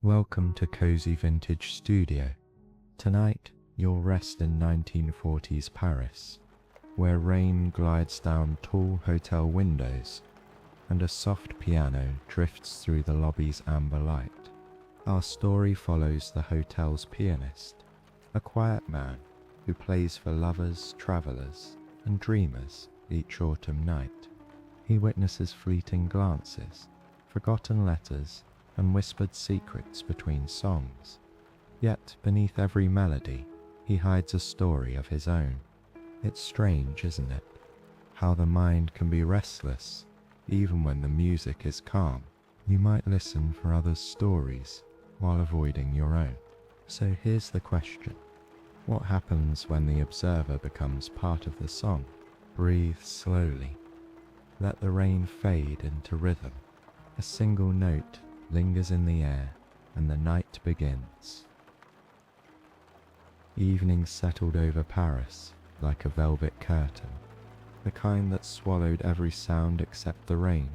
Welcome to Cozy Vintage Studio. Tonight, you'll rest in 1940s Paris, where rain glides down tall hotel windows and a soft piano drifts through the lobby's amber light. Our story follows the hotel's pianist, a quiet man who plays for lovers, travelers, and dreamers each autumn night. He witnesses fleeting glances, forgotten letters, and whispered secrets between songs. Yet beneath every melody, he hides a story of his own. It's strange, isn't it? How the mind can be restless, even when the music is calm. You might listen for others' stories while avoiding your own. So here's the question. What happens when the observer becomes part of the song? Breathe slowly. Let the rain fade into rhythm. A single note lingers in the air, and the night begins. Evening settled over Paris like a velvet curtain, the kind that swallowed every sound except the rain.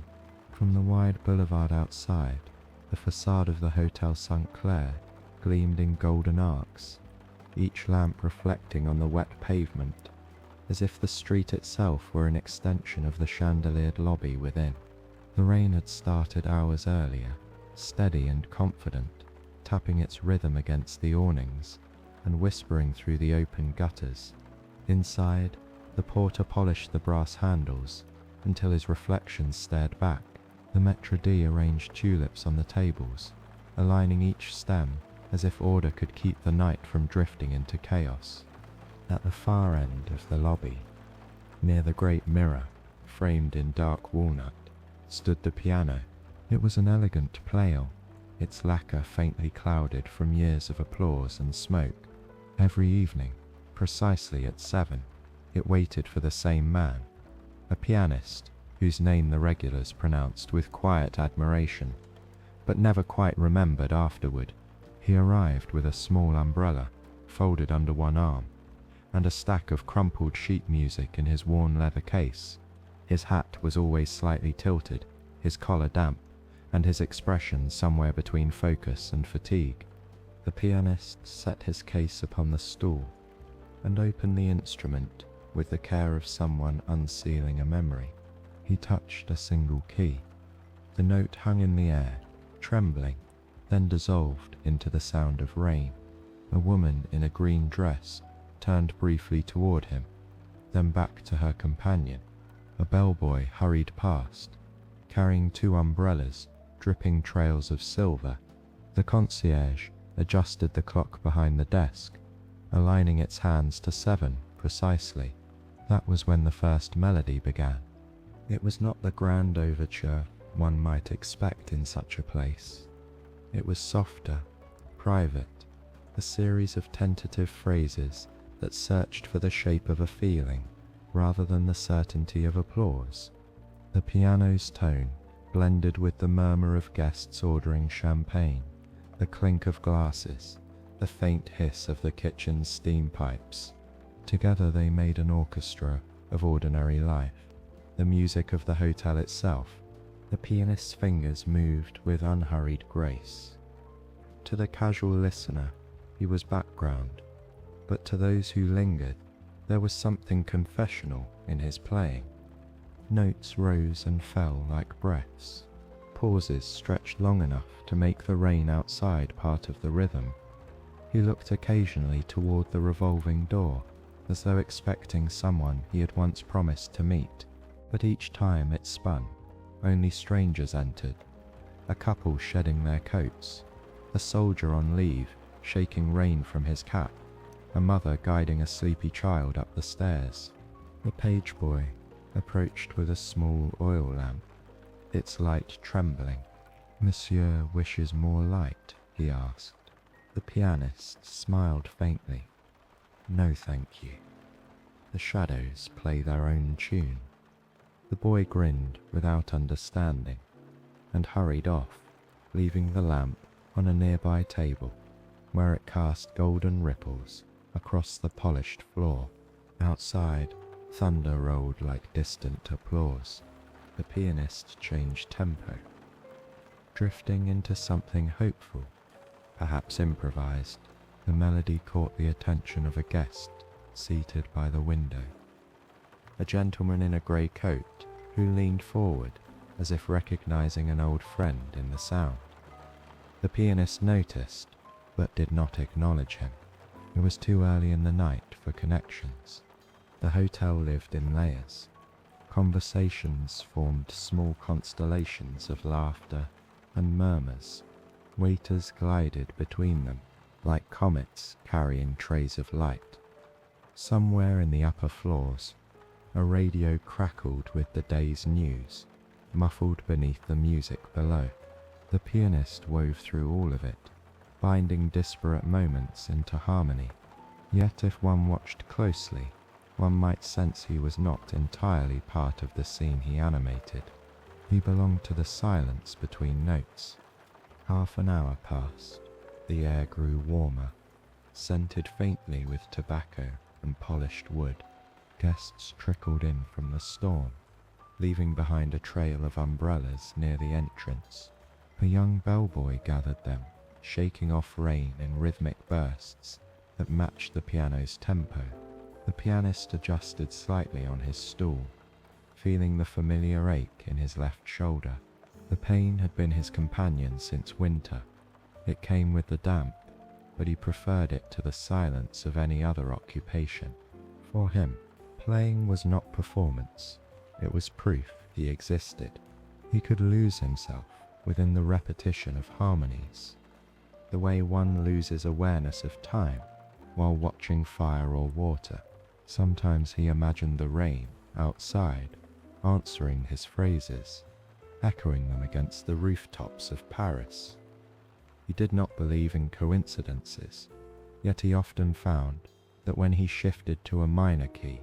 From the wide boulevard outside, the facade of the Hotel St. Clair gleamed in golden arcs, each lamp reflecting on the wet pavement, as if the street itself were an extension of the chandeliered lobby within. The rain had started hours earlier, steady and confident, tapping its rhythm against the awnings and whispering through the open gutters. Inside, the porter polished the brass handles until his reflection stared back. The maître d' arranged tulips on the tables, aligning each stem as if order could keep the night from drifting into chaos. At the far end of the lobby, near the great mirror, framed in dark walnut, stood the piano. It was an elegant Pleyel, its lacquer faintly clouded from years of applause and smoke. Every evening, precisely at 7, it waited for the same man, a pianist whose name the regulars pronounced with quiet admiration, but never quite remembered afterward. He arrived with a small umbrella folded under one arm, and a stack of crumpled sheet music in his worn leather case. His hat was always slightly tilted, his collar damp, and his expression somewhere between focus and fatigue. The pianist set his case upon the stool and opened the instrument with the care of someone unsealing a memory. He touched a single key. The note hung in the air, trembling, then dissolved into the sound of rain. A woman in a green dress turned briefly toward him, then back to her companion. A bellboy hurried past, carrying 2 umbrellas dripping trails of silver. The concierge adjusted the clock behind the desk, aligning its hands to 7 precisely. That was when the first melody began. It was not the grand overture one might expect in such a place. It was softer, private, a series of tentative phrases that searched for the shape of a feeling rather than the certainty of applause. The piano's tone blended with the murmur of guests ordering champagne, the clink of glasses, the faint hiss of the kitchen's steam pipes. Together they made an orchestra of ordinary life, the music of the hotel itself. The pianist's fingers moved with unhurried grace. To the casual listener, he was background, but to those who lingered, there was something confessional in his playing. Notes rose and fell like breaths. Pauses stretched long enough to make the rain outside part of the rhythm. He looked occasionally toward the revolving door, as though expecting someone he had once promised to meet, but each time it spun. Only strangers entered, a couple shedding their coats, a soldier on leave shaking rain from his cap, a mother guiding a sleepy child up the stairs. The page boy approached with a small oil lamp, its light trembling. "Monsieur wishes more light?" he asked. The pianist smiled faintly. "No, thank you. The shadows play their own tune." The boy grinned without understanding and hurried off, leaving the lamp on a nearby table where it cast golden ripples across the polished floor. Outside, thunder rolled like distant applause. The pianist changed tempo, drifting into something hopeful perhaps improvised, the melody caught the attention of a guest seated by the window. A gentleman in a grey coat who leaned forward as if recognizing an old friend in the sound. The pianist noticed, but did not acknowledge him. It was too early in the night for connections. The hotel lived in layers. Conversations formed small constellations of laughter and murmurs. Waiters glided between them like comets carrying trays of light. Somewhere in the upper floors, a radio crackled with the day's news, muffled beneath the music below. The pianist wove through all of it, binding disparate moments into harmony. Yet if one watched closely, one might sense he was not entirely part of the scene he animated. He belonged to the silence between notes. Half an hour passed. The air grew warmer, scented faintly with tobacco and polished wood. Guests trickled in from the storm, leaving behind a trail of umbrellas near the entrance. A young bellboy gathered them, shaking off rain in rhythmic bursts that matched the piano's tempo. The pianist adjusted slightly on his stool, feeling the familiar ache in his left shoulder. The pain had been his companion since winter. It came with the damp, but he preferred it to the silence of any other occupation. For him, playing was not performance. It was proof he existed. He could lose himself within the repetition of harmonies, the way one loses awareness of time while watching fire or water. Sometimes he imagined the rain outside, answering his phrases, echoing them against the rooftops of Paris. He did not believe in coincidences, yet he often found that when he shifted to a minor key,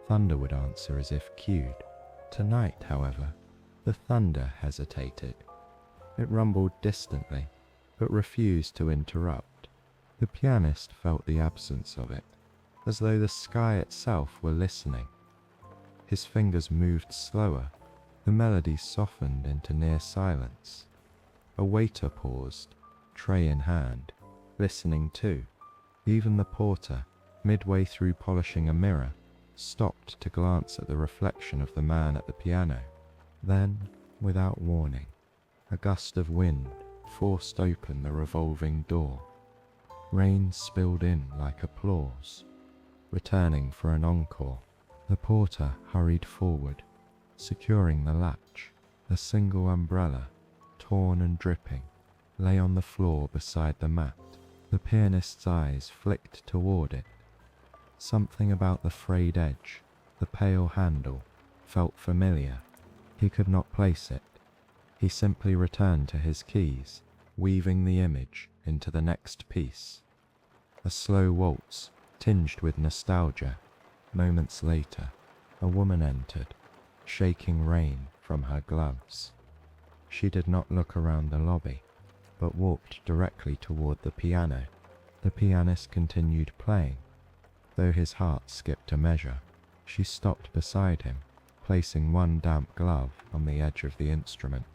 thunder would answer as if cued. Tonight, however, the thunder hesitated. It rumbled distantly, but refused to interrupt. The pianist felt the absence of it, as though the sky itself were listening. His fingers moved slower. The melody softened into near silence. A waiter paused, tray in hand, listening too. Even the porter, midway through polishing a mirror, stopped to glance at the reflection of the man at the piano. Then, without warning, a gust of wind forced open the revolving door. Rain spilled in like applause, returning for an encore. The porter hurried forward, securing the latch. A single umbrella, torn and dripping, lay on the floor beside the mat. The pianist's eyes flicked toward it. Something about the frayed edge, the pale handle, felt familiar. He could not place it. He simply returned to his keys, weaving the image into the next piece. A slow waltz, tinged with nostalgia. Moments later, a woman entered, shaking rain from her gloves. She did not look around the lobby, but walked directly toward the piano. The pianist continued playing, though his heart skipped a measure. She stopped beside him, placing one damp glove on the edge of the instrument.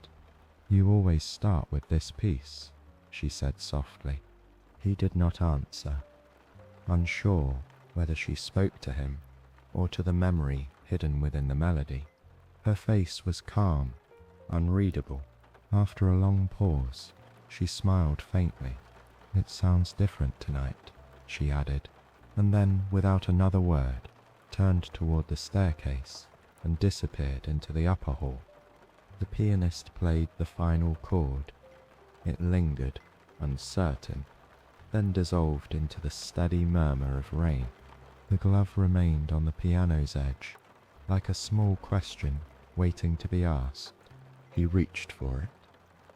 "You always start with this piece," she said softly. He did not answer, unsure whether she spoke to him or to the memory hidden within the melody. Her face was calm, unreadable. After a long pause, she smiled faintly. "It sounds different tonight," she added, and then, without another word, turned toward the staircase and disappeared into the upper hall. The pianist played the final chord. It lingered, uncertain, then dissolved into the steady murmur of rain. The glove remained on the piano's edge, like a small question waiting to be asked. He reached for it,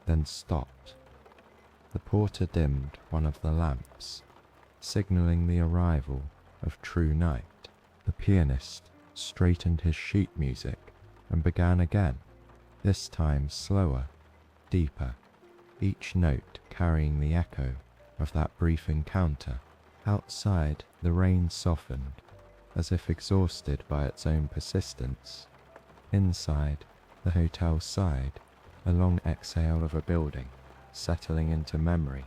then stopped. The porter dimmed one of the lamps, signaling the arrival of true night. The pianist straightened his sheet music and began again, this time slower, deeper, each note carrying the echo of that brief encounter. Outside, the rain softened, as if exhausted by its own persistence. Inside, the hotel sighed, a long exhale of a building, settling into memory.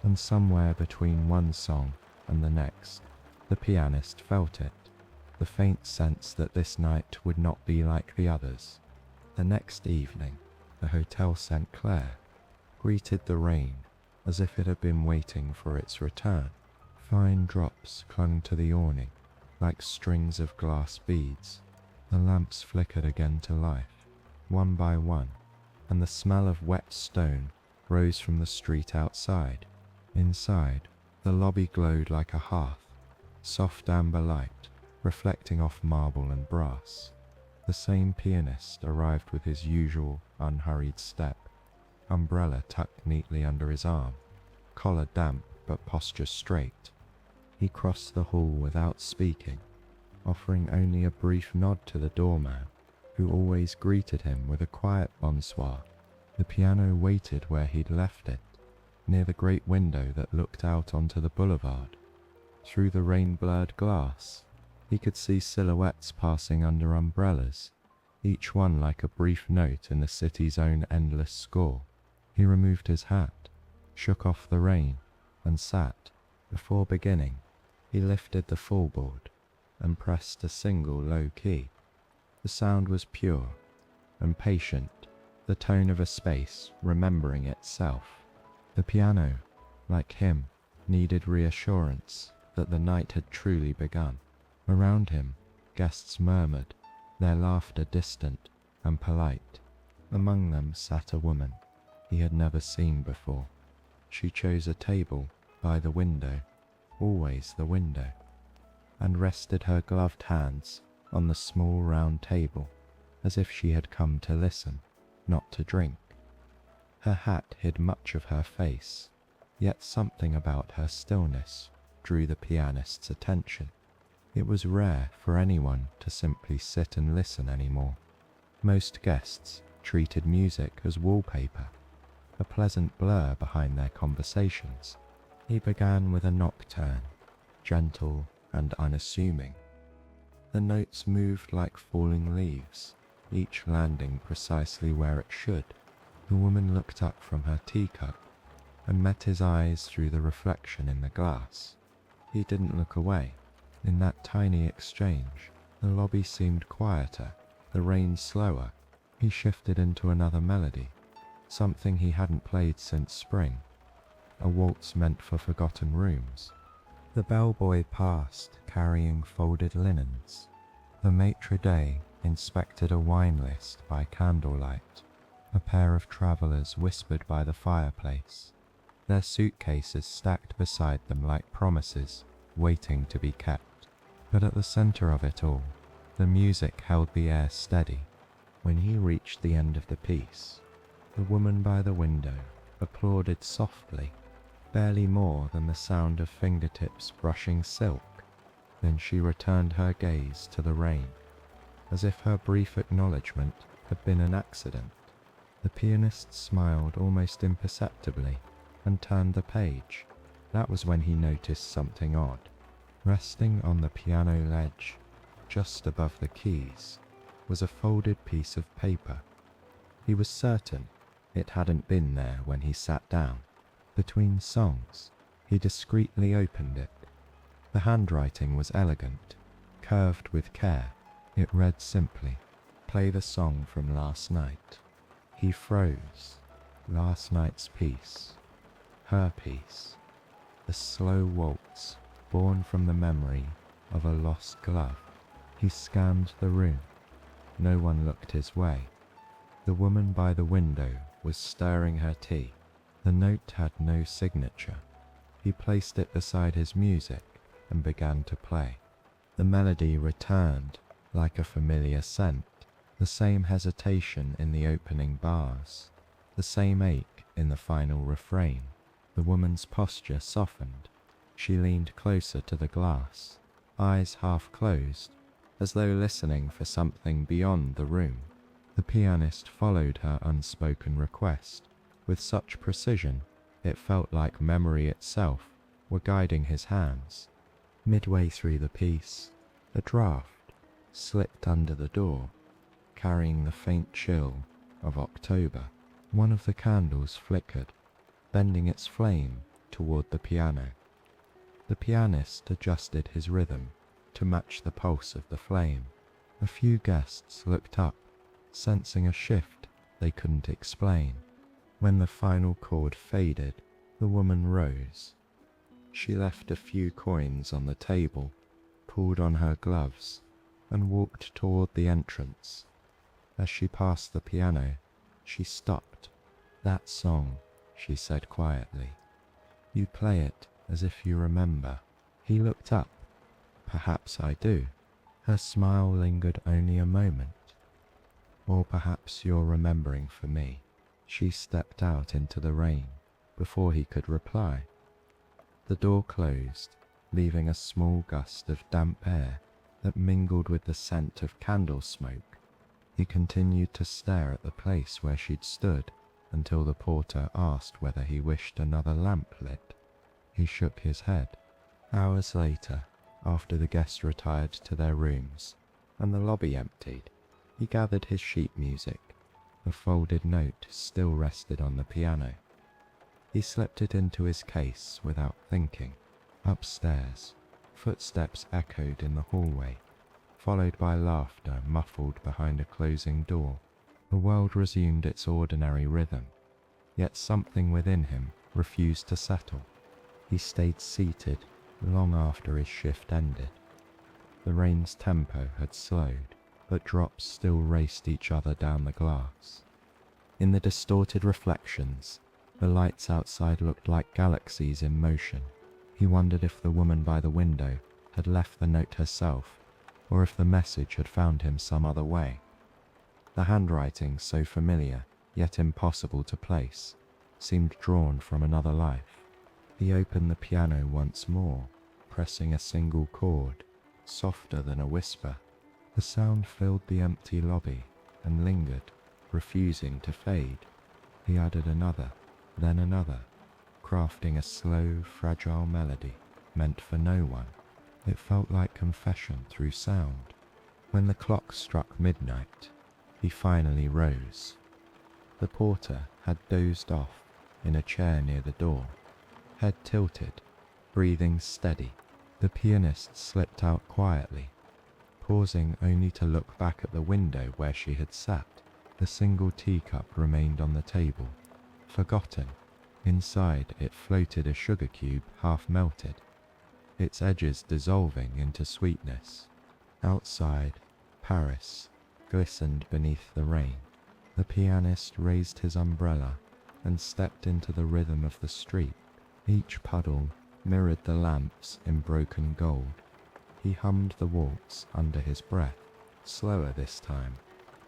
and somewhere between one song and the next, the pianist felt it, the faint sense that this night would not be like the others. The next evening, the Hotel St. Clair greeted the rain as if it had been waiting for its return. Fine drops clung to the awning like strings of glass beads. The lamps flickered again to life, one by one, and the smell of wet stone rose from the street outside. Inside, the lobby glowed like a hearth, soft amber light reflecting off marble and brass. The same pianist arrived with his usual unhurried step, umbrella tucked neatly under his arm, collar damp but posture straight. He crossed the hall without speaking, offering only a brief nod to the doorman, who always greeted him with a quiet bonsoir. The piano waited where he'd left it, near the great window that looked out onto the boulevard. Through the rain-blurred glass, he could see silhouettes passing under umbrellas, each one like a brief note in the city's own endless score. He removed his hat, shook off the rain, and sat. Before beginning, he lifted the fullboard and pressed a single low key. The sound was pure and patient, the tone of a space remembering itself. The piano, like him, needed reassurance that the night had truly begun. Around him, guests murmured, their laughter distant and polite. Among them sat a woman he had never seen before. She chose a table by the window, always the window, and rested her gloved hands on the small round table as if she had come to listen, not to drink. Her hat hid much of her face, yet something about her stillness drew the pianist's attention. It was rare for anyone to simply sit and listen anymore. Most guests treated music as wallpaper, a pleasant blur behind their conversations. He began with a nocturne, gentle and unassuming. The notes moved like falling leaves, each landing precisely where it should. The woman looked up from her teacup and met his eyes through the reflection in the glass. He didn't look away. In that tiny exchange, the lobby seemed quieter, the rain slower. He shifted into another melody, something he hadn't played since spring, a waltz meant for forgotten rooms. The bellboy passed, carrying folded linens. The maitre d' inspected a wine list by candlelight. A pair of travellers whispered by the fireplace, their suitcases stacked beside them like promises, waiting to be kept. But at the centre of it all, the music held the air steady. When he reached the end of the piece, the woman by the window applauded softly, barely more than the sound of fingertips brushing silk. Then she returned her gaze to the rain, as if her brief acknowledgement had been an accident. The pianist smiled almost imperceptibly and turned the page. That was when he noticed something odd. Resting on the piano ledge, just above the keys, was a folded piece of paper. He was certain it hadn't been there when he sat down. Between songs, he discreetly opened it. The handwriting was elegant, curved with care. It read simply, "Play the song from last night." He froze. Last night's piece. Her piece. The slow waltz born from the memory of a lost glove. He scanned the room. No one looked his way. The woman by the window was stirring her tea. The note had no signature. He placed it beside his music and began to play. The melody returned like a familiar scent, the same hesitation in the opening bars, the same ache in the final refrain. The woman's posture softened. She leaned closer to the glass, eyes half closed, as though listening for something beyond the room. The pianist followed her unspoken request with such precision it felt like memory itself were guiding his hands. Midway through the piece, a draft slipped under the door, carrying the faint chill of October. One of the candles flickered, bending its flame toward the piano. The pianist adjusted his rhythm to match the pulse of the flame. A few guests looked up, sensing a shift they couldn't explain. When the final chord faded, the woman rose. She left a few coins on the table, pulled on her gloves, and walked toward the entrance. As she passed the piano, she stopped. "That song," she said quietly. "You play it as if you remember." He looked up. "Perhaps I do." Her smile lingered only a moment. "Or perhaps you're remembering for me." She stepped out into the rain before he could reply. The door closed, leaving a small gust of damp air that mingled with the scent of candle smoke. He continued to stare at the place where she'd stood until the porter asked whether he wished another lamp lit. He shook his head. Hours later, after the guests retired to their rooms and the lobby emptied, he gathered his sheet music. The folded note still rested on the piano. He slipped it into his case without thinking. Upstairs, footsteps echoed in the hallway, followed by laughter muffled behind a closing door. The world resumed its ordinary rhythm, yet something within him refused to settle. He stayed seated long after his shift ended. The rain's tempo had slowed, but drops still raced each other down the glass. In the distorted reflections, the lights outside looked like galaxies in motion. He wondered if the woman by the window had left the note herself, or if the message had found him some other way. The handwriting, so familiar, yet impossible to place, seemed drawn from another life. He opened the piano once more, pressing a single chord, softer than a whisper. The sound filled the empty lobby and lingered, refusing to fade. He added another, then another, crafting a slow, fragile melody meant for no one. It felt like confession through sound. When the clock struck midnight, he finally rose. The porter had dozed off in a chair near the door, head tilted, breathing steady. The pianist slipped out quietly, pausing only to look back at the window where she had sat. The single teacup remained on the table, forgotten. Inside it floated a sugar cube half melted, its edges dissolving into sweetness. Outside, Paris glistened beneath the rain. The pianist raised his umbrella and stepped into the rhythm of the street. Each puddle mirrored the lamps in broken gold. He hummed the waltz under his breath, slower this time,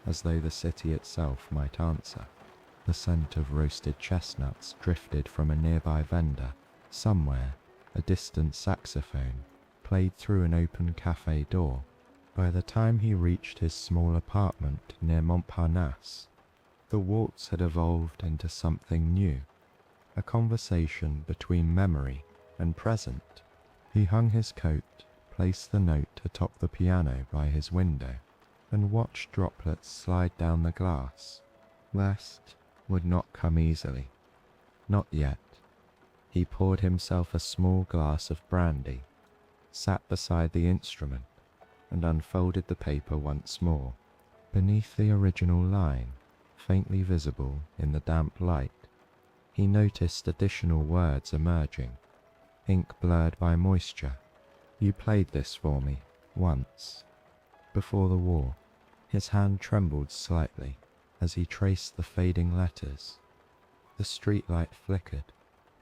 as though the city itself might answer. The scent of roasted chestnuts drifted from a nearby vendor. Somewhere, a distant saxophone played through an open cafe door. By the time he reached his small apartment near Montparnasse, the waltz had evolved into something new, a conversation between memory and present. He hung his coat, placed the note atop the piano by his window, and watched droplets slide down the glass. Rest would not come easily. Not yet. He poured himself a small glass of brandy, sat beside the instrument, and unfolded the paper once more. Beneath the original line, faintly visible in the damp light, he noticed additional words emerging, ink blurred by moisture. "You played this for me, once, before the war." His hand trembled slightly as he traced the fading letters. The streetlight flickered,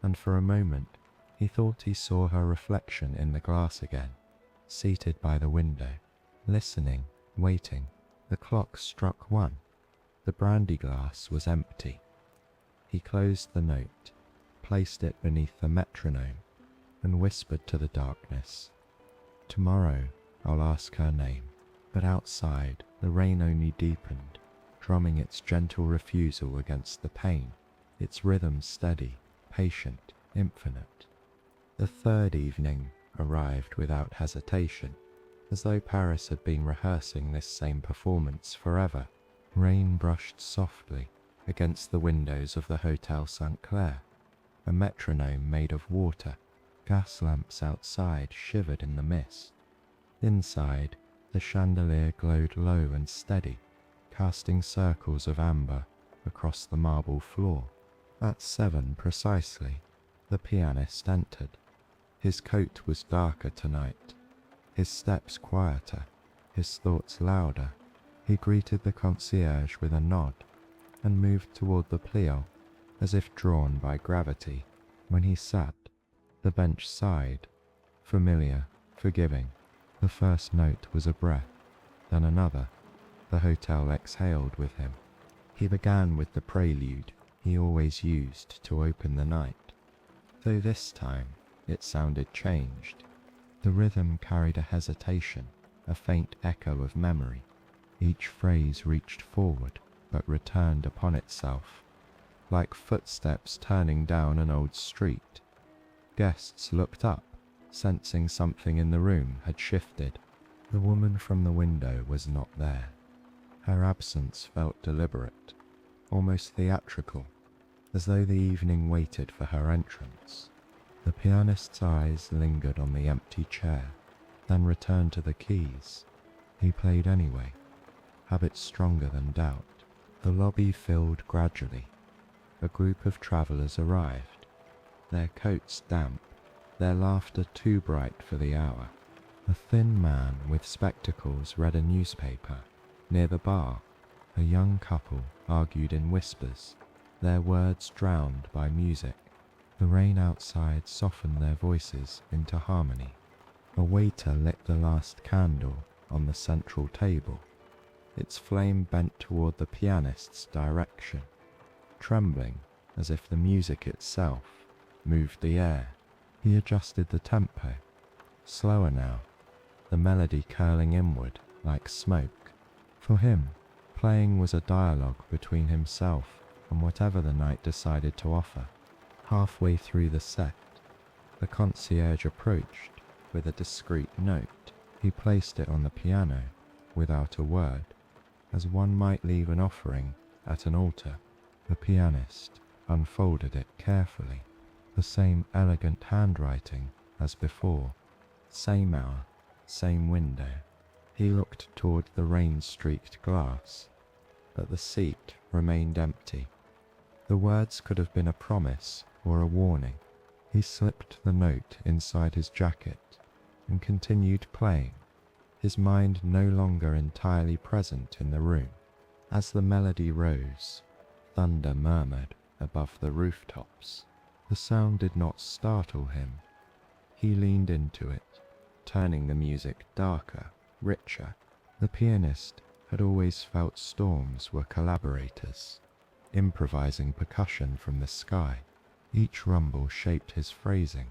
and for a moment he thought he saw her reflection in the glass again, seated by the window, listening, waiting. The clock struck 1. The brandy glass was empty. He closed the note, placed it beneath the metronome, and whispered to the darkness, "Tomorrow I'll ask her name." But outside, the rain only deepened, drumming its gentle refusal against the pane, its rhythm steady, patient, infinite. The third evening arrived without hesitation, as though Paris had been rehearsing this same performance forever. Rain brushed softly against the windows of the Hotel St. Clair, a metronome made of water. Gas lamps outside shivered in the mist. Inside, the chandelier glowed low and steady, casting circles of amber across the marble floor. At 7 precisely, the pianist entered. His coat was darker tonight, his steps quieter, his thoughts louder. He greeted the concierge with a nod and moved toward the pliant as if drawn by gravity. When he sat, the bench sighed, familiar, forgiving. The first note was a breath, then another. The hotel exhaled with him. He began with the prelude he always used to open the night, though this time it sounded changed. The rhythm carried a hesitation, a faint echo of memory. Each phrase reached forward, but returned upon itself, like footsteps turning down an old street. Guests looked up, sensing something in the room had shifted. The woman from the window was not there. Her absence felt deliberate, almost theatrical, as though the evening waited for her entrance. The pianist's eyes lingered on the empty chair, then returned to the keys. He played anyway, habit stronger than doubt. The lobby filled gradually. A group of travellers arrived, their coats damp, their laughter too bright for the hour. A thin man with spectacles read a newspaper. Near the bar, a young couple argued in whispers, their words drowned by music. The rain outside softened their voices into harmony. A waiter lit the last candle on the central table. Its flame bent toward the pianist's direction, trembling as if the music itself moved the air. He adjusted the tempo, slower now, the melody curling inward like smoke. For him, playing was a dialogue between himself and whatever the night decided to offer. Halfway through the set, the concierge approached with a discreet note. He placed it on the piano without a word, as one might leave an offering at an altar. The pianist unfolded it carefully. The same elegant handwriting as before, same hour, same window. He looked toward the rain-streaked glass, but the seat remained empty. The words could have been a promise or a warning. He slipped the note inside his jacket and continued playing, his mind no longer entirely present in the room. As the melody rose, thunder murmured above the rooftops. The sound did not startle him. He leaned into it, turning the music darker, richer. The pianist had always felt storms were collaborators, improvising percussion from the sky. Each rumble shaped his phrasing,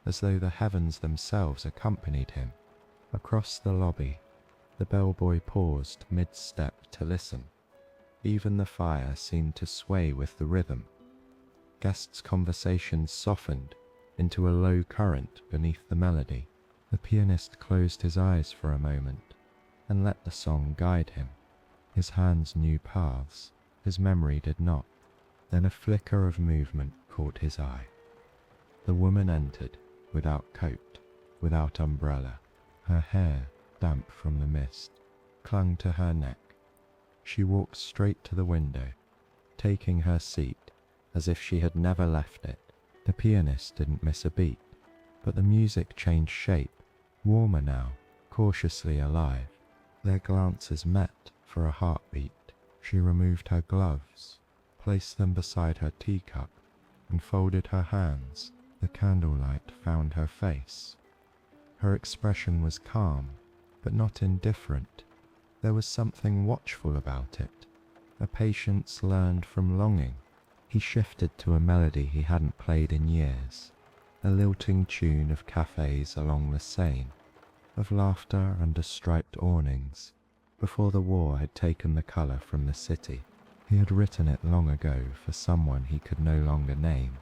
as though the heavens themselves accompanied him. Across the lobby, the bellboy paused mid-step to listen. Even the fire seemed to sway with the rhythm. Guests' conversations softened into a low current beneath the melody. The pianist closed his eyes for a moment and let the song guide him. His hands knew paths, his memory did not. Then a flicker of movement caught his eye. The woman entered, without coat, without umbrella. Her hair, damp from the mist, clung to her neck. She walked straight to the window, taking her seat as if she had never left it. The pianist didn't miss a beat, but the music changed shape, warmer now, cautiously alive. Their glances met for a heartbeat. She removed her gloves, placed them beside her teacup, and folded her hands. The candlelight found her face. Her expression was calm, but not indifferent. There was something watchful about it, a patience learned from longing. He shifted to a melody he hadn't played in years, a lilting tune of cafes along the Seine, of laughter under striped awnings, before the war had taken the colour from the city. He had written it long ago for someone he could no longer name.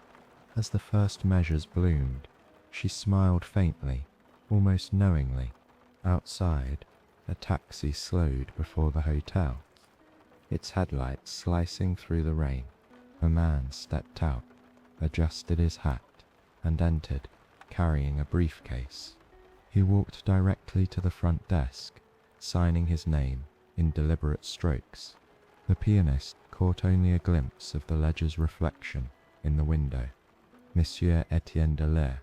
As the first measures bloomed, she smiled faintly, almost knowingly. Outside, a taxi slowed before the hotel, its headlights slicing through the rain. A man stepped out, adjusted his hat, and entered, carrying a briefcase. He walked directly to the front desk, signing his name in deliberate strokes. The pianist caught only a glimpse of the ledger's reflection in the window. Monsieur Etienne Dallaire.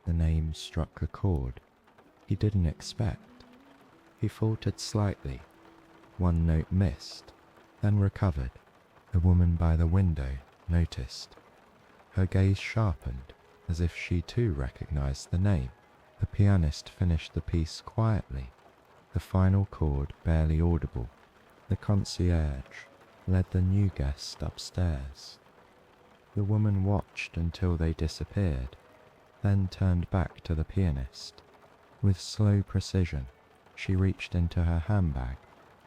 The name struck a chord he didn't expect. He faltered slightly. One note missed, then recovered. The woman by the window noticed. Her gaze sharpened, as if she too recognized the name. The pianist finished the piece quietly, the final chord barely audible. The concierge led the new guest upstairs. The woman watched until they disappeared, then turned back to the pianist. With slow precision, she reached into her handbag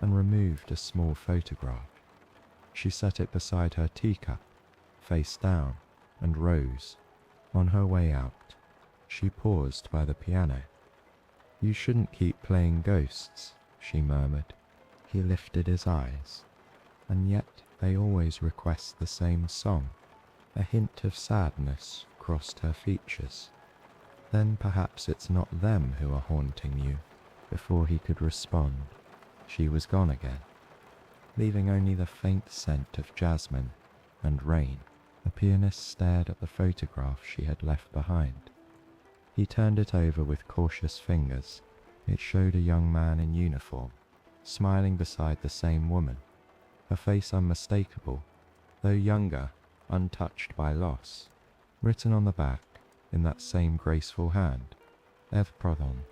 and removed a small photograph. She set it beside her teacup, face down, and rose. On her way out, she paused by the piano. "You shouldn't keep playing ghosts," she murmured. He lifted his eyes. "And yet they always request the same song." A hint of sadness crossed her features. "Then perhaps it's not them who are haunting you." Before he could respond, she was gone again, leaving only the faint scent of jasmine and rain. The pianist stared at the photograph she had left behind. He turned it over with cautious fingers. It showed a young man in uniform, smiling beside the same woman, her face unmistakable, though younger, untouched by loss. Written on the back, in that same graceful hand, Eve Proudhon.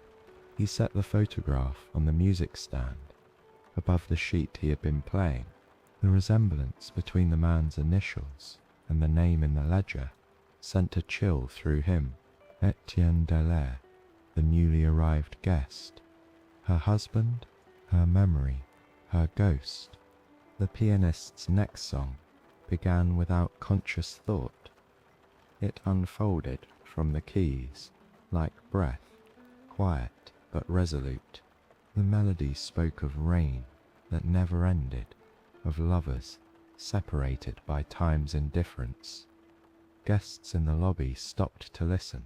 He set the photograph on the music stand, above the sheet he had been playing. The resemblance between the man's initials and the name in the ledger sent a chill through him. Etienne Dallaire, the newly arrived guest. Her husband, her memory, her ghost. The pianist's next song began without conscious thought. It unfolded from the keys, like breath, quiet but resolute. The melody spoke of rain that never ended, of lovers separated by time's indifference. Guests in the lobby stopped to listen.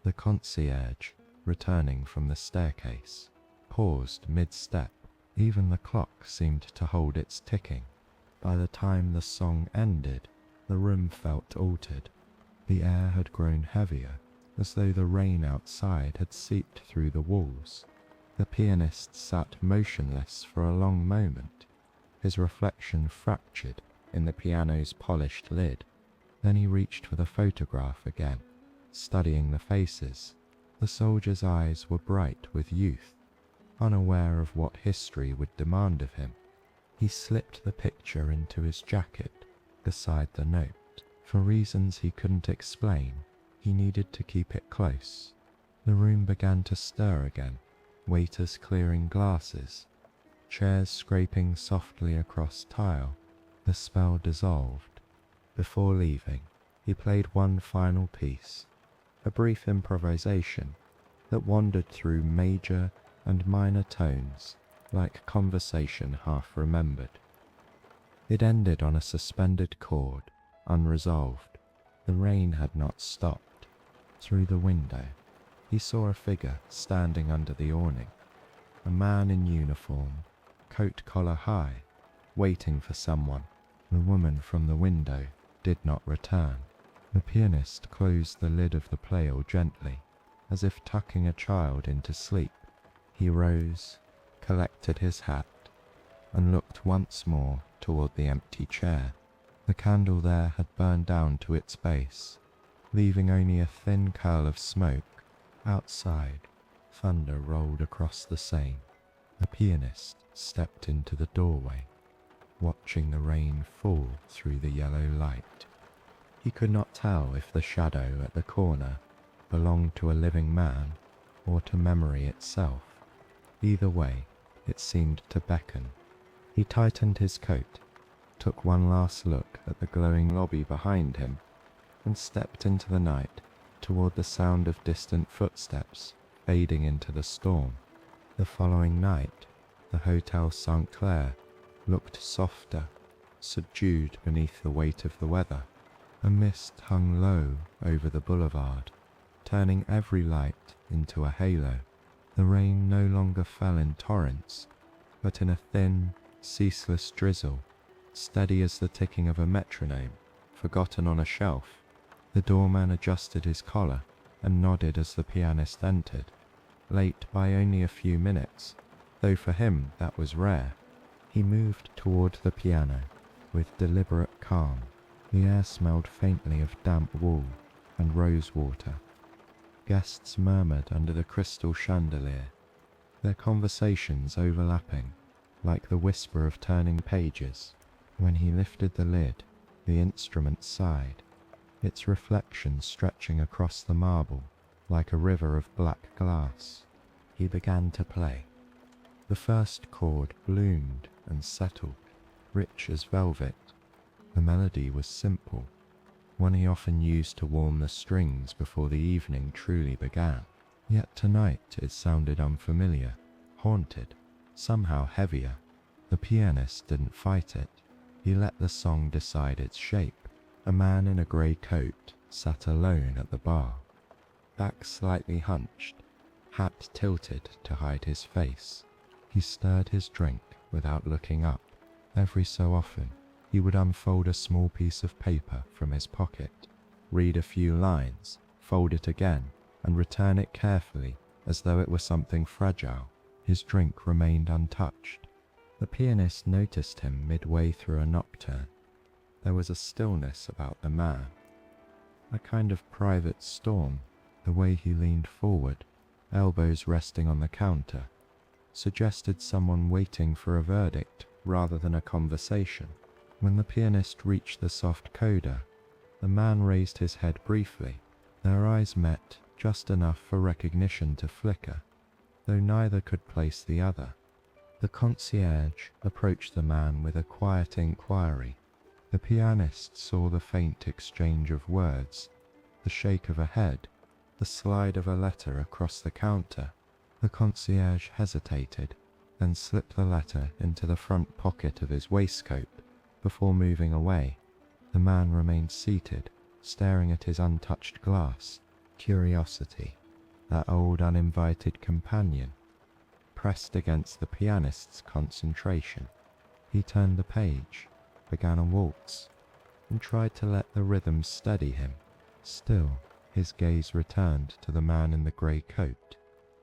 The concierge, returning from the staircase, paused mid-step. Even the clock seemed to hold its ticking. By the time the song ended, the room felt altered. The air had grown heavier, as though the rain outside had seeped through the walls. The pianist sat motionless for a long moment, his reflection fractured in the piano's polished lid. Then he reached for the photograph again, studying the faces. The soldier's eyes were bright with youth, unaware of what history would demand of him. He slipped the picture into his jacket beside the note. For reasons he couldn't explain, he needed to keep it close. The room began to stir again, waiters clearing glasses, chairs scraping softly across tile. The spell dissolved. Before leaving, he played one final piece, a brief improvisation that wandered through major and minor tones like conversation half remembered. It ended on a suspended chord, unresolved. The rain had not stopped. Through the window, he saw a figure standing under the awning, a man in uniform, coat collar high, waiting for someone. The woman from the window did not return. The pianist closed the lid of the plail gently, as if tucking a child into sleep. He rose, collected his hat, and looked once more toward the empty chair. The candle there had burned down to its base, leaving only a thin curl of smoke. Outside, thunder rolled across the Seine. The pianist stepped into the doorway, watching the rain fall through the yellow light. He could not tell if the shadow at the corner belonged to a living man or to memory itself. Either way, it seemed to beckon. He tightened his coat, took one last look at the glowing lobby behind him, and stepped into the night toward the sound of distant footsteps fading into the storm. The following night, the Hotel St. Clair looked softer, subdued beneath the weight of the weather. A mist hung low over the boulevard, turning every light into a halo. The rain no longer fell in torrents, but in a thin, ceaseless drizzle, steady as the ticking of a metronome, forgotten on a shelf. The doorman adjusted his collar and nodded as the pianist entered, late by only a few minutes, though for him that was rare. He moved toward the piano with deliberate calm. The air smelled faintly of damp wool and rose water. Guests murmured under the crystal chandelier, their conversations overlapping like the whisper of turning pages. When he lifted the lid, the instrument sighed, its reflection stretching across the marble like a river of black glass. He began to play. The first chord bloomed and settled, rich as velvet. The melody was simple, one he often used to warm the strings before the evening truly began. Yet tonight it sounded unfamiliar, haunted, somehow heavier. The pianist didn't fight it. He let the song decide its shape. A man in a grey coat sat alone at the bar, back slightly hunched, hat tilted to hide his face. He stirred his drink without looking up. Every so often, he would unfold a small piece of paper from his pocket, read a few lines, fold it again, and return it carefully as though it were something fragile. His drink remained untouched. The pianist noticed him midway through a nocturne. There was a stillness about the man, a kind of private storm. The way he leaned forward, elbows resting on the counter, suggested someone waiting for a verdict rather than a conversation. When the pianist reached the soft coda, the man raised his head briefly. Their eyes met just enough for recognition to flicker, though neither could place the other. The concierge approached the man with a quiet inquiry. The pianist saw the faint exchange of words, the shake of a head, the slide of a letter across the counter. The concierge hesitated, then slipped the letter into the front pocket of his waistcoat before moving away. The man remained seated, staring at his untouched glass. Curiosity, that old uninvited companion, pressed against the pianist's concentration. He turned the page, began a waltz, and tried to let the rhythm steady him. Still, his gaze returned to the man in the grey coat.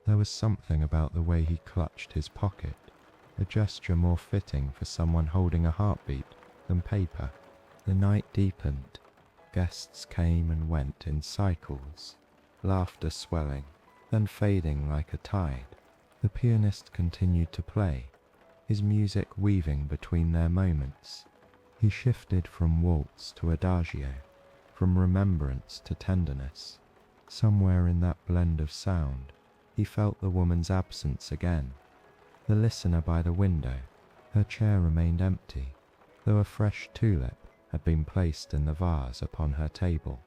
There was something about the way he clutched his pocket, a gesture more fitting for someone holding a heartbeat than paper. The night deepened. Guests came and went in cycles, laughter swelling, then fading like a tide. The pianist continued to play, his music weaving between their moments. He shifted from waltz to adagio, from remembrance to tenderness. Somewhere in that blend of sound, he felt the woman's absence again. The listener by the window, her chair remained empty, though a fresh tulip had been placed in the vase upon her table.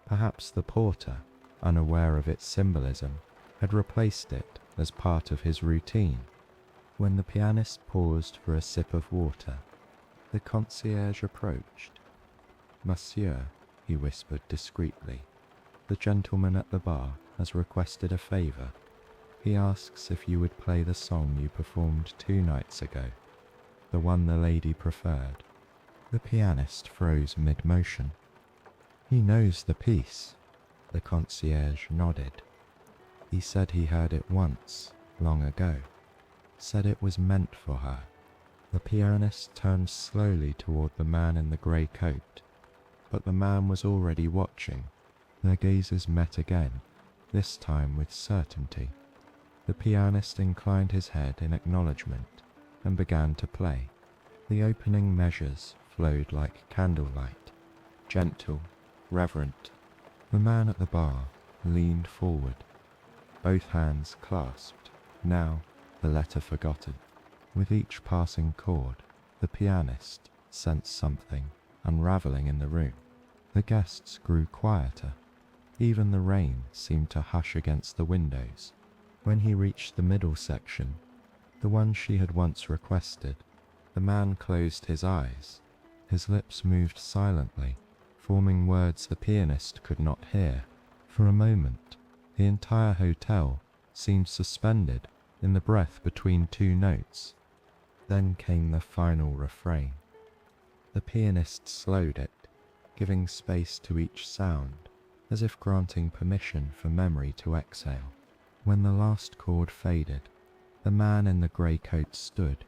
Perhaps the porter, unaware of its symbolism, had replaced it as part of his routine. When the pianist paused for a sip of water, the concierge approached. "Monsieur," he whispered discreetly, "the gentleman at the bar has requested a favor. He asks if you would play the song you performed 2 nights ago, the one the lady preferred." The pianist froze mid-motion. "He knows the piece." The concierge nodded. "He said he heard it once, long ago. Said it was meant for her." The pianist turned slowly toward the man in the grey coat, but the man was already watching. Their gazes met again, this time with certainty. The pianist inclined his head in acknowledgement and began to play. The opening measures flowed like candlelight, gentle, reverent. The man at the bar leaned forward, both hands clasped, now the letter forgotten. With each passing chord, the pianist sensed something unraveling in the room. The guests grew quieter. Even the rain seemed to hush against the windows. When he reached the middle section, the one she had once requested, the man closed his eyes. His lips moved silently, forming words the pianist could not hear. For a moment, the entire hotel seemed suspended in the breath between two notes. Then came the final refrain. The pianist slowed it, giving space to each sound, as if granting permission for memory to exhale. When the last chord faded, the man in the grey coat stood.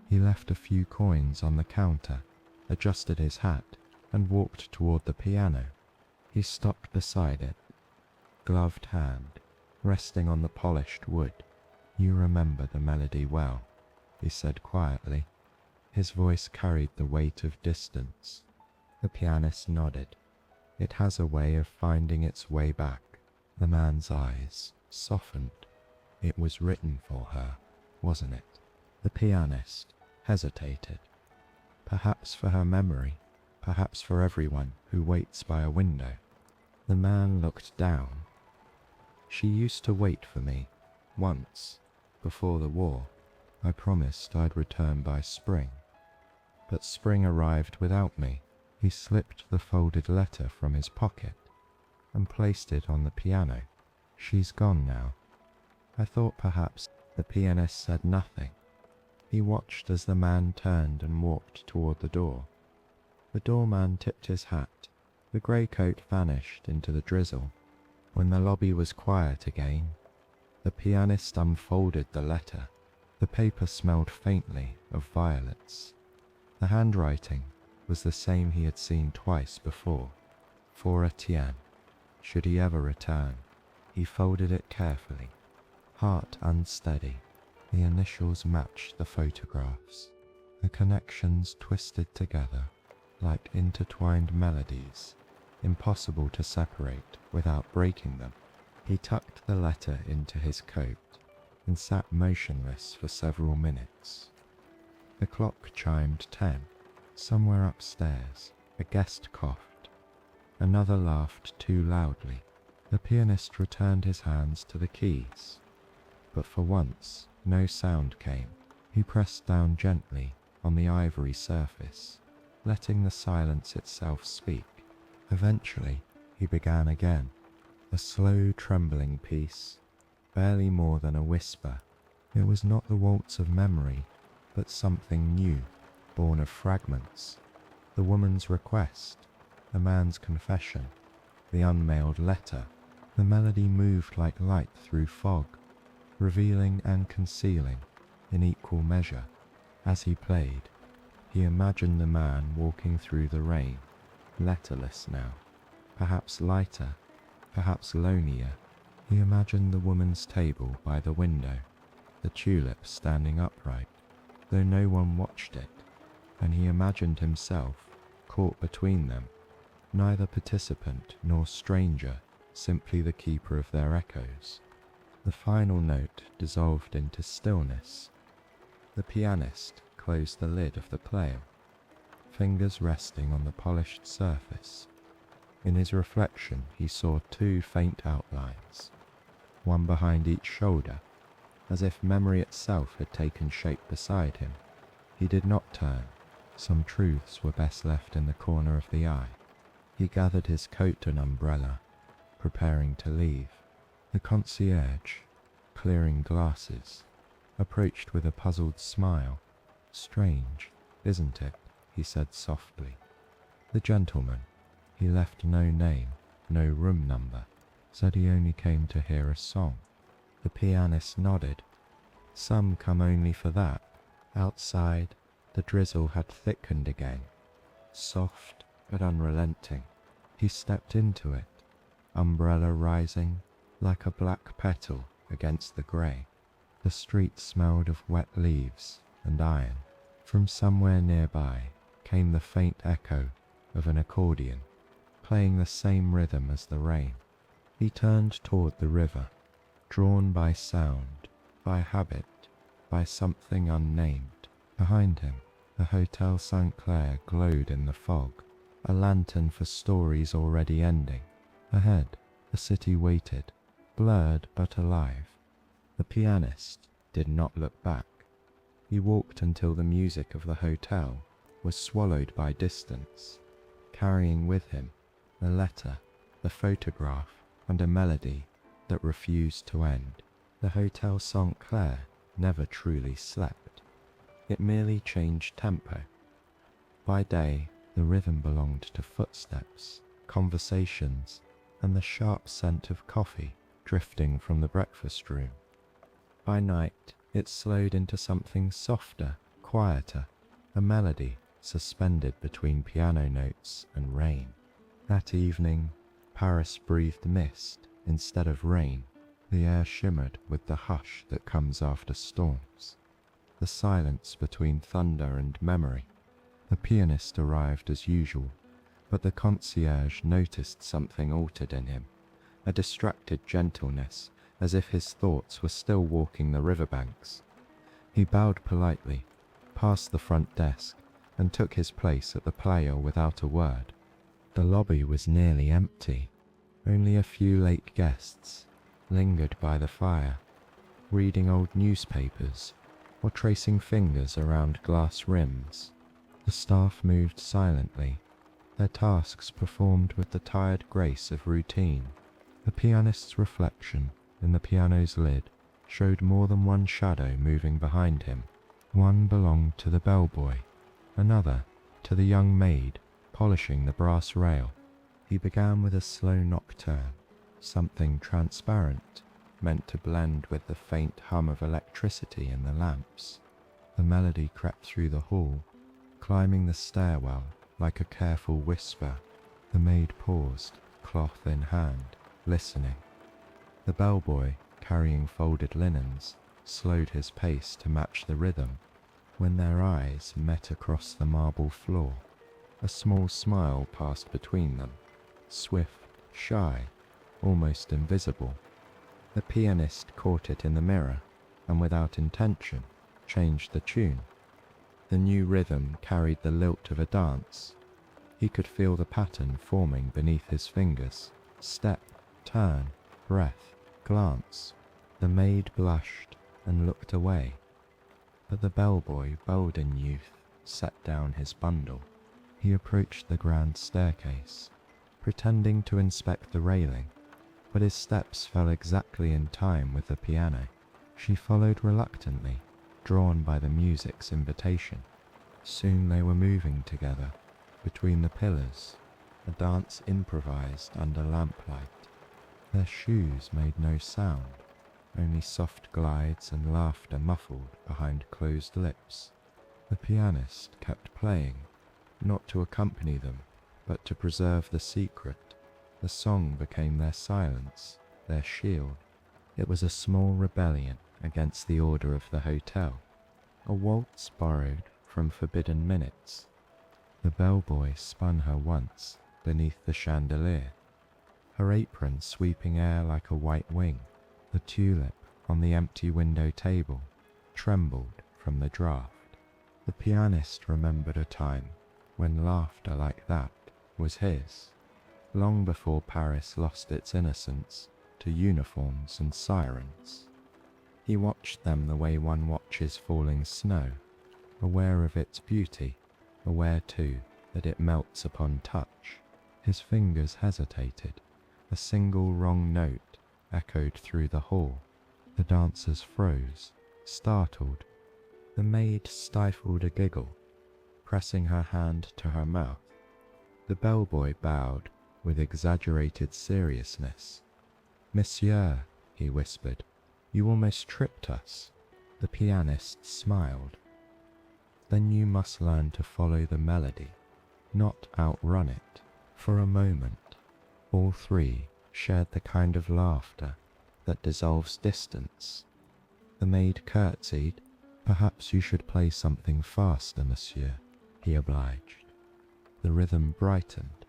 He left a few coins on the counter, adjusted his hat, and walked toward the piano. He stopped beside it, gloved hand, resting on the polished wood. "You remember the melody well," he said quietly. His voice carried the weight of distance. The pianist nodded. "It has a way of finding its way back." The man's eyes softened. It was written for her, wasn't it? The pianist hesitated. Perhaps for her memory, perhaps for everyone who waits by a window. The man looked down. "She used to wait for me, once, before the war. I promised I'd return by spring. But spring arrived without me." He slipped the folded letter from his pocket and placed it on the piano. "She's gone now." I thought perhaps the pianist said nothing. He watched as the man turned and walked toward the door. The doorman tipped his hat. The grey coat vanished into the drizzle. When the lobby was quiet again, the pianist unfolded the letter. The paper smelled faintly of violets. The handwriting was the same he had seen twice before. For Etienne, should he ever return. He folded it carefully, heart unsteady. The initials matched the photographs. The connections twisted together like intertwined melodies, impossible to separate without breaking them. He tucked the letter into his coat and sat motionless for several minutes. The clock chimed 10. Somewhere upstairs, a guest coughed. Another laughed too loudly. The pianist returned his hands to the keys, but for once no sound came. He pressed down gently on the ivory surface, letting the silence itself speak. Eventually, he began again, a slow, trembling piece, barely more than a whisper. It was not the waltz of memory, but something new, born of fragments. The woman's request, the man's confession, the unmailed letter. The melody moved like light through fog, revealing and concealing in equal measure. As he played, he imagined the man walking through the rain, letterless now, perhaps lighter, perhaps lonelier. He imagined the woman's table by the window, the tulips standing upright, though no one watched it, and he imagined himself caught between them, neither participant nor stranger, simply the keeper of their echoes. The final note dissolved into stillness. The pianist closed the lid of the player, fingers resting on the polished surface. In his reflection he saw two faint outlines, one behind each shoulder, as if memory itself had taken shape beside him. He did not turn. Some truths were best left in the corner of the eye. He gathered his coat and umbrella, preparing to leave. The concierge, clearing glasses, approached with a puzzled smile. "Strange, isn't it?" he said softly. The gentleman, he left no name, no room number, said he only came to hear a song. The pianist nodded. "Some come only for that." Outside, the drizzle had thickened again, soft but unrelenting. He stepped into it, umbrella rising like a black petal against the grey. The street smelled of wet leaves and iron. From somewhere nearby came the faint echo of an accordion, playing the same rhythm as the rain. He turned toward the river, drawn by sound, by habit, by something unnamed. Behind him, the Hotel St. Clair glowed in the fog, a lantern for stories already ending. Ahead, the city waited, blurred but alive. The pianist did not look back. He walked until the music of the hotel was swallowed by distance, carrying with him a letter, a photograph, and a melody that refused to end. The Hotel St. Clair never truly slept. It merely changed tempo. By day, the rhythm belonged to footsteps, conversations, and the sharp scent of coffee drifting from the breakfast room. By night, it slowed into something softer, quieter, a melody suspended between piano notes and rain. That evening, Paris breathed mist instead of rain. The air shimmered with the hush that comes after storms, the silence between thunder and memory. The pianist arrived as usual, but the concierge noticed something altered in him, a distracted gentleness, as if his thoughts were still walking the riverbanks. He bowed politely, passed the front desk, and took his place at the player without a word. The lobby was nearly empty. Only a few late guests lingered by the fire, reading old newspapers or tracing fingers around glass rims. The staff moved silently, their tasks performed with the tired grace of routine. The pianist's reflection in the piano's lid showed more than one shadow moving behind him. One belonged to the bellboy, another to the young maid polishing the brass rail. He began with a slow nocturne, something transparent, meant to blend with the faint hum of electricity in the lamps. The melody crept through the hall, climbing the stairwell like a careful whisper. The maid paused, cloth in hand, listening. The bellboy, carrying folded linens, slowed his pace to match the rhythm. When their eyes met across the marble floor, a small smile passed between them, swift, shy, almost invisible. The pianist caught it in the mirror, and without intention, changed the tune. The new rhythm carried the lilt of a dance. He could feel the pattern forming beneath his fingers. Step, turn, breath, glance. The maid blushed and looked away, but the bellboy, bold in youth, set down his bundle. He approached the grand staircase, pretending to inspect the railing, but his steps fell exactly in time with the piano. She followed reluctantly, drawn by the music's invitation. Soon they were moving together, between the pillars, a dance improvised under lamplight. Their shoes made no sound, only soft glides and laughter muffled behind closed lips. The pianist kept playing, not to accompany them, but to preserve the secret. The song became their silence, their shield. It was a small rebellion against the order of the hotel, a waltz borrowed from forbidden minutes. The bellboy spun her once beneath the chandelier, her apron sweeping air like a white wing. The tulip on the empty window table trembled from the draught. The pianist remembered a time when laughter like that was his, long before Paris lost its innocence to uniforms and sirens. He watched them the way one watches falling snow, aware of its beauty, aware too that it melts upon touch. His fingers hesitated. A single wrong note echoed through the hall. The dancers froze, startled. The maid stifled a giggle, pressing her hand to her mouth. The bellboy bowed with exaggerated seriousness. "Monsieur," he whispered, "you almost tripped us." The pianist smiled. "Then you must learn to follow the melody, not outrun it." For a moment, all three shared the kind of laughter that dissolves distance. The maid curtsied. "Perhaps you should play something faster, monsieur," he obliged. The rhythm brightened,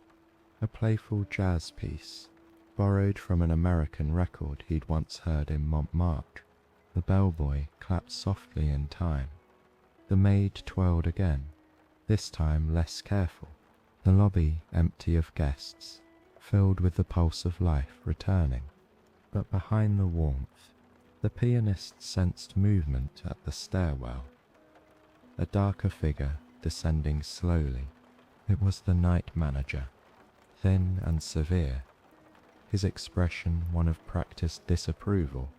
a playful jazz piece, borrowed from an American record he'd once heard in Montmartre. The bellboy clapped softly in time. The maid twirled again, this time less careful. The lobby, empty of guests, filled with the pulse of life returning. But behind the warmth, the pianist sensed movement at the stairwell. A darker figure descending slowly. It was the night manager. thin and severe, his expression one of practiced disapproval.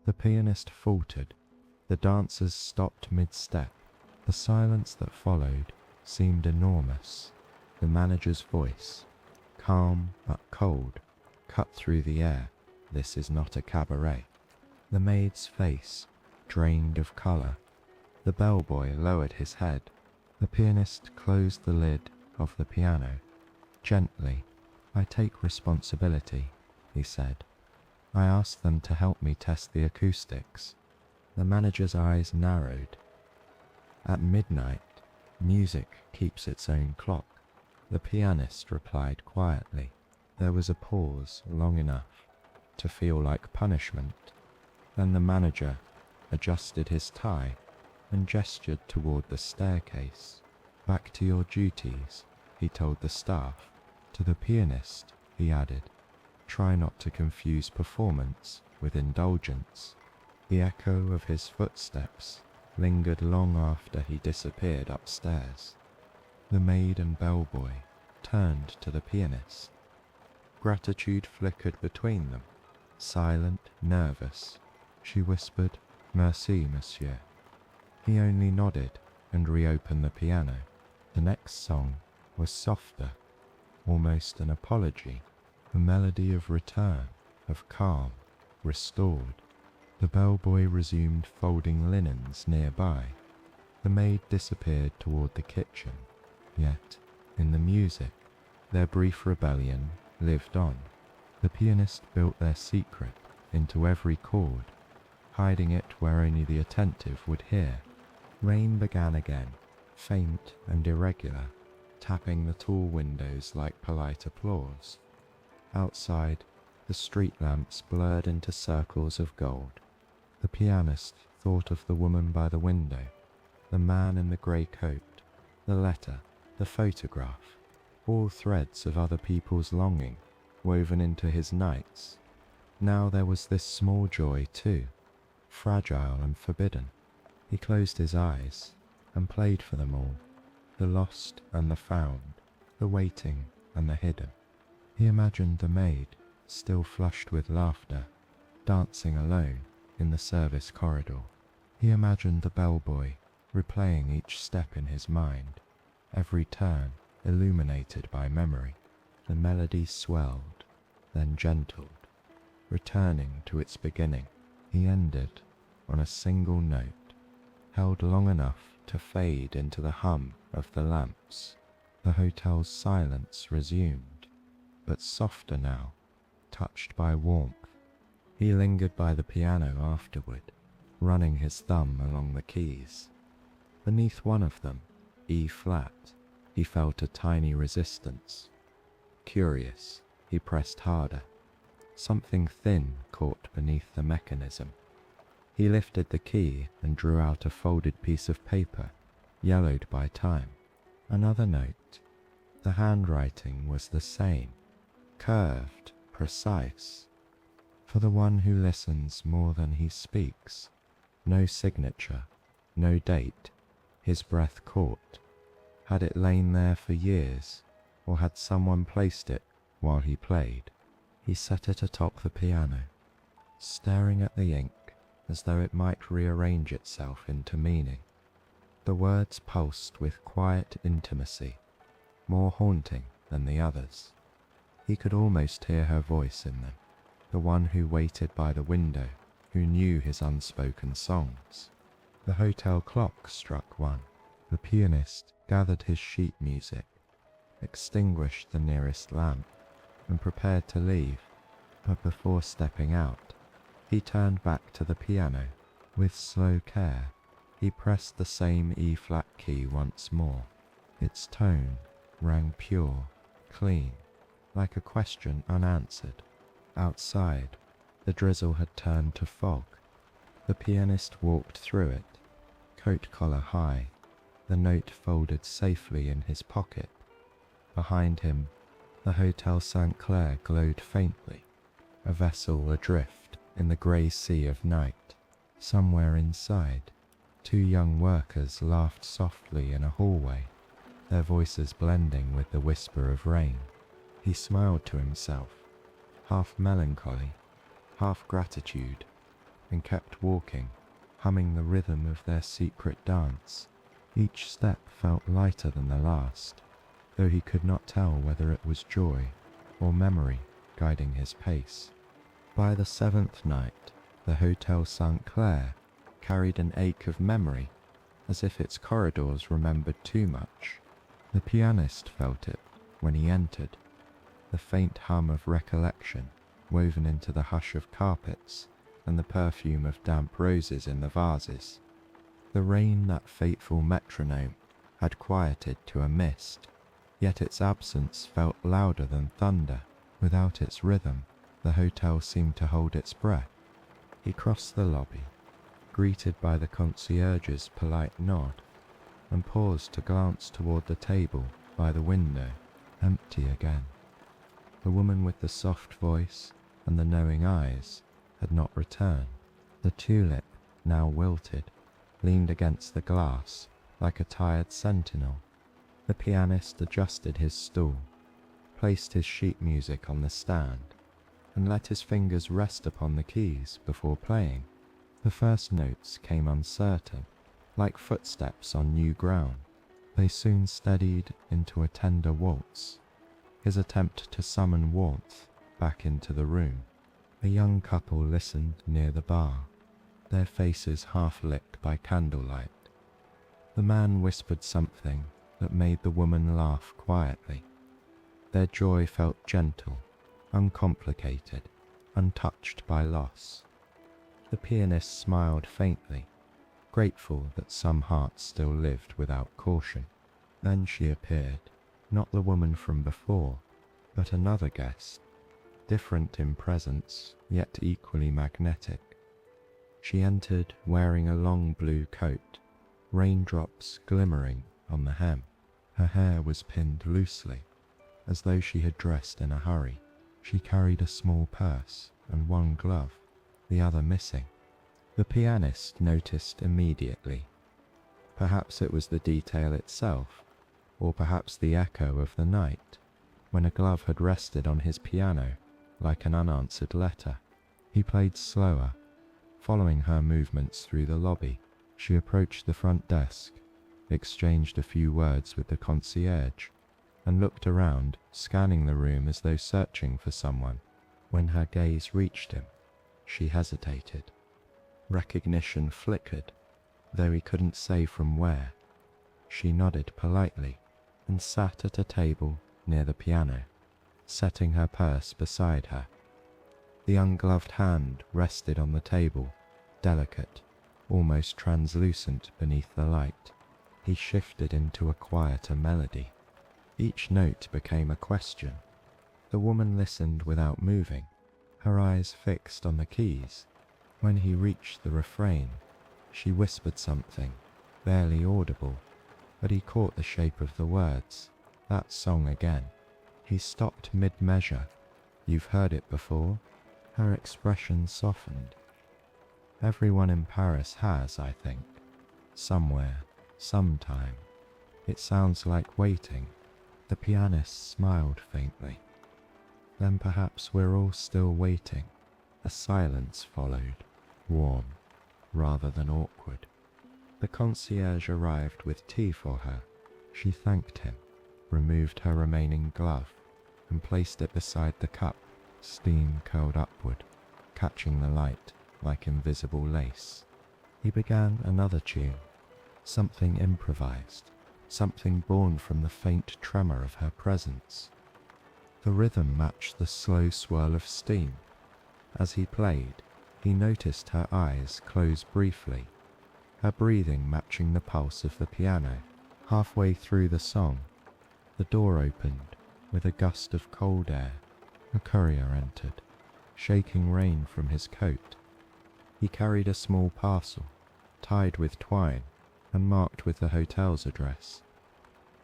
The pianist faltered. The dancers stopped mid-step. The silence that followed seemed enormous. The manager's voice, calm but cold, cut through the air. This is not a cabaret. The maid's face drained of colour. The bellboy lowered his head. The pianist closed the lid of the piano. Gently, "I take responsibility," he said. "I asked them to help me test the acoustics." The manager's eyes narrowed. "At midnight, music keeps its own clock," the pianist replied quietly. There was a pause long enough to feel like punishment. Then the manager adjusted his tie and gestured toward the staircase. "Back to your duties," he told the staff. To the pianist, he added, "Try not to confuse performance with indulgence." The echo of his footsteps lingered long after he disappeared upstairs. The maid and bellboy turned to the pianist. Gratitude flickered between them. Silent, nervous, she whispered, "Merci, monsieur." He only nodded and reopened the piano. The next song was softer, almost an apology, a melody of return, of calm, restored. The bellboy resumed folding linens nearby. The maid disappeared toward the kitchen. Yet, in the music, their brief rebellion lived on. The pianist built their secret into every chord, hiding it where only the attentive would hear. Rain began again, faint and irregular, tapping the tall windows like polite applause. Outside, the street lamps blurred into circles of gold. The pianist thought of the woman by the window, the man in the grey coat, the letter, the photograph, all threads of other people's longing woven into his nights. Now there was this small joy too, fragile and forbidden. He closed his eyes and played for them all, the lost and the found, the waiting and the hidden. He imagined the maid, still flushed with laughter, dancing alone in the service corridor. He imagined the bellboy replaying each step in his mind, every turn illuminated by memory. The melody swelled, then gentled, returning to its beginning. He ended on a single note, held long enough to fade into the hum of the lamps. The hotel's silence resumed, but softer now, touched by warmth. He lingered by the piano afterward, running his thumb along the keys. Beneath one of them, E-flat, he felt a tiny resistance. Curious, he pressed harder. Something thin caught beneath the mechanism. He lifted the key and drew out a folded piece of paper, yellowed by time. Another note. The handwriting was the same, curved, precise. For the one who listens more than he speaks. No signature, no date. His breath caught. Had it lain there for years, or had someone placed it while he played? He set it atop the piano, staring at the ink as though it might rearrange itself into meaning. The words pulsed with quiet intimacy, more haunting than the others. He could almost hear her voice in them, the one who waited by the window, who knew his unspoken songs. The hotel clock struck 1. The pianist gathered his sheet music, extinguished the nearest lamp, and prepared to leave, but before stepping out, he turned back to the piano. With slow care, he pressed the same E-flat key once more. Its tone rang pure, clean, like a question unanswered. Outside, the drizzle had turned to fog. The pianist walked through it, coat collar high, the note folded safely in his pocket. Behind him, the Hotel St. Clair glowed faintly, a vessel adrift in the grey sea of night. Somewhere inside, 2 young workers laughed softly in a hallway, their voices blending with the whisper of rain. He smiled to himself, half melancholy, half gratitude, and kept walking, humming the rhythm of their secret dance. Each step felt lighter than the last, though he could not tell whether it was joy or memory guiding his pace. By the seventh night, the Hotel St. Clair carried an ache of memory, as if its corridors remembered too much. The pianist felt it when he entered, the faint hum of recollection woven into the hush of carpets and the perfume of damp roses in the vases. The rain, that fateful metronome, had quieted to a mist, yet its absence felt louder than thunder. Without its rhythm, the hotel seemed to hold its breath. He crossed the lobby, greeted by the concierge's polite nod, and paused to glance toward the table by the window, empty again. The woman with the soft voice and the knowing eyes had not returned. The tulip, now wilted, leaned against the glass like a tired sentinel. The pianist adjusted his stool, placed his sheet music on the stand, and let his fingers rest upon the keys before playing. The first notes came uncertain, like footsteps on new ground. They soon steadied into a tender waltz, his attempt to summon warmth back into the room. A young couple listened near the bar, their faces half lit by candlelight. The man whispered something that made the woman laugh quietly. Their joy felt gentle, uncomplicated, untouched by loss. The pianist smiled faintly, grateful that some hearts still lived without caution. Then she appeared, not the woman from before, but another guest, different in presence, yet equally magnetic. She entered wearing a long blue coat, raindrops glimmering on the hem. Her hair was pinned loosely, as though she had dressed in a hurry. She carried a small purse and one glove, the other missing. The pianist noticed immediately. Perhaps it was the detail itself, or perhaps the echo of the night, when a glove had rested on his piano like an unanswered letter. He played slower, following her movements through the lobby. She approached the front desk, exchanged a few words with the concierge, and looked around, scanning the room as though searching for someone. When her gaze reached him, she hesitated. Recognition flickered, though he couldn't say from where. She nodded politely and sat at a table near the piano, setting her purse beside her. The ungloved hand rested on the table, delicate, almost translucent beneath the light. He shifted into a quieter melody. Each note became a question. The woman listened without moving, her eyes fixed on the keys. When he reached the refrain, she whispered something, barely audible, but he caught the shape of the words. That song again. He stopped mid-measure. You've heard it before? Her expression softened. Everyone in Paris has, I think. Somewhere, sometime. It sounds like waiting. The pianist smiled faintly. Then perhaps we're all still waiting. A silence followed, warm, rather than awkward. The concierge arrived with tea for her. She thanked him, removed her remaining glove, and placed it beside the cup. Steam curled upward, catching the light like invisible lace. He began another tune, something improvised, something born from the faint tremor of her presence. The rhythm matched the slow swirl of steam. As he played, he noticed her eyes close briefly, her breathing matching the pulse of the piano. Halfway through the song, the door opened with a gust of cold air. A courier entered, shaking rain from his coat. He carried a small parcel, tied with twine and marked with the hotel's address.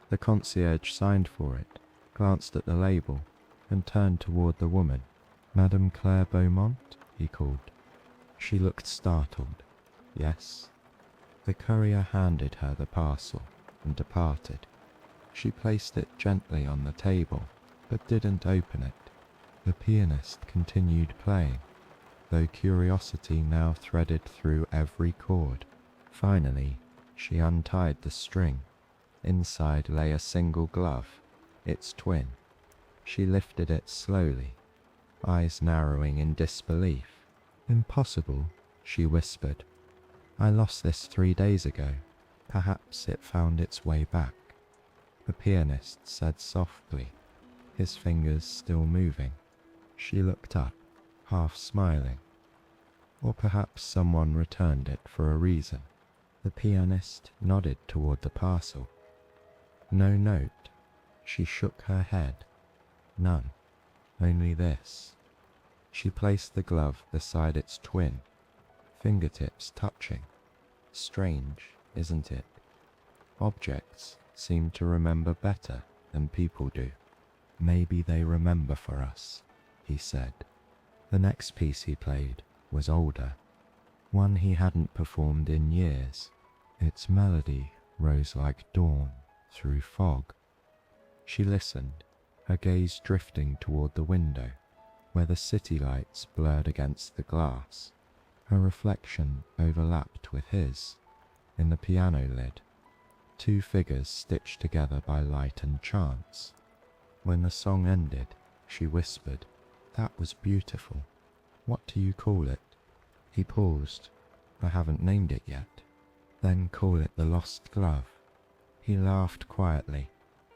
The concierge signed for it, glanced at the label, and turned toward the woman. Madame Claire Beaumont, he called. She looked startled. Yes. The courier handed her the parcel and departed. She placed it gently on the table, but didn't open it. The pianist continued playing, though curiosity now threaded through every chord. Finally, she untied the string. Inside lay a single glove, its twin. She lifted it slowly, eyes narrowing in disbelief. "Impossible," she whispered. "I lost this 3 days ago. Perhaps it found its way back." The pianist said softly, his fingers still moving. She looked up, half smiling. "Or perhaps someone returned it for a reason." The pianist nodded toward the parcel. "No note." She shook her head. "None. Only this." She placed the glove beside its twin, fingertips touching. Strange, isn't it? Objects seem to remember better than people do. "Maybe they remember for us," he said. The next piece he played was older, one he hadn't performed in years. Its melody rose like dawn through fog. She listened, her gaze drifting toward the window, where the city lights blurred against the glass. Her reflection overlapped with his, in the piano lid, two figures stitched together by light and chance. When the song ended, she whispered, "That was beautiful. What do you call it?" He paused. "I haven't named it yet." "Then call it the lost glove." He laughed quietly.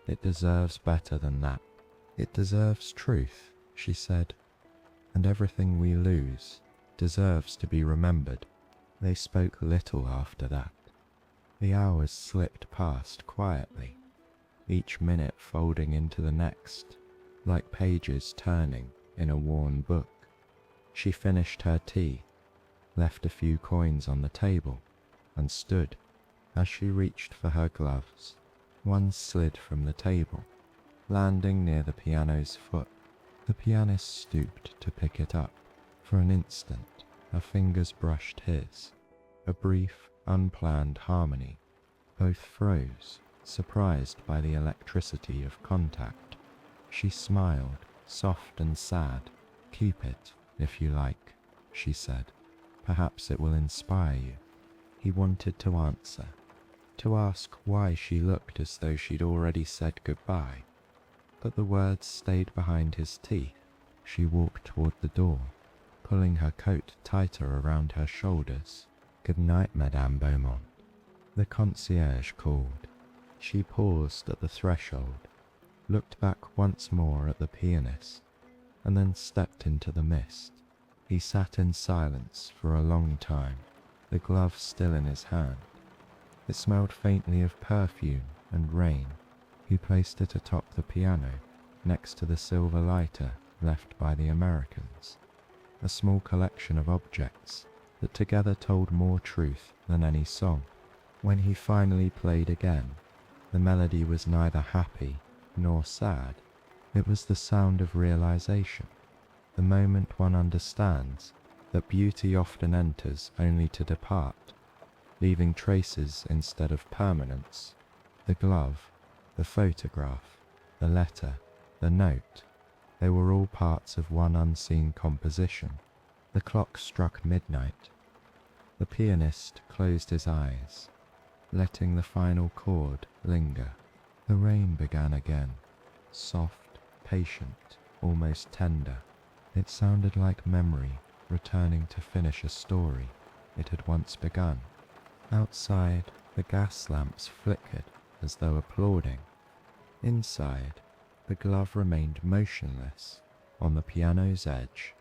"It deserves better than that." "It deserves truth," she said. "And everything we lose deserves to be remembered." They spoke little after that. The hours slipped past quietly, each minute folding into the next, like pages turning in a worn book. She finished her tea, left a few coins on the table, and stood. As she reached for her gloves, one slid from the table, landing near the piano's foot. The pianist stooped to pick it up. For an instant, her fingers brushed his. A brief, unplanned harmony. Both froze, surprised by the electricity of contact. She smiled, soft and sad. "Keep it, if you like," she said. "Perhaps it will inspire you." He wanted to answer, to ask why she looked as though she'd already said goodbye, but the words stayed behind his teeth. She walked toward the door, pulling her coat tighter around her shoulders. "Good night, Madame Beaumont." The concierge called. She paused at the threshold, looked back once more at the pianist, and then stepped into the mist. He sat in silence for a long time, the glove still in his hand. It smelled faintly of perfume and rain. He placed it atop the piano, next to the silver lighter left by the Americans, a small collection of objects that together told more truth than any song. When he finally played again, the melody was neither happy nor sad. It was the sound of realization, the moment one understands that beauty often enters only to depart, leaving traces instead of permanence. The glove, the photograph, the letter, the note, they were all parts of one unseen composition. The clock struck midnight. The pianist closed his eyes, letting the final chord linger. The rain began again, soft, patient, almost tender. It sounded like memory returning to finish a story it had once begun. Outside, the gas lamps flickered as though applauding. Inside, the glove remained motionless on the piano's edge,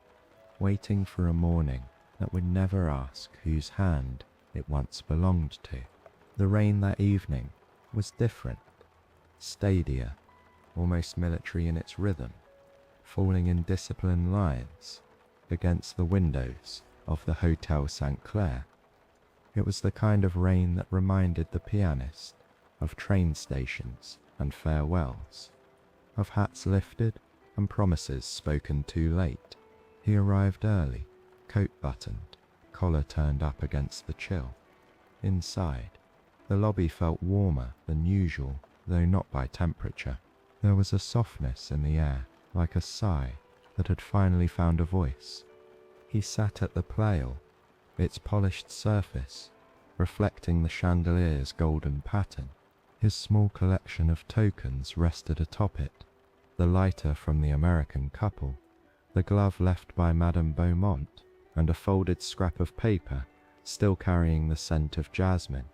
waiting for a morning that would never ask whose hand it once belonged to. The rain that evening was different, steadier, almost military in its rhythm, falling in disciplined lines against the windows of the Hotel St. Clair. It was the kind of rain that reminded the pianist of train stations and farewells, of hats lifted and promises spoken too late. He arrived early, coat buttoned, collar turned up against the chill. Inside, the lobby felt warmer than usual, though not by temperature. There was a softness in the air, like a sigh that had finally found a voice. He sat at the playel, its polished surface reflecting the chandelier's golden pattern. His small collection of tokens rested atop it, the lighter from the American couple, the glove left by Madame Beaumont, and a folded scrap of paper still carrying the scent of jasmine.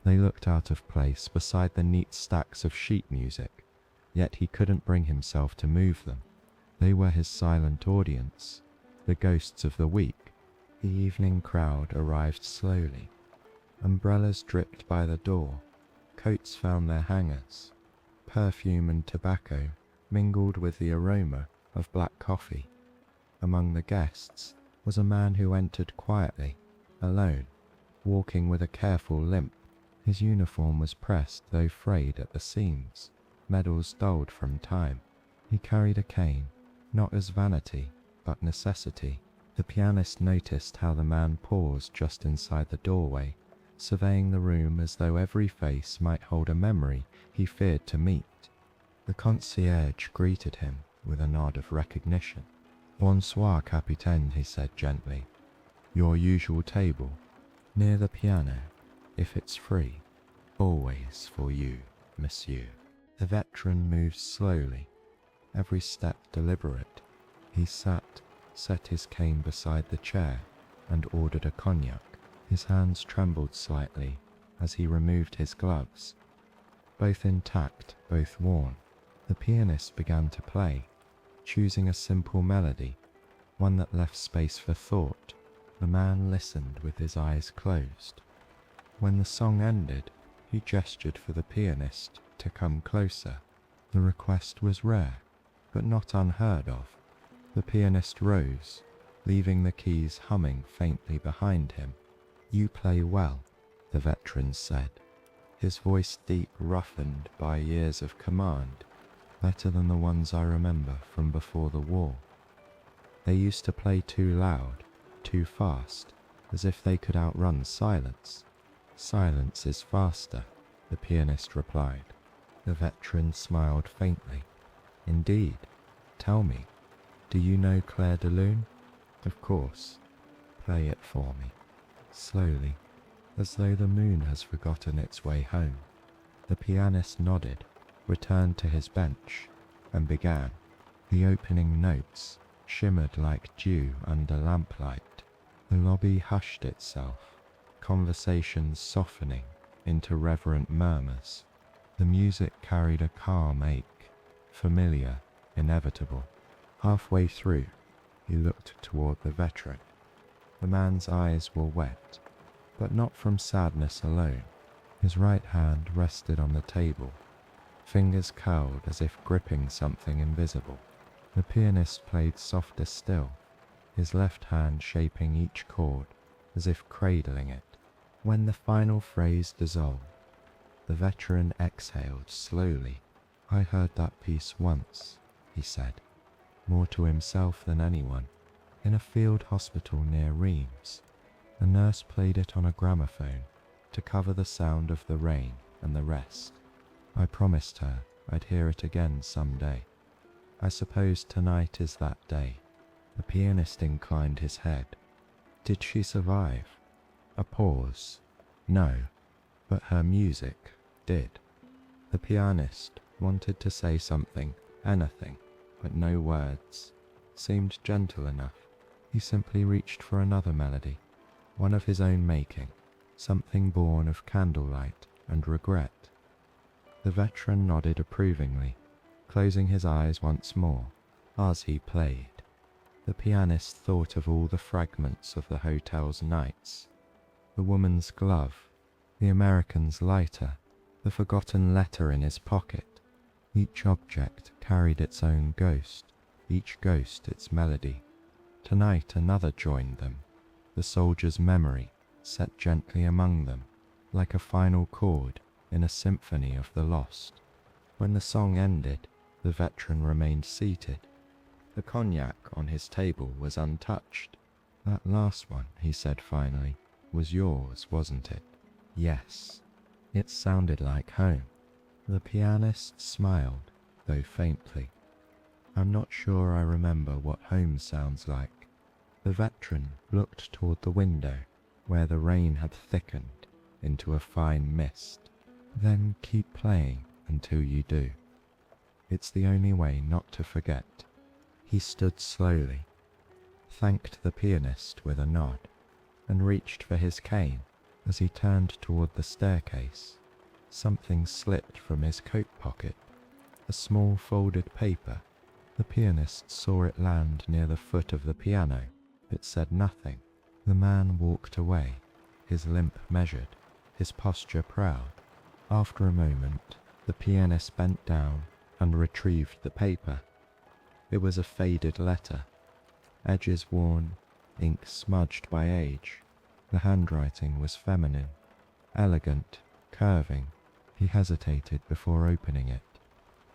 They looked out of place beside the neat stacks of sheet music, yet he couldn't bring himself to move them. They were his silent audience, the ghosts of the week. The evening crowd arrived slowly. Umbrellas dripped by the door, coats found their hangers. Perfume and tobacco mingled with the aroma of black coffee. Among the guests was a man who entered quietly, alone, walking with a careful limp. His uniform was pressed though frayed at the seams, medals dulled from time. He carried a cane, not as vanity, but necessity. The pianist noticed how the man paused just inside the doorway, surveying the room as though every face might hold a memory he feared to meet. The concierge greeted him with a nod of recognition. "Bonsoir, Capitaine," he said gently. "Your usual table, near the piano, if it's free. Always for you, monsieur." The veteran moved slowly, every step deliberate. He sat, set his cane beside the chair, and ordered a cognac. His hands trembled slightly as he removed his gloves. Both intact, both worn, the pianist began to play, choosing a simple melody, one that left space for thought. The man listened with his eyes closed. When the song ended, he gestured for the pianist to come closer. The request was rare, but not unheard of. The pianist rose, leaving the keys humming faintly behind him. "You play well," the veteran said, his voice deep, roughened by years of command, better than the ones I remember from before the war. They used to play too loud, too fast, as if they could outrun silence. "Silence is faster," the pianist replied. The veteran smiled faintly. "Indeed. Tell me, do you know Clair de Lune?" "Of course. Play it for me." Slowly, as though the moon has forgotten its way home. The pianist nodded, returned to his bench, and began. The opening notes shimmered like dew under lamplight. The lobby hushed itself, conversations softening into reverent murmurs. The music carried a calm ache, familiar, inevitable. Halfway through, he looked toward the veteran. The man's eyes were wet, but not from sadness alone. His right hand rested on the table, fingers curled as if gripping something invisible. The pianist played softer still, his left hand shaping each chord as if cradling it. When the final phrase dissolved, the veteran exhaled slowly. "I heard that piece once," he said, more to himself than anyone, in a field hospital near Reims. A nurse played it on a gramophone to cover the sound of the rain and the rest. I promised her I'd hear it again some day. I suppose tonight is that day. The pianist inclined his head. "Did she survive?" A pause. "No, but her music did." The pianist wanted to say something, anything, but no words seemed gentle enough. He simply reached for another melody, one of his own making, something born of candlelight and regret. The veteran nodded approvingly, closing his eyes once more as he played. The pianist thought of all the fragments of the hotel's nights, the woman's glove, the American's lighter, the forgotten letter in his pocket. Each object carried its own ghost, each ghost its melody. Tonight another joined them, the soldier's memory set gently among them, like a final chord in a symphony of the lost. When the song ended, the veteran remained seated. The cognac on his table was untouched. "That last one," he said finally, "was yours, wasn't it?" "Yes." It sounded like home. The pianist smiled, though faintly. I'm not sure I remember what home sounds like. The veteran looked toward the window, where the rain had thickened into a fine mist. Then keep playing until you do. It's the only way not to forget. He stood slowly, thanked the pianist with a nod, and reached for his cane. As he turned toward the staircase, something slipped from his coat pocket, a small folded paper. The pianist saw it land near the foot of the piano. It said nothing. The man walked away, his limp measured, his posture proud. After a moment, the pianist bent down and retrieved the paper. It was a faded letter, edges worn, ink smudged by age. The handwriting was feminine, elegant, curving. He hesitated before opening it,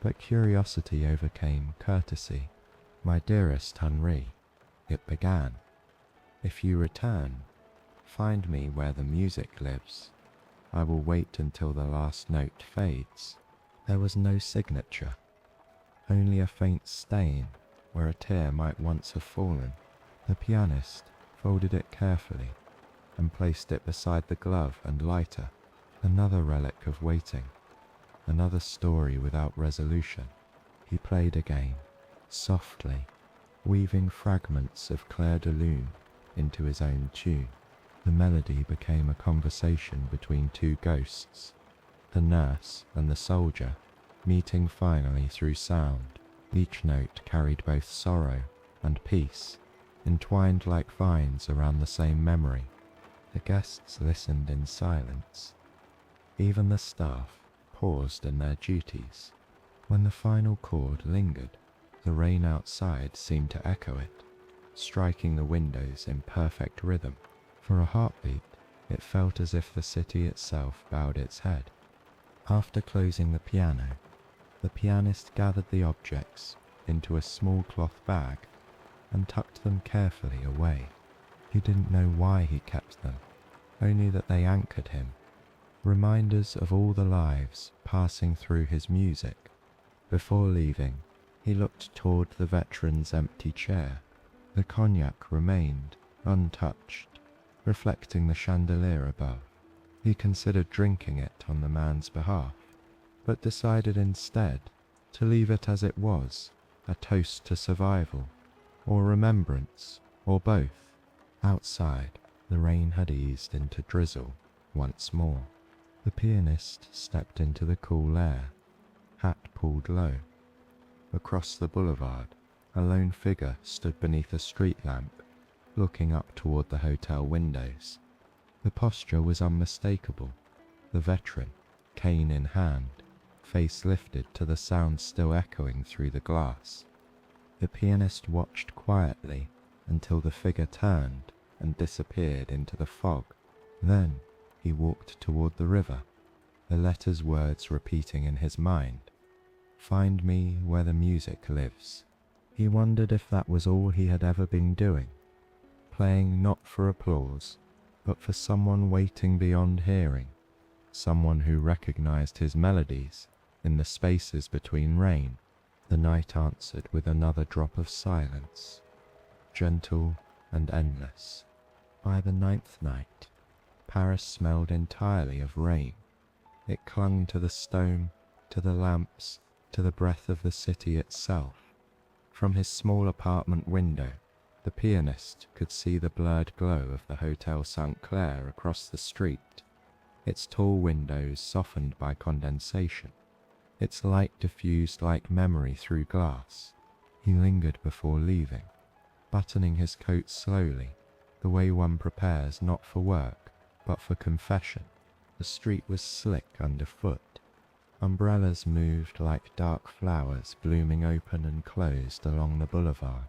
but curiosity overcame courtesy. "My dearest Henri," it began, "if you return, find me where the music lives. I will wait until the last note fades." There was no signature, only a faint stain where a tear might once have fallen. The pianist folded it carefully and placed it beside the glove and lighter. Another relic of waiting, another story without resolution. He played again, softly, weaving fragments of Clair de Lune into his own tune. The melody became a conversation between two ghosts, the nurse and the soldier, meeting finally through sound. Each note carried both sorrow and peace, entwined like vines around the same memory. The guests listened in silence. Even the staff paused in their duties. When the final chord lingered, the rain outside seemed to echo it, striking the windows in perfect rhythm. For a heartbeat, it felt as if the city itself bowed its head. After closing the piano, the pianist gathered the objects into a small cloth bag and tucked them carefully away. He didn't know why he kept them, only that they anchored him, reminders of all the lives passing through his music. Before leaving, he looked toward the veteran's empty chair. The cognac remained untouched, reflecting the chandelier above. He considered drinking it on the man's behalf, but decided instead to leave it as it was, a toast to survival, or remembrance, or both. Outside, the rain had eased into drizzle once more. The pianist stepped into the cool air, hat pulled low. Across the boulevard, a lone figure stood beneath a street lamp, looking up toward the hotel windows. The posture was unmistakable. The veteran, cane in hand, face lifted to the sound still echoing through the glass. The pianist watched quietly until the figure turned and disappeared into the fog. Then he walked toward the river, the letter's words repeating in his mind, "Find me where the music lives." He wondered if that was all he had ever been doing, playing not for applause, but for someone waiting beyond hearing, someone who recognized his melodies in the spaces between rain. The night answered with another drop of silence, gentle and endless. By the 9th night, Paris smelled entirely of rain. It clung to the stone, to the lamps, to the breath of the city itself. From his small apartment window, the pianist could see the blurred glow of the Hotel St. Clair across the street, its tall windows softened by condensation, its light diffused like memory through glass. He lingered before leaving, buttoning his coat slowly, the way one prepares not for work, but for confession. The street was slick underfoot. Umbrellas moved like dark flowers blooming open and closed along the boulevard.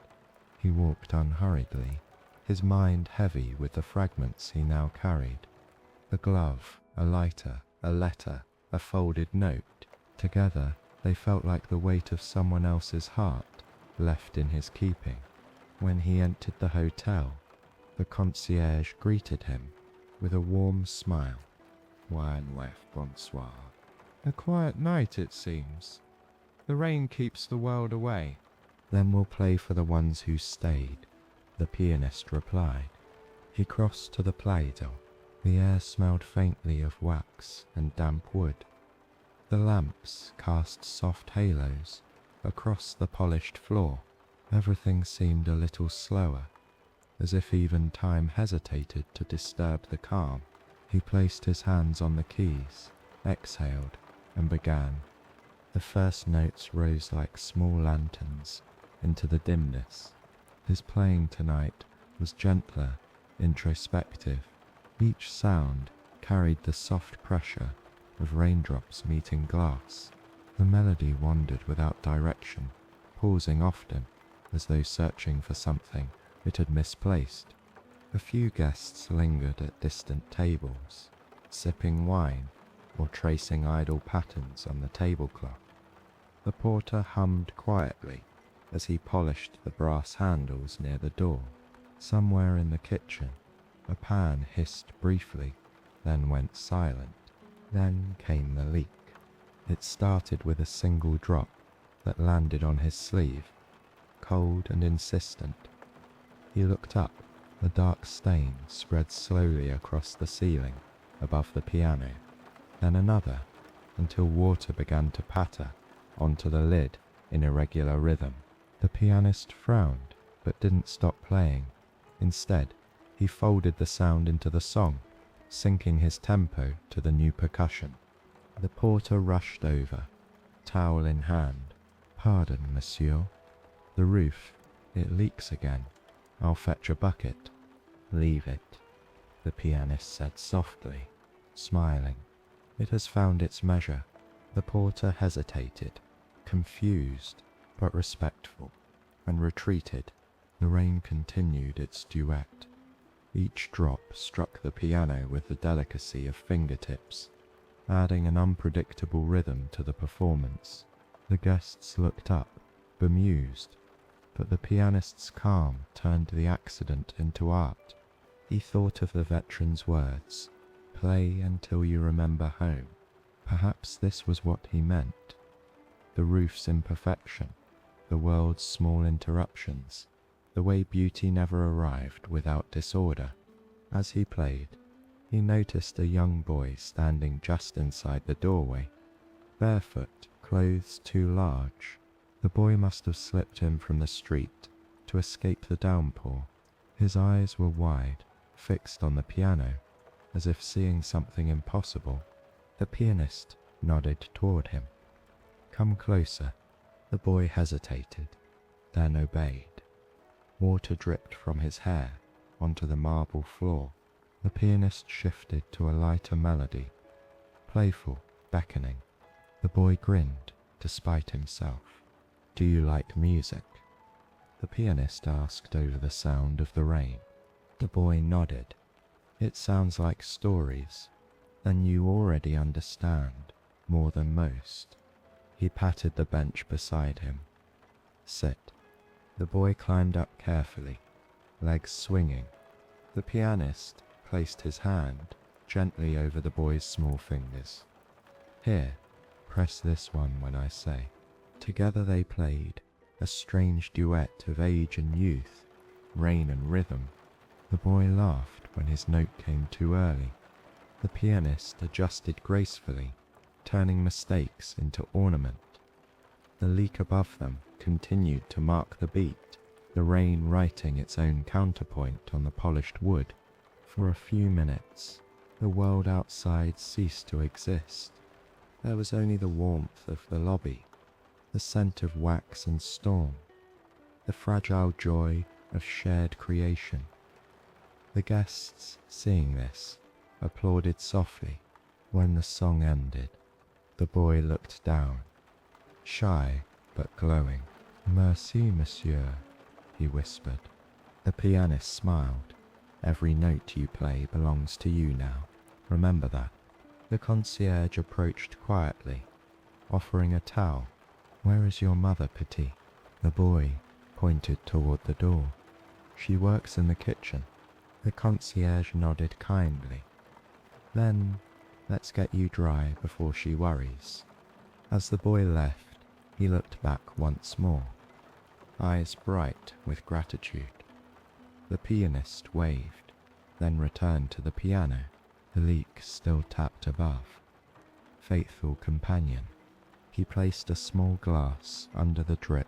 He walked unhurriedly, his mind heavy with the fragments he now carried. A glove, a lighter, a letter, a folded note. Together, they felt like the weight of someone else's heart, left in his keeping. When he entered the hotel, the concierge greeted him with a warm smile. "Wine, wife, bonsoir. A quiet night, it seems." The rain keeps the world away. Then we'll play for the ones who stayed, the pianist replied. He crossed to the play-doh. The air smelled faintly of wax and damp wood. The lamps cast soft halos across the polished floor. Everything seemed a little slower, as if even time hesitated to disturb the calm. He placed his hands on the keys, exhaled, and began. The first notes rose like small lanterns into the dimness. His playing tonight was gentler, introspective. Each sound carried the soft pressure of raindrops meeting glass. The melody wandered without direction, pausing often, as though searching for something it had misplaced. A few guests lingered at distant tables, sipping wine or tracing idle patterns on the tablecloth. The porter hummed quietly as he polished the brass handles near the door. Somewhere in the kitchen, a pan hissed briefly, then went silent. Then came the leak. It started with a single drop that landed on his sleeve, cold and insistent. He looked up. A dark stain spread slowly across the ceiling above the piano, then another, until water began to patter onto the lid in irregular rhythm. The pianist frowned, but didn't stop playing. Instead, he folded the sound into the song, syncing his tempo to the new percussion. The porter rushed over, towel in hand. "Pardon, monsieur. The roof, it leaks again. I'll fetch a bucket." "Leave it," the pianist said softly, smiling. "It has found its measure." The porter hesitated, confused but respectful, and retreated. The rain continued its duet. Each drop struck the piano with the delicacy of fingertips, adding an unpredictable rhythm to the performance. The guests looked up, bemused, but the pianist's calm turned the accident into art. He thought of the veteran's words, "Play until you remember home." Perhaps this was what he meant. The roof's imperfection, the world's small interruptions, the way beauty never arrived without disorder. As he played, he noticed a young boy standing just inside the doorway, barefoot, clothes too large. The boy must have slipped in from the street to escape the downpour. His eyes were wide, fixed on the piano, as if seeing something impossible. The pianist nodded toward him. "Come closer." The boy hesitated, then obeyed. Water dripped from his hair onto the marble floor. The pianist shifted to a lighter melody, playful, beckoning. The boy grinned despite himself. "Do you like music?" the pianist asked over the sound of the rain. The boy nodded. "It sounds like stories. Then you already understand more than most." He patted the bench beside him. "Sit." The boy climbed up carefully, legs swinging. The pianist placed his hand gently over the boy's small fingers. "Here, press this one when I say." Together they played, a strange duet of age and youth, rain and rhythm. The boy laughed when his note came too early. The pianist adjusted gracefully, turning mistakes into ornament. The leak above them continued to mark the beat, the rain writing its own counterpoint on the polished wood. For a few minutes, the world outside ceased to exist. There was only the warmth of the lobby, the scent of wax and storm, the fragile joy of shared creation. The guests, seeing this, applauded softly. When the song ended, the boy looked down, shy but glowing. "Merci, monsieur," he whispered. The pianist smiled. "Every note you play belongs to you now. Remember that." The concierge approached quietly, offering a towel. "Where is your mother, Petit?" The boy pointed toward the door. "She works in the kitchen." The concierge nodded kindly. "Then let's get you dry before she worries." As the boy left, He looked back once more, eyes bright with gratitude. The pianist waved, then returned to the piano, the leak still tapped above. Faithful companion. He placed a small glass under the drip,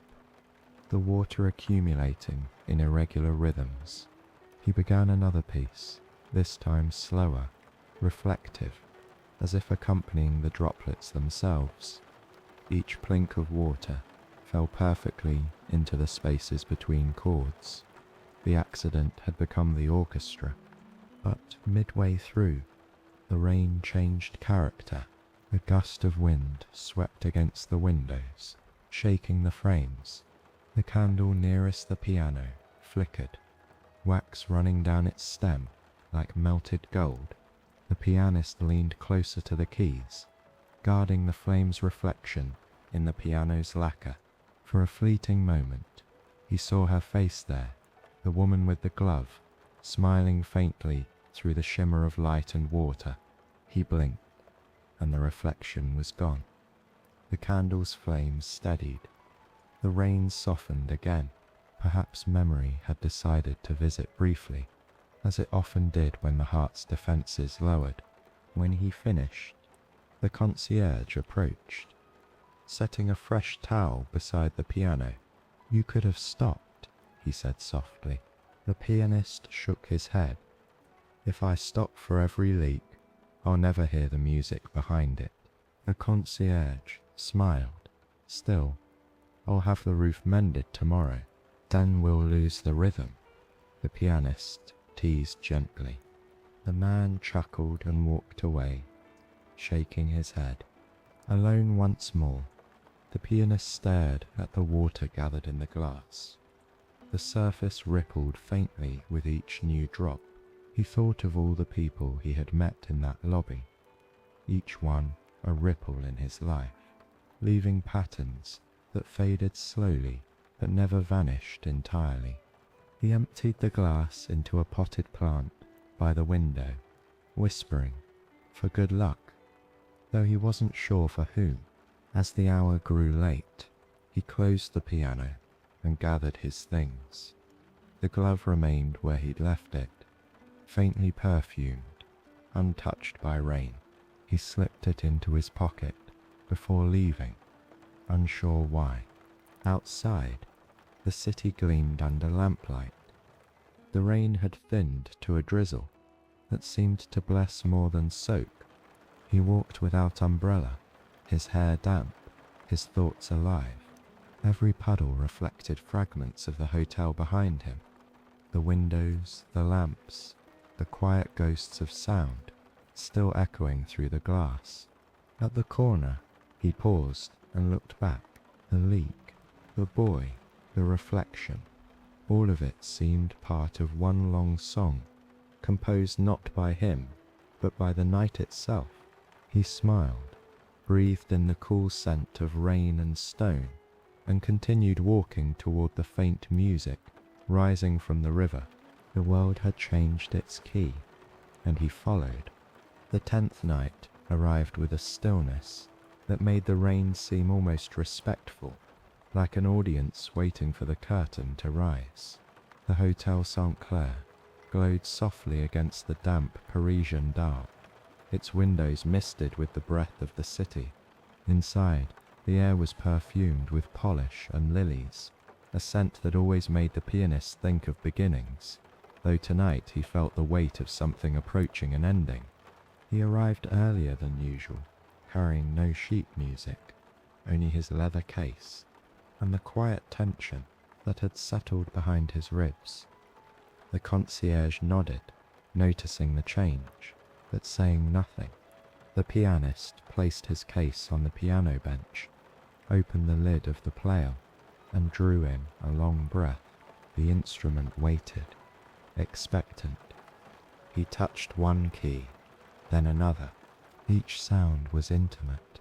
the water accumulating in irregular rhythms. He began another piece, this time slower, reflective, as if accompanying the droplets themselves. Each plink of water fell perfectly into the spaces between chords. The accident had become the orchestra, but midway through, the rain changed character. A gust of wind swept against the windows, shaking the frames. The candle nearest the piano flickered, wax running down its stem like melted gold. The pianist leaned closer to the keys, guarding the flame's reflection in the piano's lacquer. For a fleeting moment, he saw her face there, the woman with the glove, smiling faintly through the shimmer of light and water. He blinked, and the reflection was gone. The candle's flames steadied. The rain softened again. Perhaps memory had decided to visit briefly, as it often did when the heart's defenses lowered. When he finished, the concierge approached, setting a fresh towel beside the piano. "You could have stopped," he said softly. The pianist shook his head. "If I stop for every leak, I'll never hear the music behind it." The concierge smiled. "Still, I'll have the roof mended tomorrow. Then we'll lose the rhythm," the pianist teased gently. The man chuckled and walked away, shaking his head. Alone once more, the pianist stared at the water gathered in the glass. The surface rippled faintly with each new drop. He thought of all the people he had met in that lobby, each one a ripple in his life, leaving patterns that faded slowly but never vanished entirely. He emptied the glass into a potted plant by the window, whispering, "For good luck," though he wasn't sure for whom. As the hour grew late, he closed the piano and gathered his things. The glove remained where he'd left it, faintly perfumed, untouched by rain. He slipped it into his pocket before leaving, unsure why. Outside, the city gleamed under lamplight. The rain had thinned to a drizzle that seemed to bless more than soak. He walked without umbrella, his hair damp, his thoughts alive. Every puddle reflected fragments of the hotel behind him, the windows, the lamps, the quiet ghosts of sound still echoing through the glass. At the corner, he paused and looked back. The leak, the boy, the reflection, all of it seemed part of one long song, composed not by him, but by the night itself. He smiled, breathed in the cool scent of rain and stone, and continued walking toward the faint music rising from the river. The world had changed its key, and he followed. The 10th night arrived with a stillness that made the rain seem almost respectful, like an audience waiting for the curtain to rise. The Hotel St. Clair glowed softly against the damp Parisian dark, its windows misted with the breath of the city. Inside, the air was perfumed with polish and lilies, a scent that always made the pianist think of beginnings, though tonight he felt the weight of something approaching an ending. He arrived earlier than usual, carrying no sheet music, only his leather case, and the quiet tension that had settled behind his ribs. The concierge nodded, noticing the change, but saying nothing. The pianist placed his case on the piano bench, opened the lid of the player, and drew in a long breath. The instrument waited, expectant. He touched one key, then another. Each sound was intimate,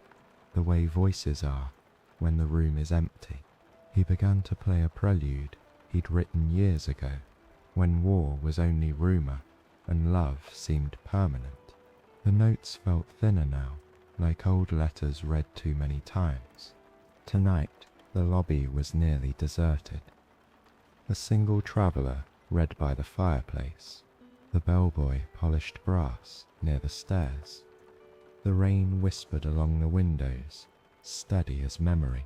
the way voices are when the room is empty. He began to play a prelude he'd written years ago, when war was only rumor and love seemed permanent. The notes felt thinner now, like old letters read too many times. Tonight, the lobby was nearly deserted. A single traveller read by the fireplace. The bellboy polished brass near the stairs. The rain whispered along the windows, steady as memory.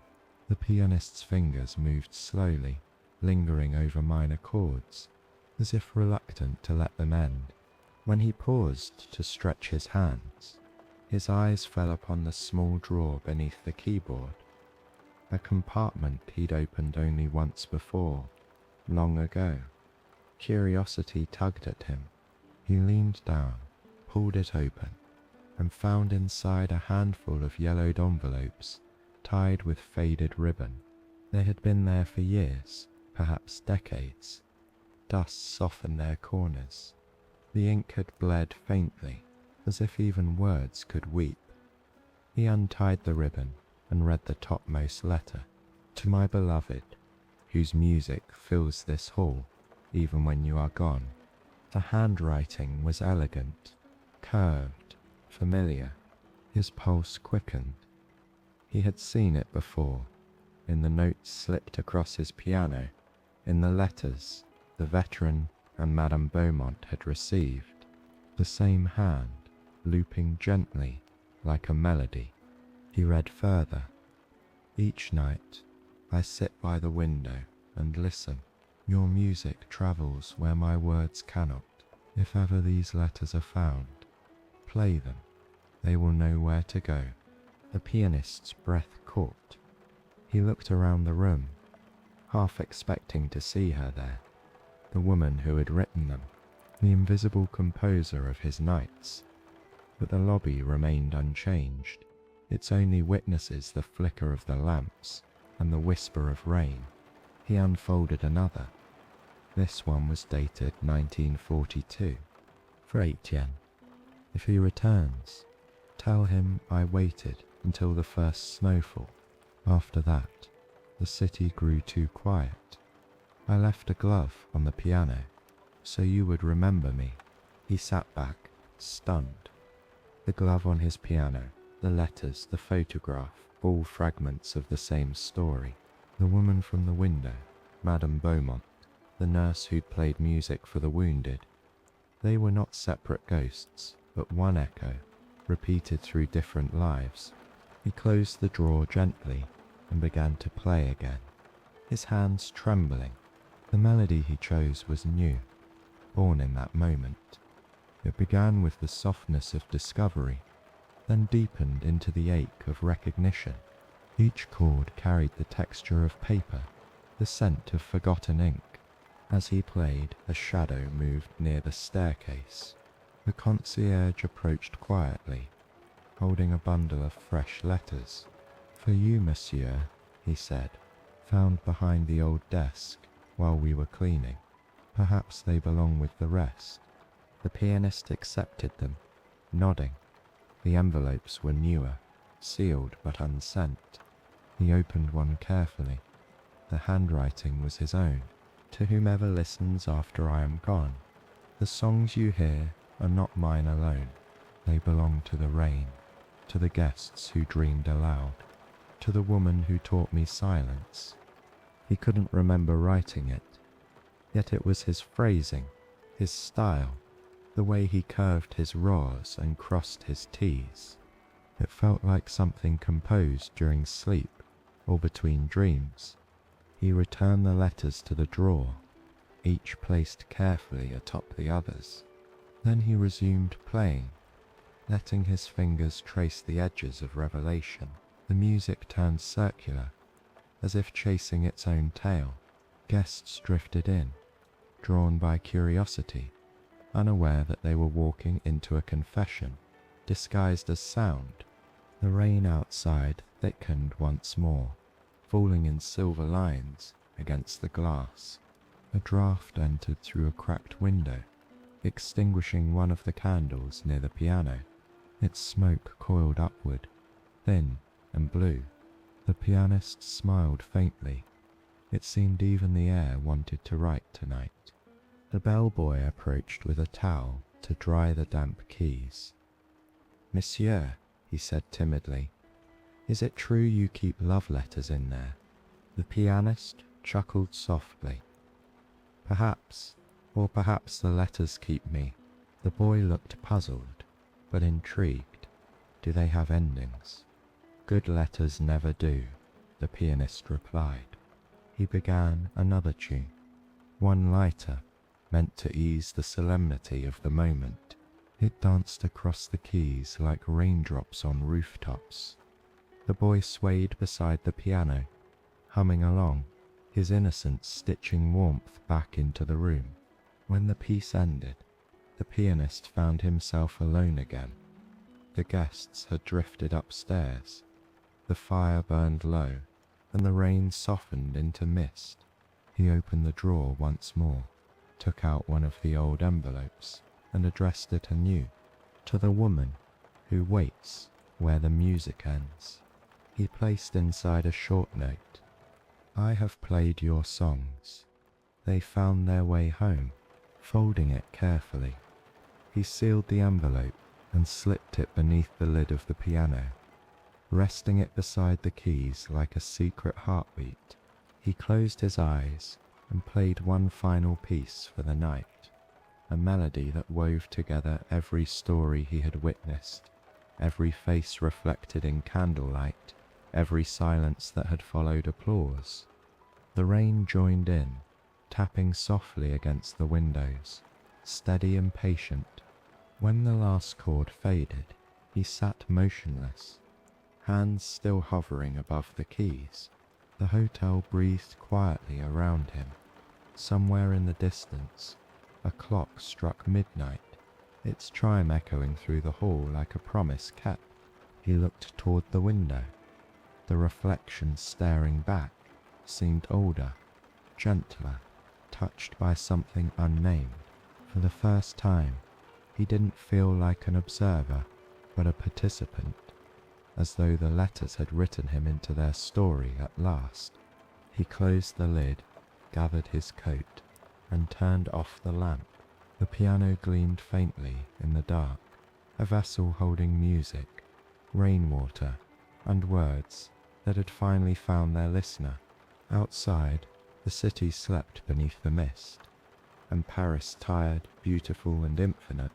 The pianist's fingers moved slowly, lingering over minor chords, as if reluctant to let them end. When he paused to stretch his hands, his eyes fell upon the small drawer beneath the keyboard, a compartment he'd opened only once before, long ago. Curiosity tugged at him. He leaned down, pulled it open, and found inside a handful of yellowed envelopes tied with faded ribbon. They had been there for years, perhaps decades. Dust softened their corners. The ink had bled faintly, as if even words could weep. He untied the ribbon and read the topmost letter. To my beloved, whose music fills this hall, even when you are gone. The handwriting was elegant, curved, familiar. His pulse quickened. He had seen it before, in the notes slipped across his piano, in the letters the veteran and Madame Beaumont had received. The same hand, looping gently like a melody. He read further. Each night, I sit by the window and listen. Your music travels where my words cannot. If ever these letters are found, play them. They will know where to go. The pianist's breath caught. He looked around the room, half expecting to see her there, the woman who had written them, the invisible composer of his nights. But the lobby remained unchanged, its only witnesses the flicker of the lamps and the whisper of rain. He unfolded another. This one was dated 1942. For Etienne. If he returns, tell him I waited until the first snowfall. After that, the city grew too quiet. I left a glove on the piano, so you would remember me. He sat back, stunned. The glove on his piano, the letters, the photograph, all fragments of the same story. The woman from the window, Madame Beaumont, the nurse who'd played music for the wounded. They were not separate ghosts, but one echo, repeated through different lives. He closed the drawer gently and began to play again, his hands trembling. The melody he chose was new, born in that moment. It began with the softness of discovery, then deepened into the ache of recognition. Each chord carried the texture of paper, the scent of forgotten ink. As he played, a shadow moved near the staircase. The concierge approached quietly, holding a bundle of fresh letters. For you, monsieur, he said, found behind the old desk while we were cleaning. Perhaps they belong with the rest. The pianist accepted them, nodding. The envelopes were newer, sealed but unsent. He opened one carefully. The handwriting was his own. To whomever listens after I am gone, the songs you hear are not mine alone. They belong to the rain, to the guests who dreamed aloud, to the woman who taught me silence. He couldn't remember writing it, yet it was his phrasing, his style, the way he curved his ra's and crossed his t's. It felt like something composed during sleep or between dreams. He returned the letters to the drawer, each placed carefully atop the others. Then he resumed playing, letting his fingers trace the edges of revelation. The music turned circular, as if chasing its own tail. Guests drifted in, drawn by curiosity, unaware that they were walking into a confession, disguised as sound. The rain outside thickened once more, falling in silver lines against the glass. A draught entered through a cracked window, extinguishing one of the candles near the piano. Its smoke coiled upward, thin and blue. The pianist smiled faintly. It seemed even the air wanted to write tonight. The bellboy approached with a towel to dry the damp keys. "Monsieur," he said timidly, Is it true you keep love letters in there? The pianist chuckled softly. Perhaps, or perhaps the letters keep me. The boy looked puzzled, but intrigued. Do they have endings? Good letters never do, the pianist replied. He began another tune, one lighter, meant to ease the solemnity of the moment. It danced across the keys like raindrops on rooftops. The boy swayed beside the piano, humming along, his innocence stitching warmth back into the room. When the piece ended, the pianist found himself alone again. The guests had drifted upstairs. The fire burned low, and the rain softened into mist. He opened the drawer once more, took out one of the old envelopes, and addressed it anew, to the woman who waits where the music ends. He placed inside a short note, I have played your songs. They found their way home, folding it carefully. He sealed the envelope and slipped it beneath the lid of the piano, resting it beside the keys like a secret heartbeat. He closed his eyes and played one final piece for the night, a melody that wove together every story he had witnessed, every face reflected in candlelight, every silence that had followed applause. The rain joined in, tapping softly against the windows, steady and patient. When the last chord faded, he sat motionless, hands still hovering above the keys. The hotel breathed quietly around him. Somewhere in the distance, a clock struck midnight, its chime echoing through the hall like a promise kept. He looked toward the window. The reflection staring back seemed older, gentler, touched by something unnamed. For the first time, he didn't feel like an observer, but a participant, as though the letters had written him into their story at last. He closed the lid, gathered his coat, and turned off the lamp. The piano gleamed faintly in the dark, a vessel holding music, rainwater, and words that had finally found their listener. Outside, the city slept beneath the mist, and Paris, tired, beautiful, and infinite,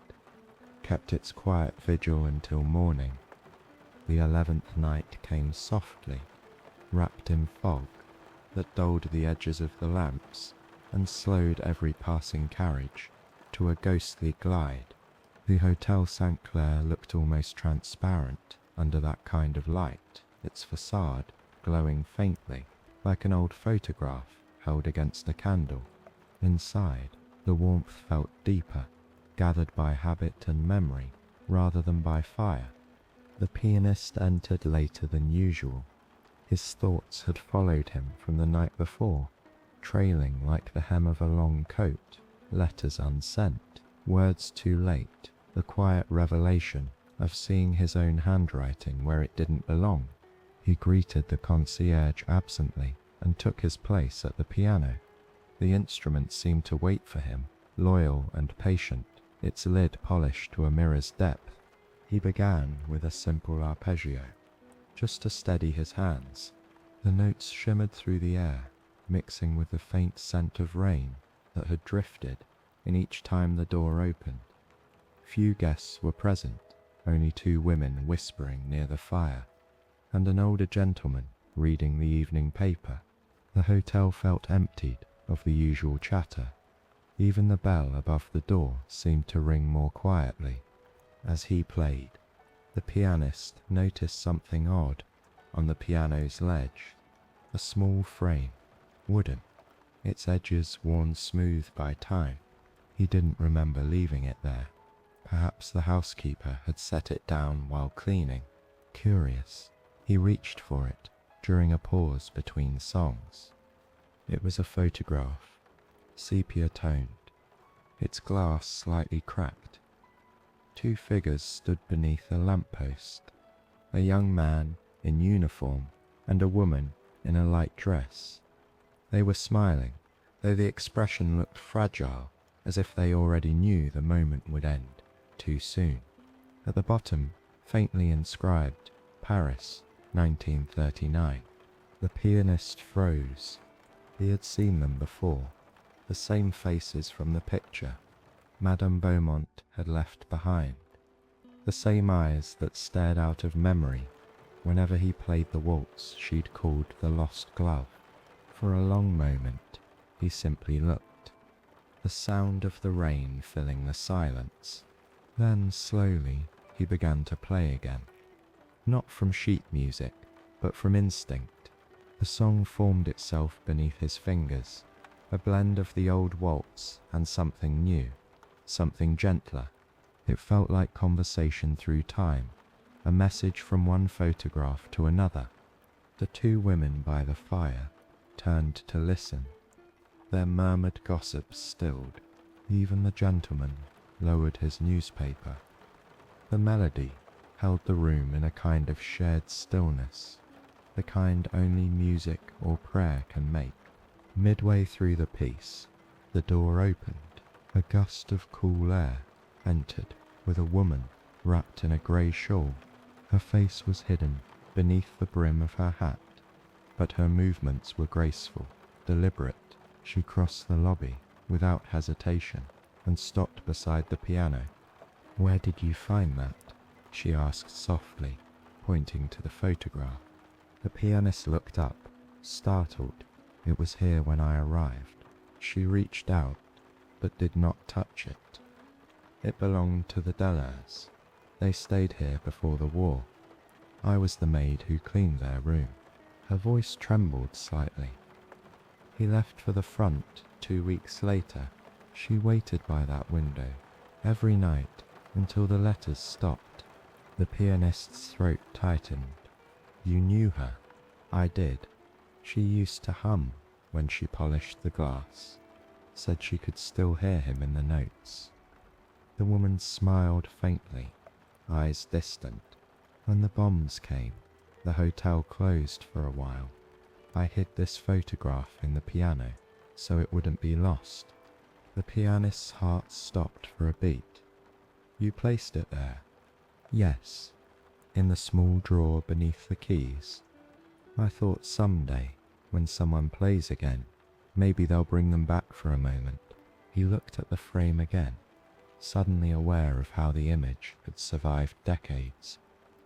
kept its quiet vigil until morning. The 11th night came softly, wrapped in fog that dulled the edges of the lamps and slowed every passing carriage to a ghostly glide. The Hotel St. Clair looked almost transparent under that kind of light, its facade glowing faintly like an old photograph held against a candle. Inside, the warmth felt deeper, gathered by habit and memory rather than by fire. The pianist entered later than usual. His thoughts had followed him from the night before, trailing like the hem of a long coat, letters unsent, words too late, the quiet revelation of seeing his own handwriting where it didn't belong. He greeted the concierge absently and took his place at the piano. The instrument seemed to wait for him, loyal and patient, its lid polished to a mirror's depth. He began with a simple arpeggio, just to steady his hands. The notes shimmered through the air, mixing with the faint scent of rain that had drifted in each time the door opened. Few guests were present, only 2 women whispering near the fire, and an older gentleman reading the evening paper. The hotel felt emptied of the usual chatter. Even the bell above the door seemed to ring more quietly. As he played, the pianist noticed something odd on the piano's ledge. A small frame, wooden, its edges worn smooth by time. He didn't remember leaving it there. Perhaps the housekeeper had set it down while cleaning. Curious, he reached for it during a pause between songs. It was a photograph, sepia-toned, its glass slightly cracked. 2 figures stood beneath a lamppost, a young man in uniform and a woman in a light dress. They were smiling, though the expression looked fragile, as if they already knew the moment would end too soon. At the bottom, faintly inscribed, Paris, 1939. The pianist froze. He had seen them before, the same faces from the picture Madame Beaumont had left behind, the same eyes that stared out of memory whenever he played the waltz she'd called the Lost Glove. For a long moment, he simply looked, the sound of the rain filling the silence. Then, slowly, he began to play again. Not from sheet music, but from instinct. The song formed itself beneath his fingers, a blend of the old waltz and something new, something gentler. It felt like conversation through time, a message from one photograph to another. The two women by the fire turned to listen. Their murmured gossips stilled. Even the gentleman lowered his newspaper. The melody held the room in a kind of shared stillness, the kind only music or prayer can make. Midway through the piece, the door opened. A gust of cool air entered with a woman wrapped in a grey shawl. Her face was hidden beneath the brim of her hat, but her movements were graceful, deliberate. She crossed the lobby without hesitation and stopped beside the piano. "Where did you find that?" she asked softly, pointing to the photograph. The pianist looked up, startled. "It was here when I arrived." She reached out, but did not touch it. "It belonged to the Delaires. They stayed here before the war. I was the maid who cleaned their room." Her voice trembled slightly. "He left for the front 2 weeks later. She waited by that window every night until the letters stopped." The pianist's throat tightened. "You knew her?" "I did. She used to hum when she polished the glass. Said she could still hear him in the notes." The woman smiled faintly, eyes distant. "When the bombs came, the hotel closed for a while. I hid this photograph in the piano so it wouldn't be lost." The pianist's heart stopped for a beat. "You placed it there?" "Yes, in the small drawer beneath the keys. I thought someday, when someone plays again, maybe they'll bring them back for a moment." He looked at the frame again, suddenly aware of how the image had survived decades,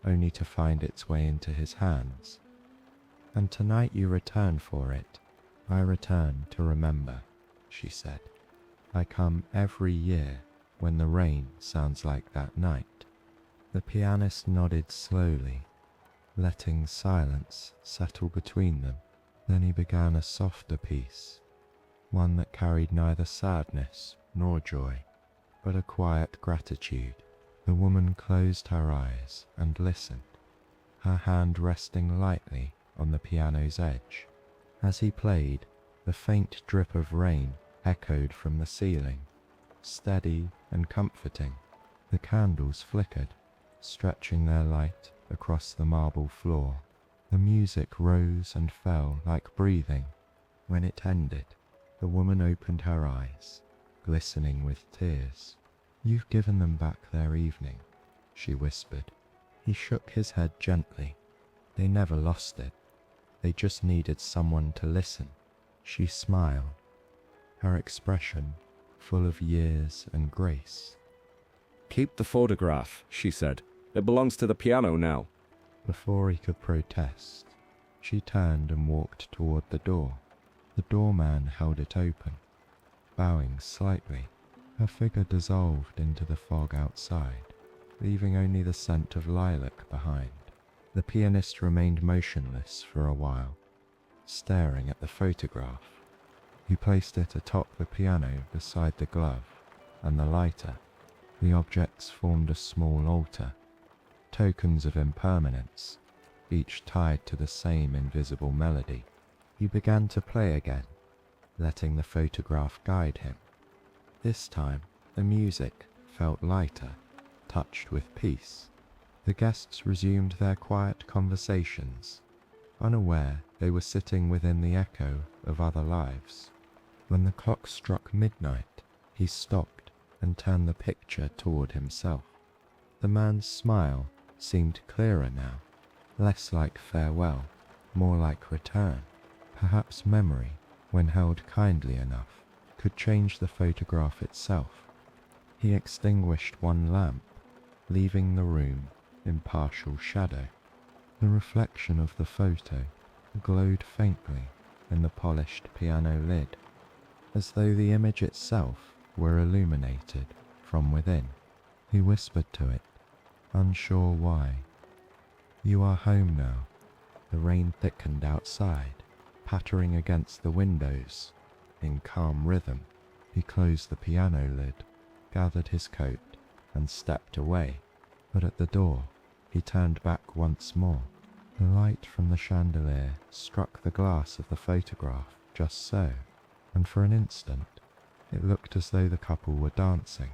only to find its way into his hands. "And tonight you return for it." "I return to remember," she said. "I come every year when the rain sounds like that night." The pianist nodded slowly, letting silence settle between them. Then he began a softer piece, one that carried neither sadness nor joy, but a quiet gratitude. The woman closed her eyes and listened, her hand resting lightly on the piano's edge. As he played, the faint drip of rain echoed from the ceiling, steady and comforting. The candles flickered, stretching their light across the marble floor. The music rose and fell like breathing. When it ended, the woman opened her eyes, glistening with tears. "You've given them back their evening," she whispered. He shook his head gently. "They never lost it. They just needed someone to listen." She smiled, her expression full of years and grace. "Keep the photograph," she said. "It belongs to the piano now." Before he could protest, she turned and walked toward the door. The doorman held it open, bowing slightly. Her figure dissolved into the fog outside, leaving only the scent of lilac behind. The pianist remained motionless for a while, staring at the photograph. He placed it atop the piano beside the glove and the lighter. The objects formed a small altar, tokens of impermanence, each tied to the same invisible melody. He began to play again, letting the photograph guide him. This time, the music felt lighter, touched with peace. The guests resumed their quiet conversations, unaware they were sitting within the echo of other lives. When the clock struck midnight, he stopped and turned the picture toward himself. The man's smile seemed clearer now, less like farewell, more like return. Perhaps memory, when held kindly enough, could change the photograph itself. He extinguished one lamp, leaving the room in partial shadow. The reflection of the photo glowed faintly in the polished piano lid, as though the image itself were illuminated from within. He whispered to it, unsure why. "You are home now." The rain thickened outside, pattering against the windows. In calm rhythm, he closed the piano lid, gathered his coat, and stepped away. But at the door, he turned back once more. The light from the chandelier struck the glass of the photograph just so, and for an instant, it looked as though the couple were dancing,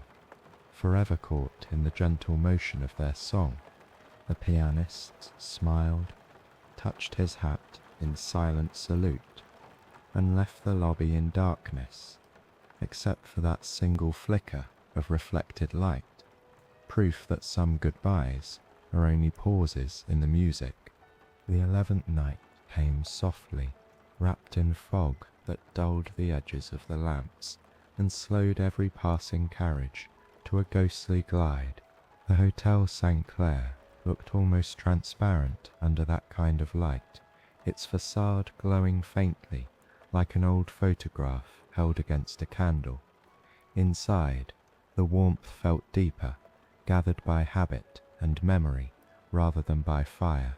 forever caught in the gentle motion of their song. The pianist smiled, touched his hat in silent salute, and left the lobby in darkness, except for that single flicker of reflected light, proof that some goodbyes are only pauses in the music. The 11th night came softly, wrapped in fog that dulled the edges of the lamps and slowed every passing carriage to a ghostly glide. The Hotel St. Clair looked almost transparent under that kind of light, its facade glowing faintly like an old photograph held against a candle. Inside, the warmth felt deeper, gathered by habit and memory rather than by fire.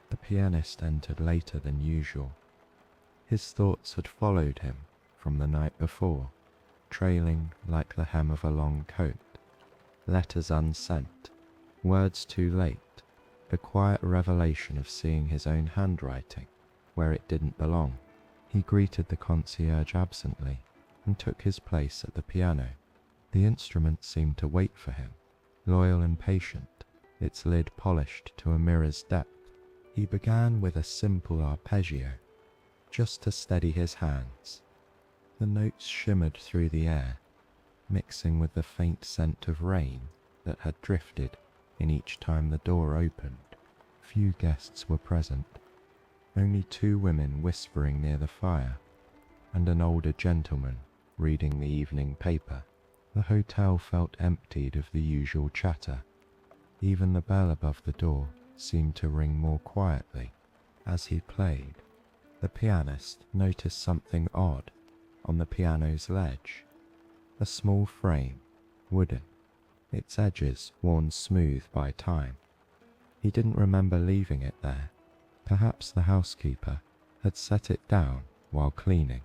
The pianist entered later than usual. His thoughts had followed him from the night before, trailing like the hem of a long coat. Letters unsent, words too late, the quiet revelation of seeing his own handwriting where it didn't belong. He greeted the concierge absently and took his place at the piano. The instrument seemed to wait for him, loyal and patient, its lid polished to a mirror's depth. He began with a simple arpeggio, just to steady his hands. The notes shimmered through the air, mixing with the faint scent of rain that had drifted in each time the door opened. Few guests were present, only 2 women whispering near the fire, and an older gentleman reading the evening paper. The hotel felt emptied of the usual chatter. Even the bell above the door seemed to ring more quietly. As he played, the pianist noticed something odd on the piano's ledge. A small frame, wooden, its edges worn smooth by time. He didn't remember leaving it there. Perhaps the housekeeper had set it down while cleaning.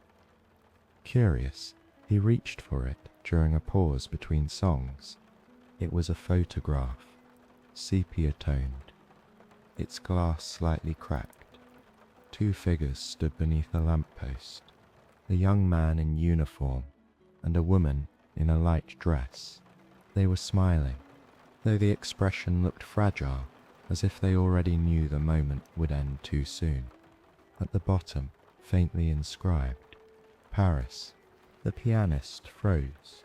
Curious, he reached for it during a pause between songs. It was a photograph, sepia-toned, its glass slightly cracked. 2 figures stood beneath a lamppost, a young man in uniform and a woman in a light dress. They were smiling, though the expression looked fragile, as if they already knew the moment would end too soon. At the bottom, faintly inscribed, Paris. The pianist froze.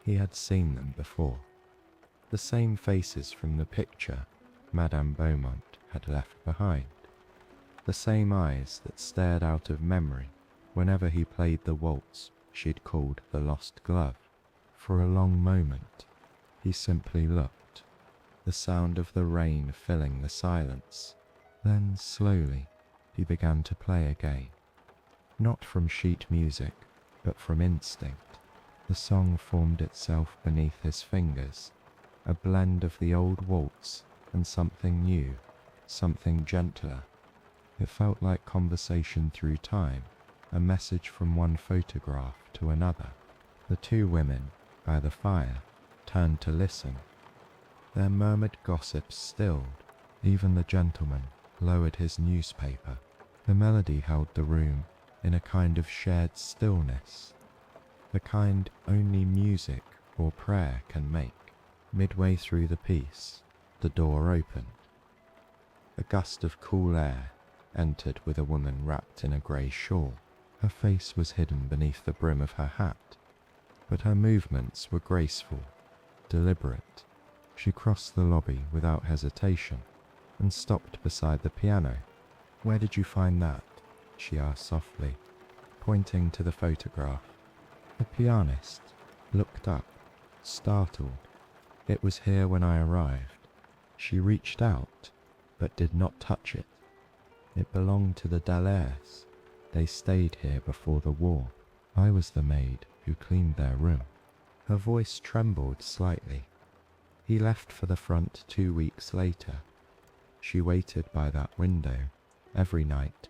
He had seen them before. The same faces from the picture Madame Beaumont had left behind. The same eyes that stared out of memory whenever he played the waltz she'd called the Lost Glove. For a long moment, he simply looked, the sound of the rain filling the silence. Then, slowly, he began to play again. Not from sheet music, but from instinct. The song formed itself beneath his fingers, a blend of the old waltz and something new, something gentler. It felt like conversation through time, a message from one photograph to another. The 2 women, by the fire, turned to listen. Their murmured gossips stilled. Even the gentleman lowered his newspaper. The melody held the room in a kind of shared stillness, the kind only music or prayer can make. Midway through the piece, the door opened. A gust of cool air entered with a woman wrapped in a grey shawl. Her face was hidden beneath the brim of her hat, but her movements were graceful, deliberate. She crossed the lobby without hesitation, and stopped beside the piano. "Where did you find that?" she asked softly, pointing to the photograph. The pianist looked up, startled. "It was here when I arrived." She reached out, but did not touch it. "It belonged to the Dallairs. They stayed here before the war. I was the maid who cleaned their room." Her voice trembled slightly. "He left for the front 2 weeks later. She waited by that window every night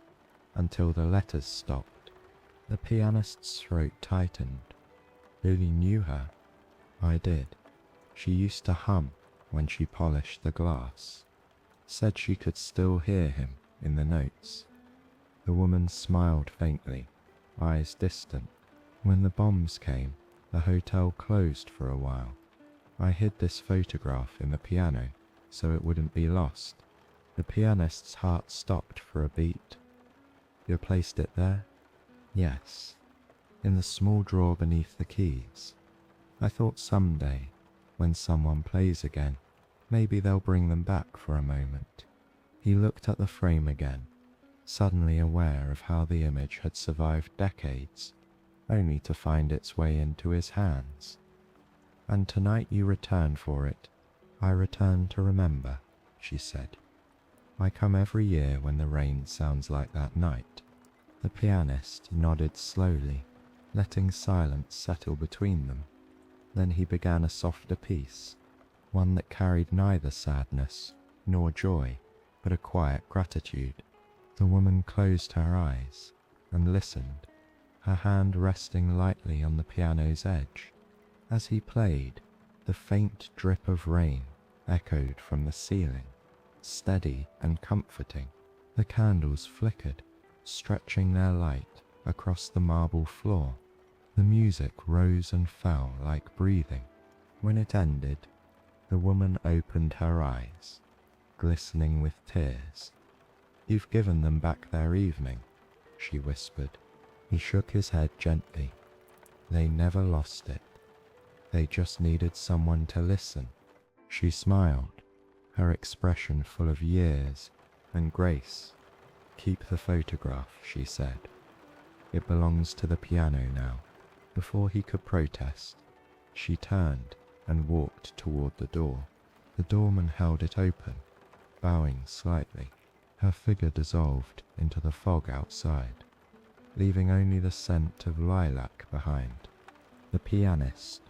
until the letters stopped." The pianist's throat tightened. "Really knew her?" "I did. She used to hum when she polished the glass. Said she could still hear him in the notes." The woman smiled faintly, eyes distant. "When the bombs came, the hotel closed for a while. I hid this photograph in the piano so it wouldn't be lost." The pianist's heart stopped for a beat. "You placed it there?" "Yes, in the small drawer beneath the keys. I thought someday, when someone plays again, maybe they'll bring them back for a moment." He looked at the frame again, suddenly aware of how the image had survived decades, only to find its way into his hands. "And tonight you returned for it." "I returned to remember," she said. "I come every year when the rain sounds like that night." The pianist nodded slowly, letting silence settle between them. Then he began a softer piece, one that carried neither sadness nor joy, but a quiet gratitude. The woman closed her eyes and listened, her hand resting lightly on the piano's edge. As he played, the faint drip of rain echoed from the ceiling, steady and comforting. The candles flickered, stretching their light across the marble floor. The music rose and fell like breathing. When it ended, the woman opened her eyes, glistening with tears. "You've given them back their evening," she whispered. He shook his head gently. "They never lost it. They just needed someone to listen." She smiled, her expression full of years and grace. "Keep the photograph," she said. "It belongs to the piano now." Before he could protest, she turned and walked toward the door. The doorman held it open, bowing slightly. Her figure dissolved into the fog outside, leaving only the scent of lilac behind. The pianist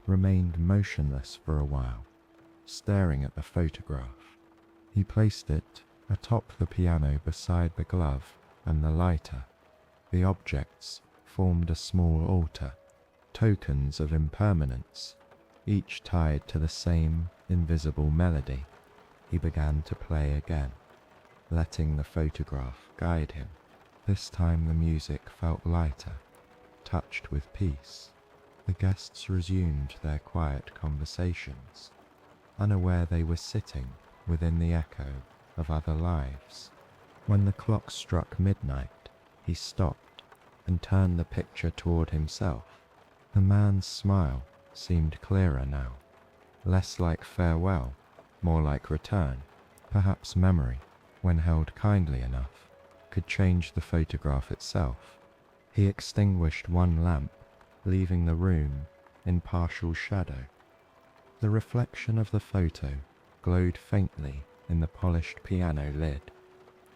remained motionless for a while, staring at the photograph. He placed it atop the piano beside the glove and the lighter. The objects formed a small altar, tokens of impermanence, each tied to the same invisible melody. He began to play again, letting the photograph guide him. This time the music felt lighter, touched with peace. The guests resumed their quiet conversations, unaware they were sitting within the echo of other lives. When the clock struck midnight, he stopped and turned the picture toward himself. The man's smile seemed clearer now, less like farewell, more like return. Perhaps memory, when held kindly enough, could change the photograph itself. He extinguished one lamp, leaving the room in partial shadow. The reflection of the photo glowed faintly in the polished piano lid,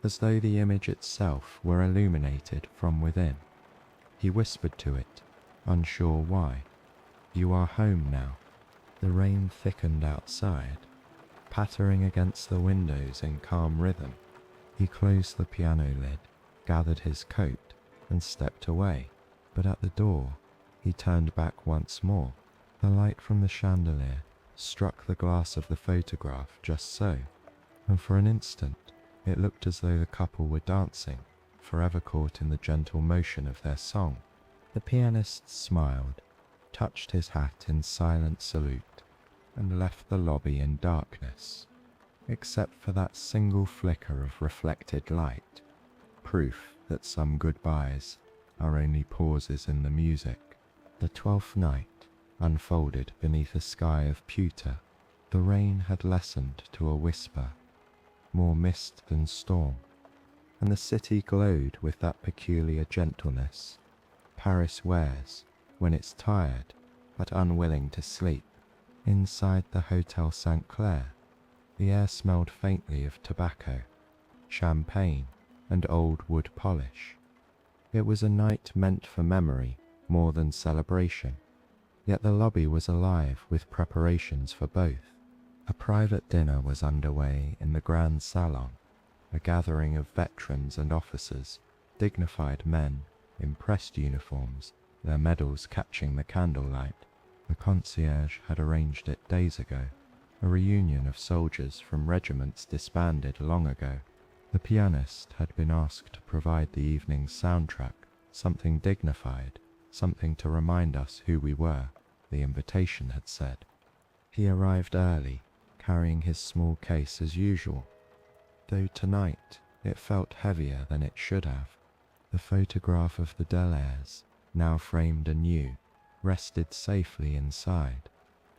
as though the image itself were illuminated from within. He whispered to it, unsure why. "You are home now." The rain thickened outside, pattering against the windows in calm rhythm. He closed the piano lid, gathered his coat, and stepped away. But at the door, he turned back once more. The light from the chandelier struck the glass of the photograph just so, and for an instant it looked as though the couple were dancing, forever caught in the gentle motion of their song. The pianist smiled, touched his hat in silent salute, and left the lobby in darkness, except for that single flicker of reflected light, proof that some goodbyes are only pauses in the music. The 12th night unfolded beneath a sky of pewter. The rain had lessened to a whisper, more mist than storm, and the city glowed with that peculiar gentleness Paris wears when it's tired but unwilling to sleep. Inside the Hotel St. Clair, the air smelled faintly of tobacco, champagne, and old wood polish. It was a night meant for memory more than celebration, yet the lobby was alive with preparations for both. A private dinner was underway in the Grand Salon, a gathering of veterans and officers, dignified men in pressed uniforms, their medals catching the candlelight. The concierge had arranged it days ago, a reunion of soldiers from regiments disbanded long ago. The pianist had been asked to provide the evening's soundtrack, something dignified, something to remind us who we were, the invitation had said. He arrived early, carrying his small case as usual, though tonight it felt heavier than it should have. The photograph of the Delairs, now framed anew, rested safely inside.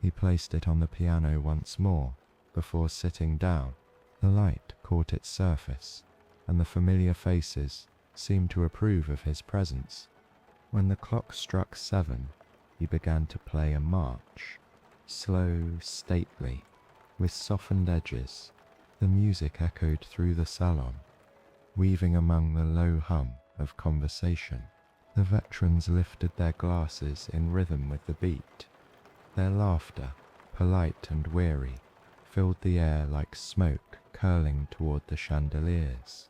He placed it on the piano once more before sitting down. The light caught its surface, and the familiar faces seemed to approve of his presence. When the clock struck 7, he began to play a march, slow, stately, with softened edges. The music echoed through the salon, weaving among the low hum of conversation. The veterans lifted their glasses in rhythm with the beat. Their laughter, polite and weary, filled the air like smoke curling toward the chandeliers.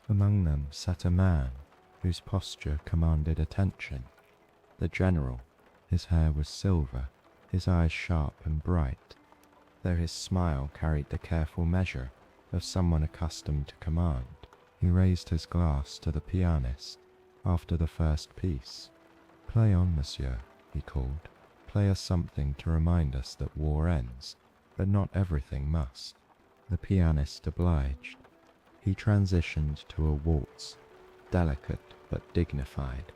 Among them sat a man whose posture commanded attention. The general. His hair was silver, his eyes sharp and bright, though his smile carried the careful measure of someone accustomed to command. He raised his glass to the pianist after the first piece. "Play on, monsieur," he called. "Play us something to remind us that war ends, but not everything must." The pianist obliged. He transitioned to a waltz, delicate but dignified,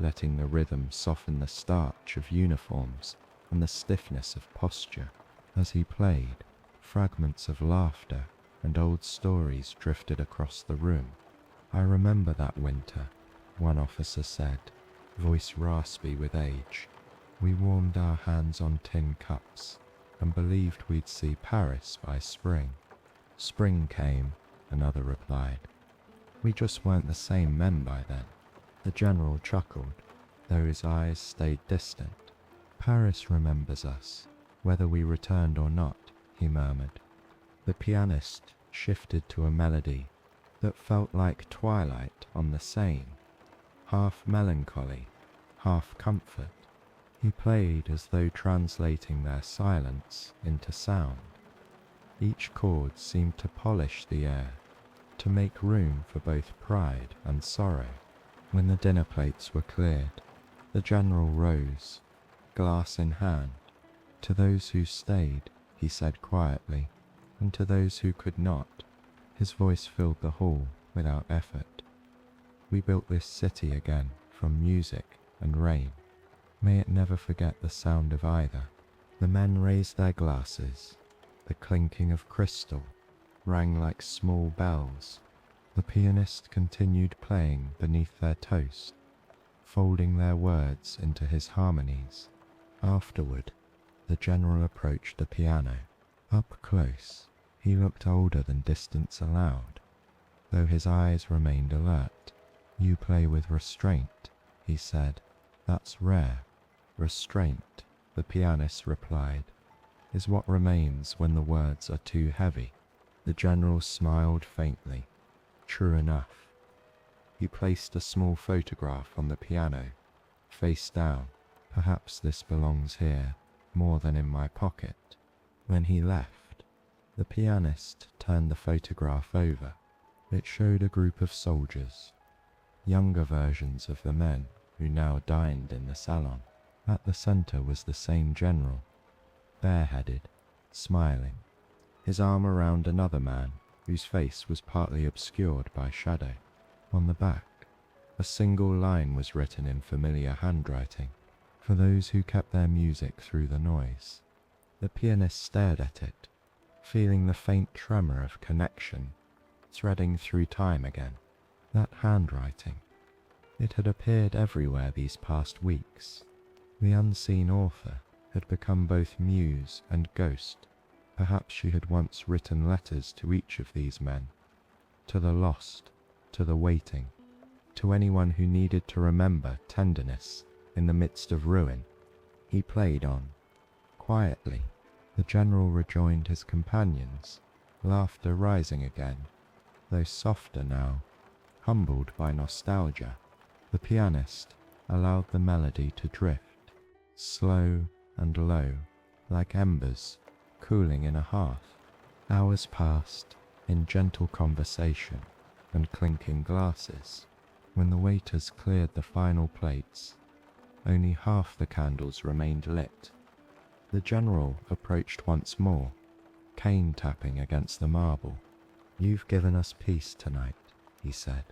letting the rhythm soften the starch of uniforms and the stiffness of posture. As he played, fragments of laughter and old stories drifted across the room. "I remember that winter," one officer said, voice raspy with age. "We warmed our hands on tin cups and believed we'd see Paris by spring." "Spring came," another replied. "We just weren't the same men by then." The general chuckled, though his eyes stayed distant. "Paris remembers us, whether we returned or not," he murmured. The pianist shifted to a melody that felt like twilight on the Seine, half melancholy, half comfort. He played as though translating their silence into sound. Each chord seemed to polish the air, to make room for both pride and sorrow. When the dinner plates were cleared, the general rose, glass in hand. "To those who stayed," he said quietly, "and to those who could not." His voice filled the hall without effort. "We built this city again from music and rain. May it never forget the sound of either." The men raised their glasses. The clinking of crystal rang like small bells. The pianist continued playing beneath their toast, folding their words into his harmonies. Afterward, the general approached the piano. Up close, he looked older than distance allowed, though his eyes remained alert. "You play with restraint," he said. "That's rare." "Restraint," the pianist replied, "is what remains when the words are too heavy." The general smiled faintly. True enough. He placed a small photograph on the piano, face down. "Perhaps this belongs here more than in my pocket." When he left, the pianist turned the photograph over. It showed a group of soldiers, younger versions of the men who now dined in the salon. At the center was the same general, bareheaded, smiling, his arm around another man whose face was partly obscured by shadow. On the back, a single line was written in familiar handwriting, "For those who kept their music through the noise." The pianist stared at it, feeling the faint tremor of connection threading through time again. That handwriting. It had appeared everywhere these past weeks. The unseen author had become both muse and ghost. Perhaps she had once written letters to each of these men. To the lost, to the waiting, to anyone who needed to remember tenderness in the midst of ruin. He played on. Quietly, the general rejoined his companions, laughter rising again, though softer now, humbled by nostalgia. The pianist allowed the melody to drift, slow and low, like embers cooling in a hearth. Hours passed in gentle conversation and clinking glasses. When the waiters cleared the final plates, only half the candles remained lit. The general approached once more, cane tapping against the marble. "You've given us peace tonight," he said.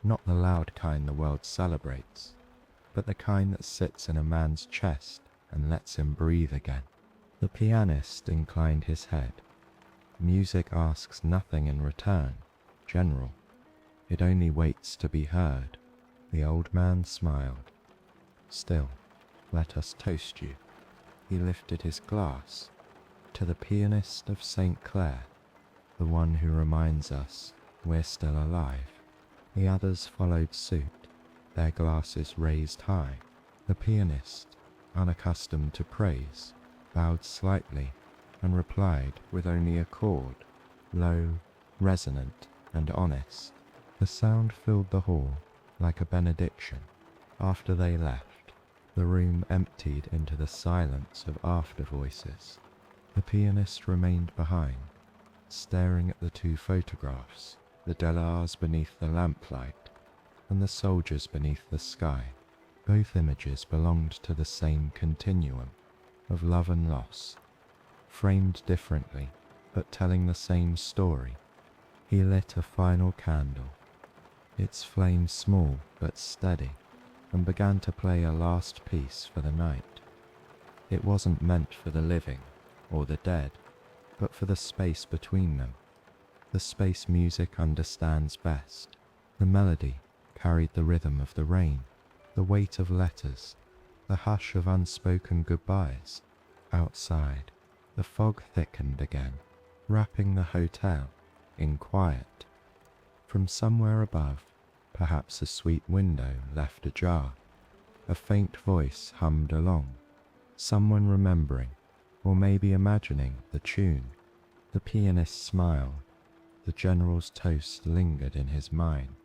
"Not the loud kind the world celebrates, but the kind that sits in a man's chest and lets him breathe again." The pianist inclined his head. "Music asks nothing in return, General. It only waits to be heard." The old man smiled. "Still, let us toast you." He lifted his glass. "To the pianist of St. Clair, the one who reminds us we're still alive." The others followed suit, their glasses raised high. The pianist, unaccustomed to praise, bowed slightly and replied with only a chord, low, resonant, and honest. The sound filled the hall like a benediction. After they left, the room emptied into the silence of after voices. The pianist remained behind, staring at the two photographs, the Delars beneath the lamplight and the soldiers beneath the sky. Both images belonged to the same continuum of love and loss, framed differently but telling the same story. He lit a final candle, its flame small but steady, and began to play a last piece for the night. It wasn't meant for the living or the dead, but for the space between them. The space music understands best. The melody carried the rhythm of the rain, the weight of letters, the hush of unspoken goodbyes. Outside, the fog thickened again, wrapping the hotel in quiet. From somewhere above, perhaps a sweet window left ajar, a faint voice hummed along, someone remembering, or maybe imagining, the tune. The pianist smiled. The general's toast lingered in his mind.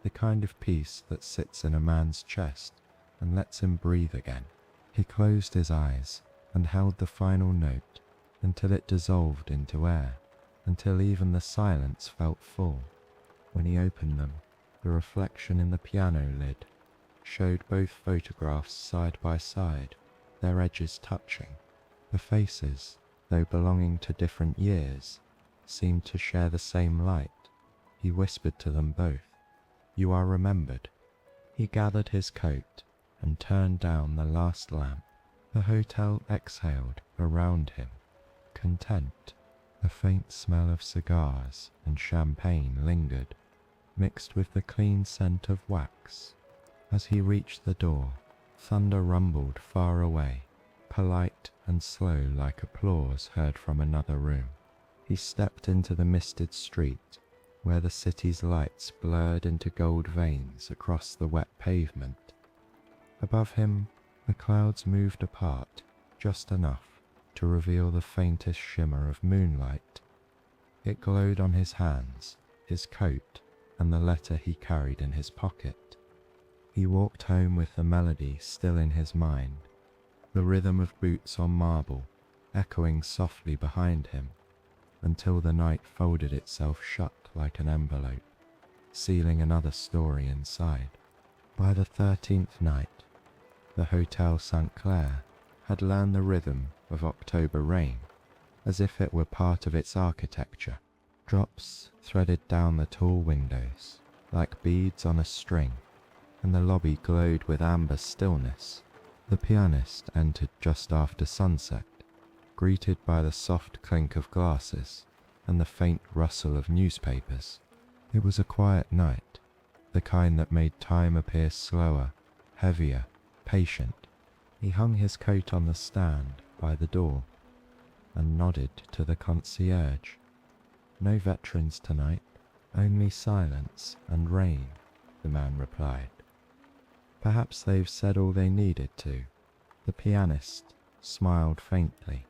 The kind of peace that sits in a man's chest and lets him breathe again. He closed his eyes and held the final note until it dissolved into air, until even the silence felt full. When he opened them, the reflection in the piano lid showed both photographs side by side, their edges touching. The faces, though belonging to different years, seemed to share the same light. He whispered to them both, "You are remembered." He gathered his coat and turned down the last lamp. The hotel exhaled around him, content. A faint smell of cigars and champagne lingered, mixed with the clean scent of wax. As he reached the door, thunder rumbled far away, polite and slow like applause heard from another room. He stepped into the misted street, where the city's lights blurred into gold veins across the wet pavement. Above him, the clouds moved apart just enough to reveal the faintest shimmer of moonlight. It glowed on his hands, his coat, and the letter he carried in his pocket. He walked home with the melody still in his mind, the rhythm of boots on marble echoing softly behind him, until the night folded itself shut like an envelope, sealing another story inside. By the 13th night, the Hotel St. Clair had learned the rhythm of October rain, as if it were part of its architecture. Drops threaded down the tall windows, like beads on a string, and the lobby glowed with amber stillness. The pianist entered just after sunset, greeted by the soft clink of glasses and the faint rustle of newspapers. It was a quiet night, the kind that made time appear slower, heavier, patient. He hung his coat on the stand by the door and nodded to the concierge. "No veterans tonight, only silence and rain," the man replied. "Perhaps they've said all they needed to." The pianist smiled faintly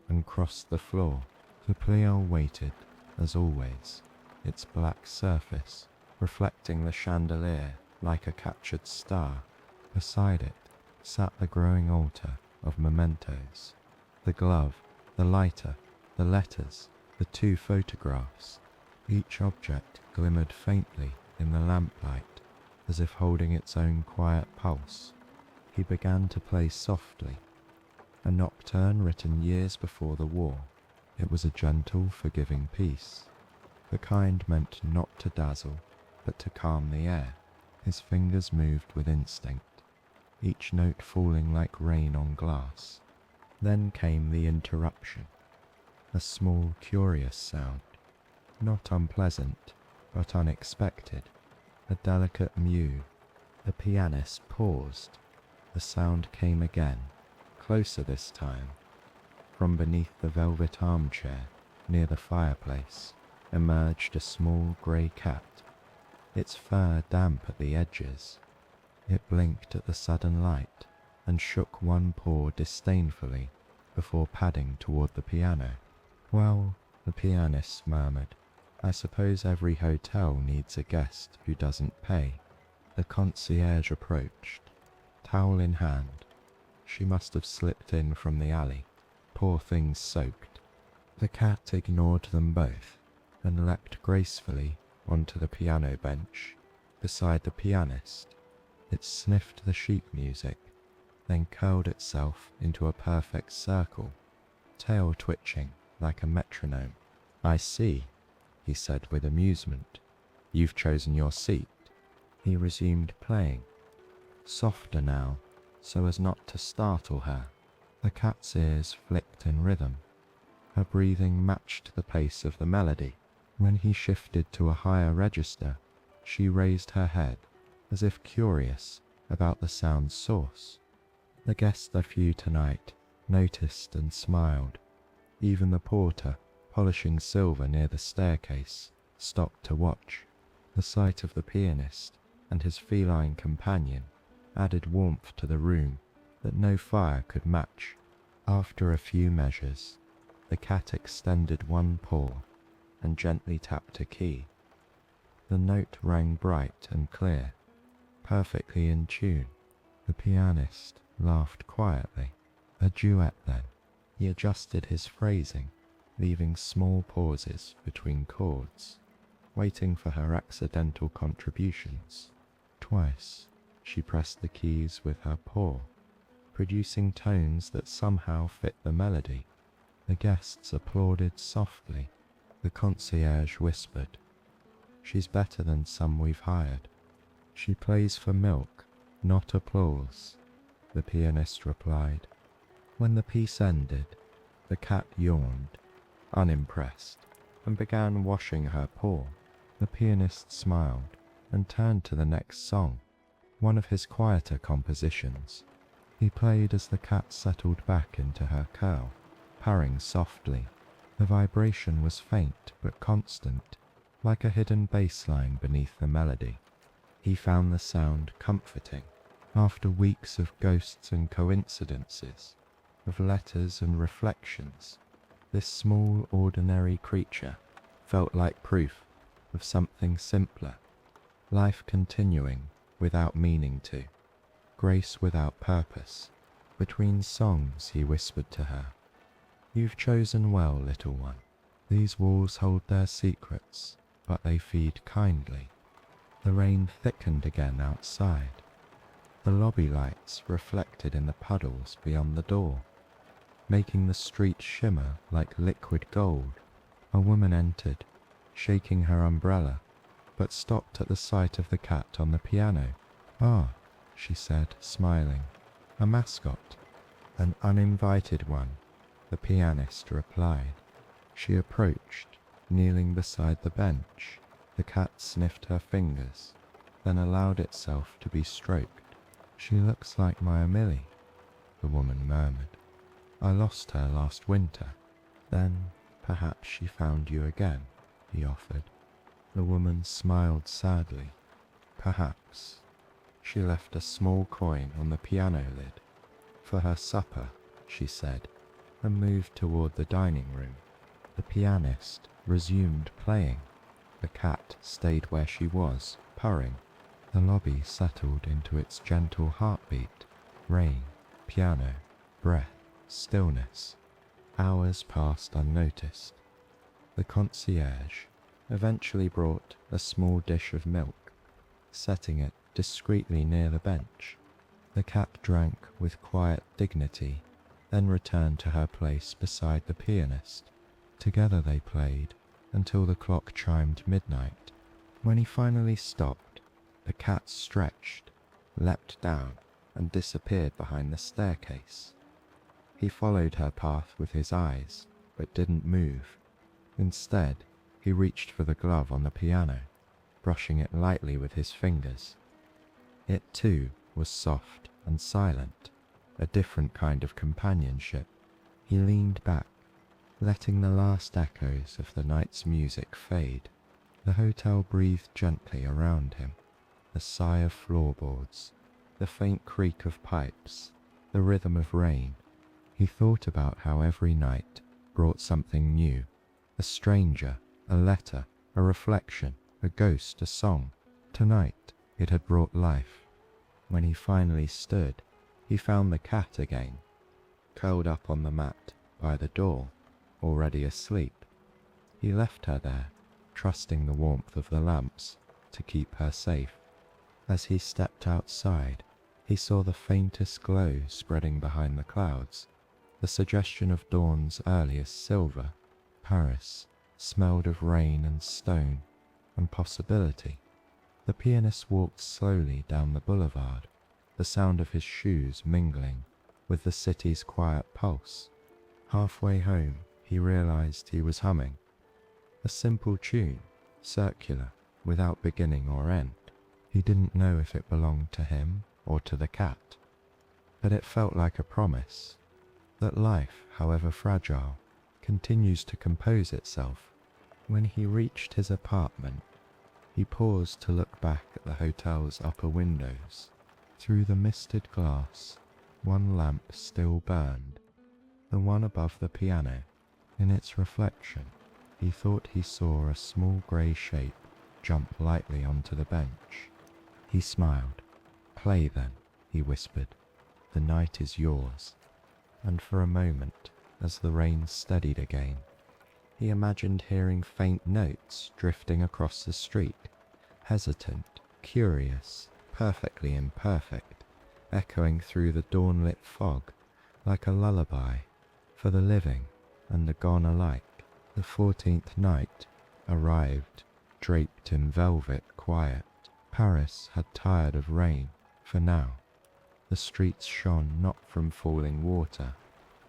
and crossed the floor. The pliant waited, as always, its black surface reflecting the chandelier like a captured star. Beside it sat the growing altar of mementos, the glove, the lighter, the letters, the 2 photographs. Each object glimmered faintly in the lamplight, as if holding its own quiet pulse. He began to play softly, a nocturne written years before the war. It was a gentle, forgiving piece, the kind meant not to dazzle, but to calm the air. His fingers moved with instinct, each note falling like rain on glass. Then came the interruption, a small, curious sound, not unpleasant, but unexpected, a delicate mew. The pianist paused. The sound came again, closer this time. From beneath the velvet armchair near the fireplace emerged a small grey cat, its fur damp at the edges. It blinked at the sudden light and shook one paw disdainfully before padding toward the piano. "Well," the pianist murmured, "I suppose every hotel needs a guest who doesn't pay." The concierge approached, towel in hand. She must have slipped in from the alley, poor thing soaked. The cat ignored them both and leapt gracefully onto the piano bench beside the pianist. It sniffed the sheet music, then curled itself into a perfect circle, tail twitching like a metronome. "I see," he said with amusement. "You've chosen your seat." He resumed playing, softer now, so as not to startle her. The cat's ears flicked in rhythm. Her breathing matched the pace of the melody. When he shifted to a higher register, she raised her head, as if curious about the sound's source. The guests a few tonight noticed and smiled. Even the porter, polishing silver near the staircase, stopped to watch. The sight of the pianist and his feline companion added warmth to the room that no fire could match. After a few measures, the cat extended one paw and gently tapped a key. The note rang bright and clear, perfectly in tune. The pianist laughed quietly. "A duet, then." He adjusted his phrasing, leaving small pauses between chords, waiting for her accidental contributions. Twice, she pressed the keys with her paw, producing tones that somehow fit the melody. The guests applauded softly. The concierge whispered, "She's better than some we've hired." "She plays for milk, not applause," the pianist replied. When the piece ended, the cat yawned, unimpressed, and began washing her paw. The pianist smiled and turned to the next song, one of his quieter compositions. He played as the cat settled back into her curl, purring softly. The vibration was faint but constant, like a hidden bass line beneath the melody. He found the sound comforting. After weeks of ghosts and coincidences, of letters and reflections, this small ordinary creature felt like proof of something simpler, life continuing without meaning to, grace without purpose. Between songs he whispered to her, "You've chosen well, little one. These walls hold their secrets, but they feed kindly." The rain thickened again outside. The lobby lights reflected in the puddles beyond the door, making the street shimmer like liquid gold. A woman entered, shaking her umbrella, but stopped at the sight of the cat on the piano. "Ah," she said, smiling, "a mascot." "An uninvited one," the pianist replied. She approached, Kneeling beside the bench, the cat sniffed her fingers, then allowed itself to be stroked. "She looks like my Amelie," the woman murmured. "I lost her last winter." "Then perhaps she found you again," he offered. The woman smiled sadly. "Perhaps." She left a small coin on the piano lid. "For her supper," she said, and moved toward the dining room. The pianist resumed playing. The cat stayed where she was, purring. The lobby settled into its gentle heartbeat. Rain, piano, breath, stillness. Hours passed unnoticed. The concierge eventually brought a small dish of milk, setting it discreetly near the bench. The cat drank with quiet dignity, then returned to her place beside the pianist. Together they played until the clock chimed midnight. When he finally stopped, the cat stretched, leapt down, and disappeared behind the staircase. He followed her path with his eyes, but didn't move. Instead, he reached for the glove on the piano, brushing it lightly with his fingers. It too was soft and silent, a different kind of companionship. He leaned back, letting the last echoes of the night's music fade. The hotel breathed gently around him, the sigh of floorboards, the faint creak of pipes, the rhythm of rain. He thought about how every night brought something new, a stranger, a letter, a reflection, a ghost, a song. Tonight it had brought life. When he finally stood, he found the cat again, curled up on the mat by the door, already asleep. He left her there, trusting the warmth of the lamps to keep her safe. As he stepped outside, he saw the faintest glow spreading behind the clouds, the suggestion of dawn's earliest silver. Paris smelled of rain and stone and possibility. The pianist walked slowly down the boulevard, the sound of his shoes mingling with the city's quiet pulse. Halfway home, he realized he was humming. A simple tune, circular, without beginning or end. He didn't know if it belonged to him or to the cat, but it felt like a promise that life, however fragile, continues to compose itself. When he reached his apartment, he paused to look back at the hotel's upper windows. Through the misted glass, one lamp still burned, the one above the piano. In its reflection, he thought he saw a small grey shape jump lightly onto the bench. He smiled. "Play then," he whispered. "The night is yours." And for a moment, as the rain steadied again, he imagined hearing faint notes drifting across the street, hesitant, curious, perfectly imperfect, echoing through the dawn-lit fog like a lullaby for the living and the gone alike. The 14th night arrived, draped in velvet quiet. Paris had tired of rain, for now. The streets shone not from falling water,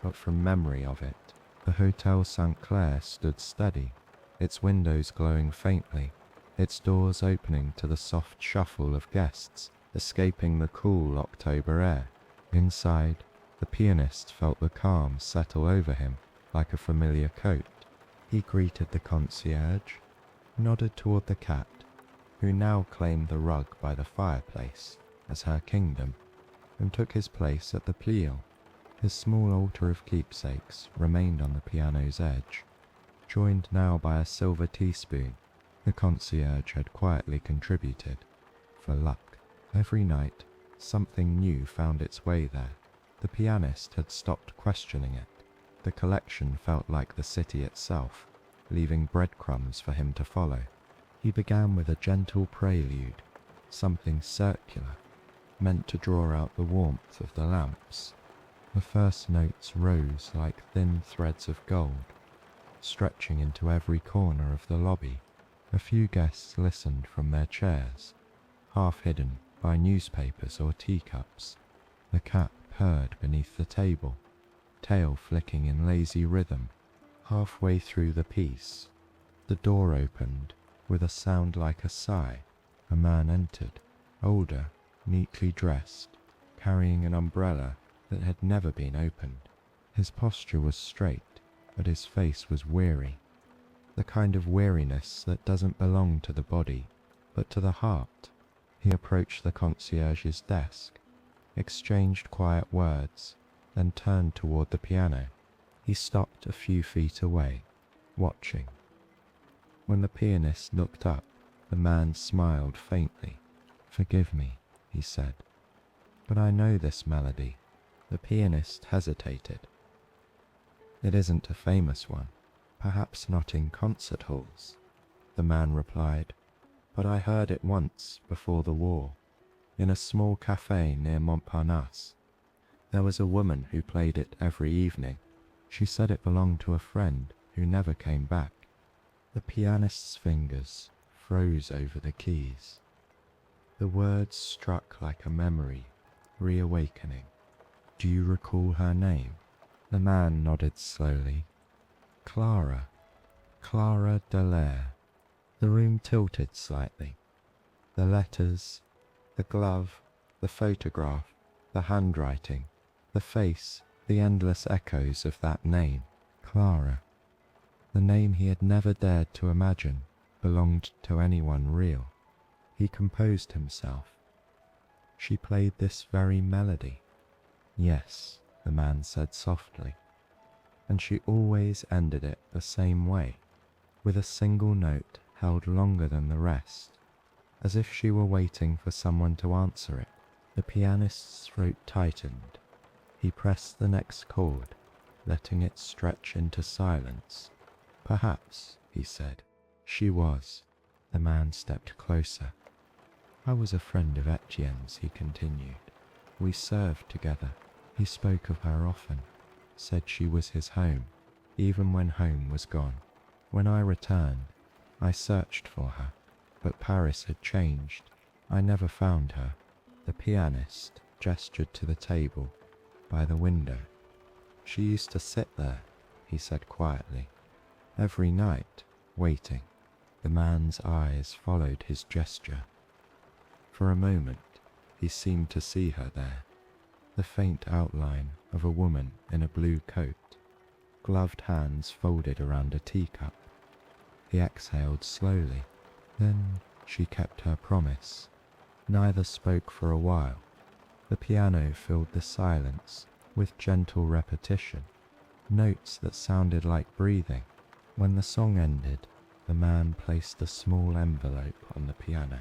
but from memory of it. The Hotel St. Clair stood steady, its windows glowing faintly, its doors opening to the soft shuffle of guests escaping the cool October air. Inside, the pianist felt the calm settle over him like a familiar coat. He greeted the concierge, nodded toward the cat, who now claimed the rug by the fireplace as her kingdom, and took his place at the pliant. His small altar of keepsakes remained on the piano's edge, joined now by a silver teaspoon the concierge had quietly contributed, for luck. Every night, something new found its way there. The pianist had stopped questioning it. The collection felt like the city itself, leaving breadcrumbs for him to follow. He began with a gentle prelude, something circular, meant to draw out the warmth of the lamps. The first notes rose like thin threads of gold, stretching into every corner of the lobby. A few guests listened from their chairs, half hidden by newspapers or teacups. The cat purred beneath the table, tail flicking in lazy rhythm. Halfway through the piece, The door opened with a sound like a sigh. A man entered, older, neatly dressed, carrying an umbrella that had never been opened. His posture was straight, but his face was weary. The kind of weariness that doesn't belong to the body, but to the heart. He approached the concierge's desk, exchanged quiet words, then turned toward the piano. He stopped a few feet away, watching. When the pianist looked up, the man smiled faintly. "Forgive me," he said, "but I know this melody." The pianist hesitated. "It isn't a famous one, perhaps not in concert halls," the man replied, "but I heard it once before the war, in a small cafe near Montparnasse. There was a woman who played it every evening. She said it belonged to a friend who never came back." The pianist's fingers froze over the keys. The words struck like a memory, reawakening. "Do you recall her name?" The man nodded slowly. "Clara. Clara Dallaire." The room tilted slightly. The letters, the glove, the photograph, the handwriting, the face, the endless echoes of that name, Clara. The name he had never dared to imagine belonged to anyone real. He composed himself. She played this very melody. "Yes," the man said softly, "and she always ended it the same way, with a single note held longer than the rest, as if she were waiting for someone to answer it." The pianist's throat tightened. He pressed the next chord, letting it stretch into silence. "Perhaps," he said. "She was." The man stepped closer. "I was a friend of Etienne's," he continued. "We served together. He spoke of her often, said she was his home, even when home was gone. When I returned, I searched for her, but Paris had changed. I never found her." The pianist gestured to the table by the window. "She used to sit there," he said quietly, "every night, waiting." The man's eyes followed his gesture. For a moment, he seemed to see her there, the faint outline of a woman in a blue coat, gloved hands folded around a teacup. He exhaled slowly. Then she kept her promise. Neither spoke for a while. The piano filled the silence with gentle repetition, notes that sounded like breathing. When the song ended, the man placed a small envelope on the piano.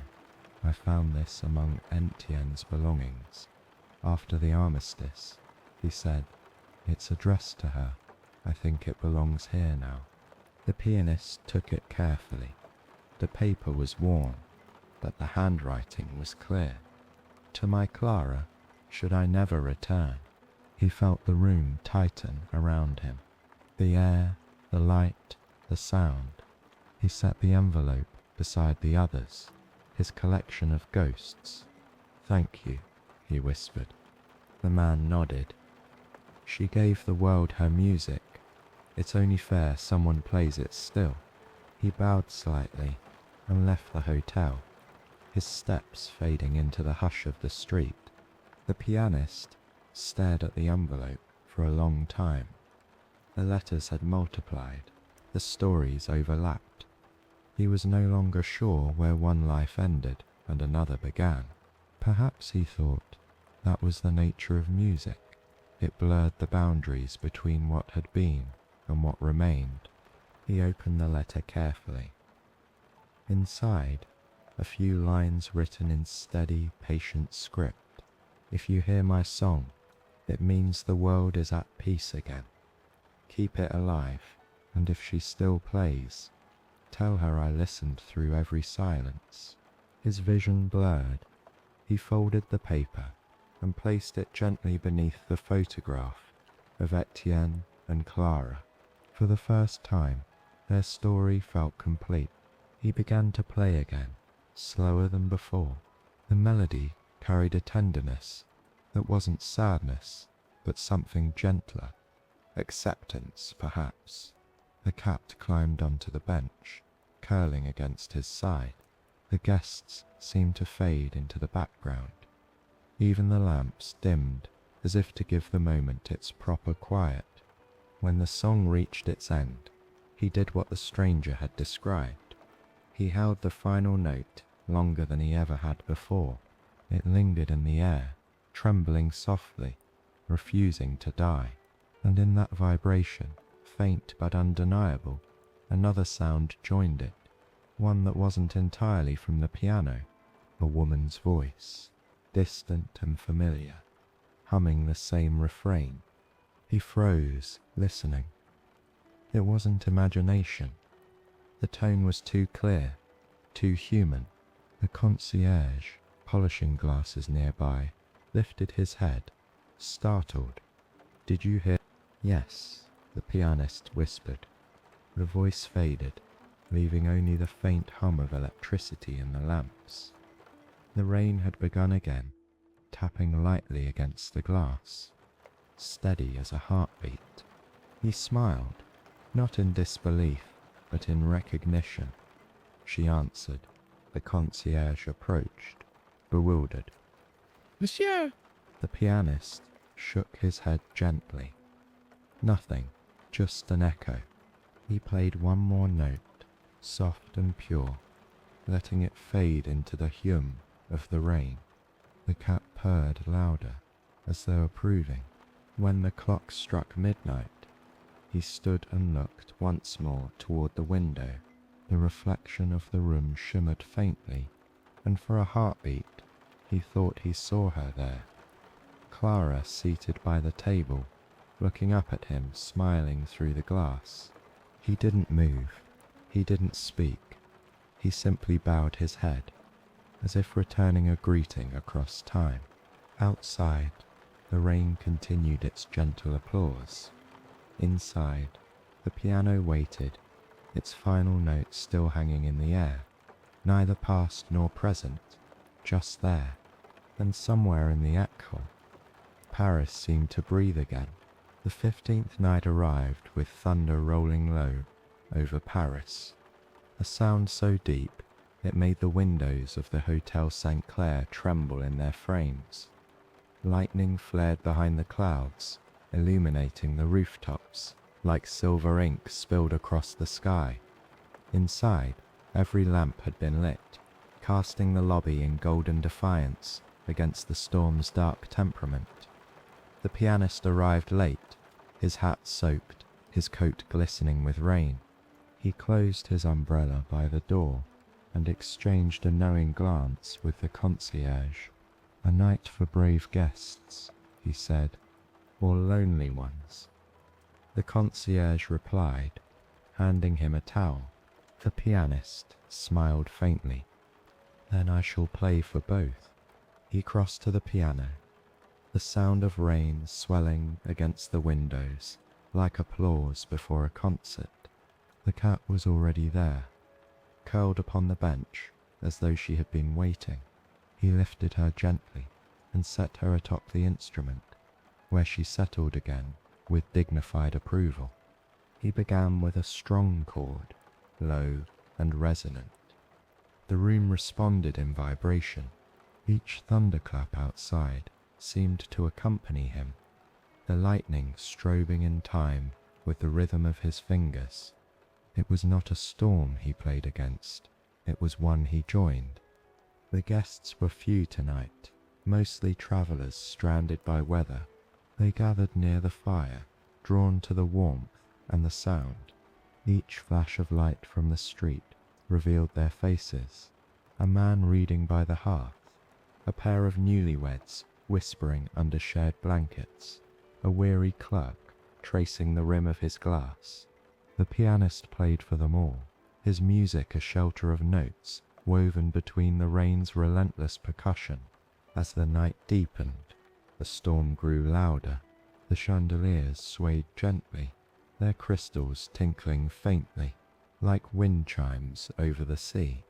"I found this among Etienne's belongings after the armistice," he said. "It's addressed to her. I think it belongs here now." The pianist took it carefully. The paper was worn, but the handwriting was clear. "To my Clara, should I never return." He felt the room tighten around him. The air, the light, the sound. He set the envelope beside the others, his collection of ghosts. "Thank you," he whispered. The man nodded. "She gave the world her music. It's only fair someone plays it still." He bowed slightly and left the hotel, his steps fading into the hush of the street. The pianist stared at the envelope for a long time. The letters had multiplied, the stories overlapped. He was no longer sure where one life ended and another began. Perhaps, he thought, that was the nature of music. It blurred the boundaries between what had been and what remained. He opened the letter carefully. Inside, a few lines written in steady, patient script. "If you hear my song, it means the world is at peace again. Keep it alive, and if she still plays, tell her I listened through every silence." His vision blurred. He folded the paper and placed it gently beneath the photograph of Etienne and Clara. For the first time, their story felt complete. He began to play again, slower than before. The melody carried a tenderness that wasn't sadness, but something gentler. Acceptance, perhaps. The cat climbed onto the bench. curling against his side. The guests seemed to fade into the background. Even the lamps dimmed, as if to give the moment its proper quiet. When the song reached its end, he did what the stranger had described. He held the final note longer than he ever had before. It lingered in the air, trembling softly, refusing to die. And in that vibration, faint but undeniable, another sound joined it, one that wasn't entirely from the piano, a woman's voice, distant and familiar, humming the same refrain. He froze, listening. It wasn't imagination. The tone was too clear, too human. The concierge, polishing glasses nearby, lifted his head, startled. "Did you hear?" "Yes," the pianist whispered. The voice faded, leaving only the faint hum of electricity in the lamps. The rain had begun again, tapping lightly against the glass, steady as a heartbeat. He smiled, not in disbelief, but in recognition. She answered. The concierge approached, bewildered. "Monsieur!" The pianist shook his head gently. Nothing, just an echo. He played one more note, soft and pure, letting it fade into the hum of the rain. The cat purred louder, as though approving. When the clock struck midnight, he stood and looked once more toward the window. The reflection of the room shimmered faintly, and for a heartbeat, he thought he saw her there. Clara seated by the table, looking up at him, smiling through the glass. He didn't move. He didn't speak. He simply bowed his head, as if returning a greeting across time. Outside, the rain continued its gentle applause. Inside, the piano waited, its final notes still hanging in the air, neither past nor present, just there. And somewhere in the echo, Paris seemed to breathe again. The 15th night arrived with thunder rolling low over Paris, a sound so deep it made the windows of the Hotel St. Clair tremble in their frames. Lightning flared behind the clouds, illuminating the rooftops like silver ink spilled across the sky. Inside, every lamp had been lit, casting the lobby in golden defiance against the storm's dark temperament. The pianist arrived late, his hat soaked, his coat glistening with rain. He closed his umbrella by the door and exchanged a knowing glance with the concierge. "A night for brave guests," he said, "or lonely ones." The concierge replied, handing him a towel. The pianist smiled faintly. "Then I shall play for both." He crossed to the piano, the sound of rain swelling against the windows like applause before a concert. The cat was already there, curled upon the bench as though she had been waiting. He lifted her gently and set her atop the instrument, where she settled again with dignified approval. He began with a strong chord, low and resonant. The room responded in vibration. Each thunderclap outside seemed to accompany him, the lightning strobing in time with the rhythm of his fingers. It was not a storm he played against, it was one he joined. The guests were few tonight, mostly travellers stranded by weather. They gathered near the fire, drawn to the warmth and the sound. Each flash of light from the street revealed their faces. A man reading by the hearth, a pair of newlyweds whispering under shared blankets, a weary clerk tracing the rim of his glass. The pianist played for them all, his music a shelter of notes woven between the rain's relentless percussion. As the night deepened, the storm grew louder. The chandeliers swayed gently, their crystals tinkling faintly, like wind chimes over the sea.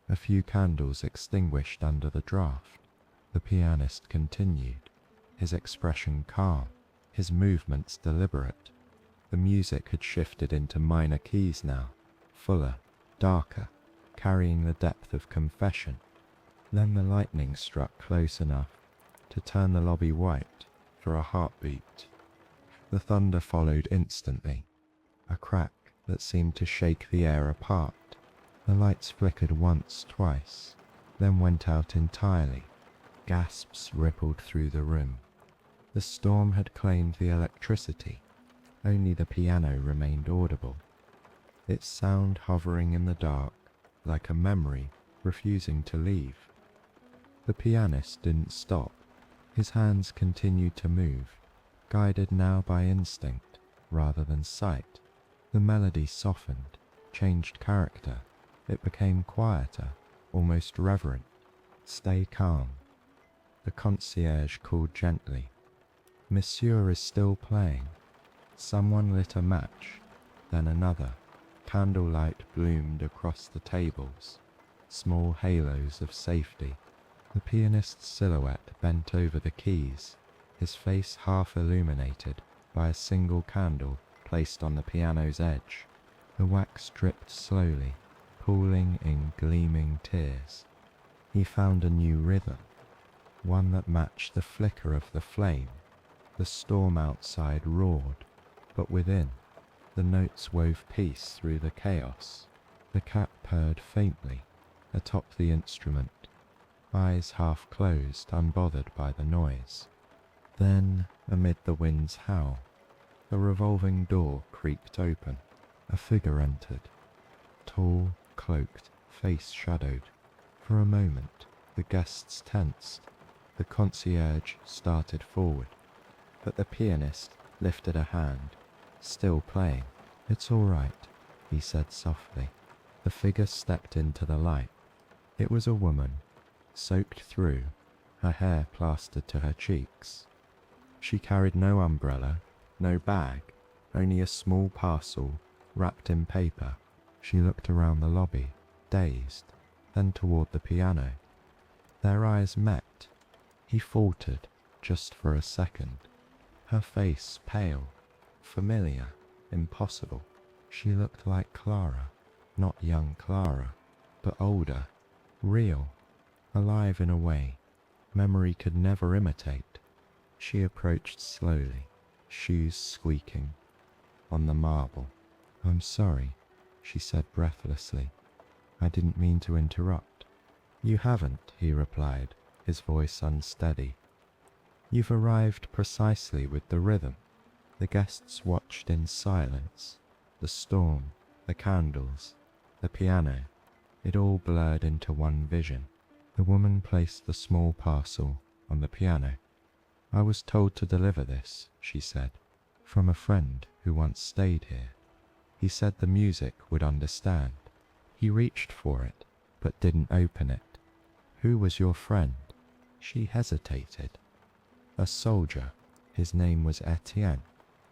A few candles extinguished under the draught. The pianist continued, his expression calm, his movements deliberate. The music had shifted into minor keys now, fuller, darker, carrying the depth of confession. Then the lightning struck close enough to turn the lobby white for a heartbeat. The thunder followed instantly, a crack that seemed to shake the air apart. The lights flickered once, twice, then went out entirely. Gasps rippled through the room. The storm had claimed the electricity. Only the piano remained audible, its sound hovering in the dark like a memory refusing to leave. The pianist didn't stop. His hands continued to move, guided now by instinct rather than sight. The melody softened, changed character. It became quieter, almost reverent. "Stay calm," the concierge called gently. "Monsieur is still playing." Someone lit a match, then another. Candlelight bloomed across the tables, small halos of safety. The pianist's silhouette bent over the keys, his face half illuminated by a single candle placed on the piano's edge. The wax dripped slowly, pooling in gleaming tears. He found a new rhythm, one that matched the flicker of the flame. The storm outside roared, but within, the notes wove peace through the chaos. The cat purred faintly atop the instrument, eyes half closed, unbothered by the noise. Then, amid the wind's howl, the revolving door creaked open. A figure entered, tall, cloaked, face shadowed. For a moment, the guests tensed. The concierge started forward, but the pianist lifted a hand, still playing. "It's all right," he said softly. The figure stepped into the light. It was a woman, soaked through, her hair plastered to her cheeks. She carried no umbrella, no bag, only a small parcel wrapped in paper. She looked around the lobby, dazed, then toward the piano. Their eyes met. He faltered, just for a second. Her face pale, familiar, impossible. She looked like Clara, not young Clara, but older, real, alive in a way memory could never imitate. She approached slowly, shoes squeaking on the marble. "I'm sorry," she said breathlessly. "I didn't mean to interrupt." "You haven't," he replied, his voice unsteady. "You've arrived precisely with the rhythm." The guests watched in silence. The storm, the candles, the piano, it all blurred into one vision. The woman placed the small parcel on the piano. "I was told to deliver this," she said, "from a friend who once stayed here. He said the music would understand." He reached for it, but didn't open it. "Who was your friend?" She hesitated. "A soldier. His name was Etienne."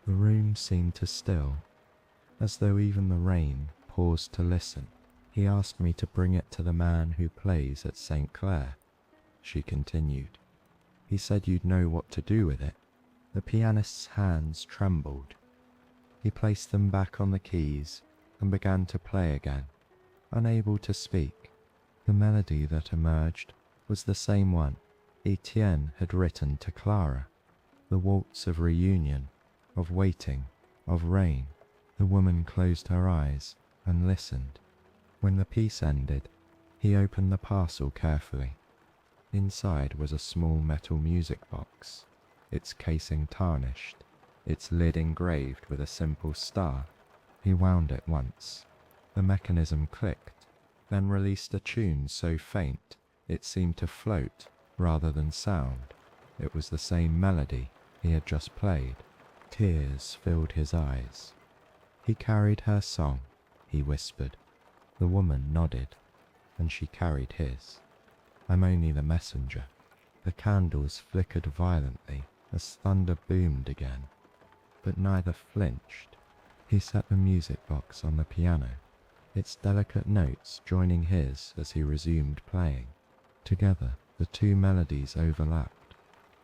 The room seemed to still, as though even the rain paused to listen. "He asked me to bring it to the man who plays at St. Clair," she continued. "He said you'd know what to do with it." The pianist's hands trembled. He placed them back on the keys and began to play again, unable to speak. The melody that emerged was the same one Etienne had written to Clara, the waltz of reunion, of waiting, of rain. The woman closed her eyes and listened. When the piece ended, he opened the parcel carefully. Inside was a small metal music box, its casing tarnished, its lid engraved with a simple star. He wound it once. The mechanism clicked, then released a tune so faint it seemed to float rather than sound. It was the same melody he had just played. Tears filled his eyes. "He carried her song," he whispered. The woman nodded, and she carried his. "I'm only the messenger." The candles flickered violently as thunder boomed again, but neither flinched. He set the music box on the piano, its delicate notes joining his as he resumed playing. Together, the two melodies overlapped,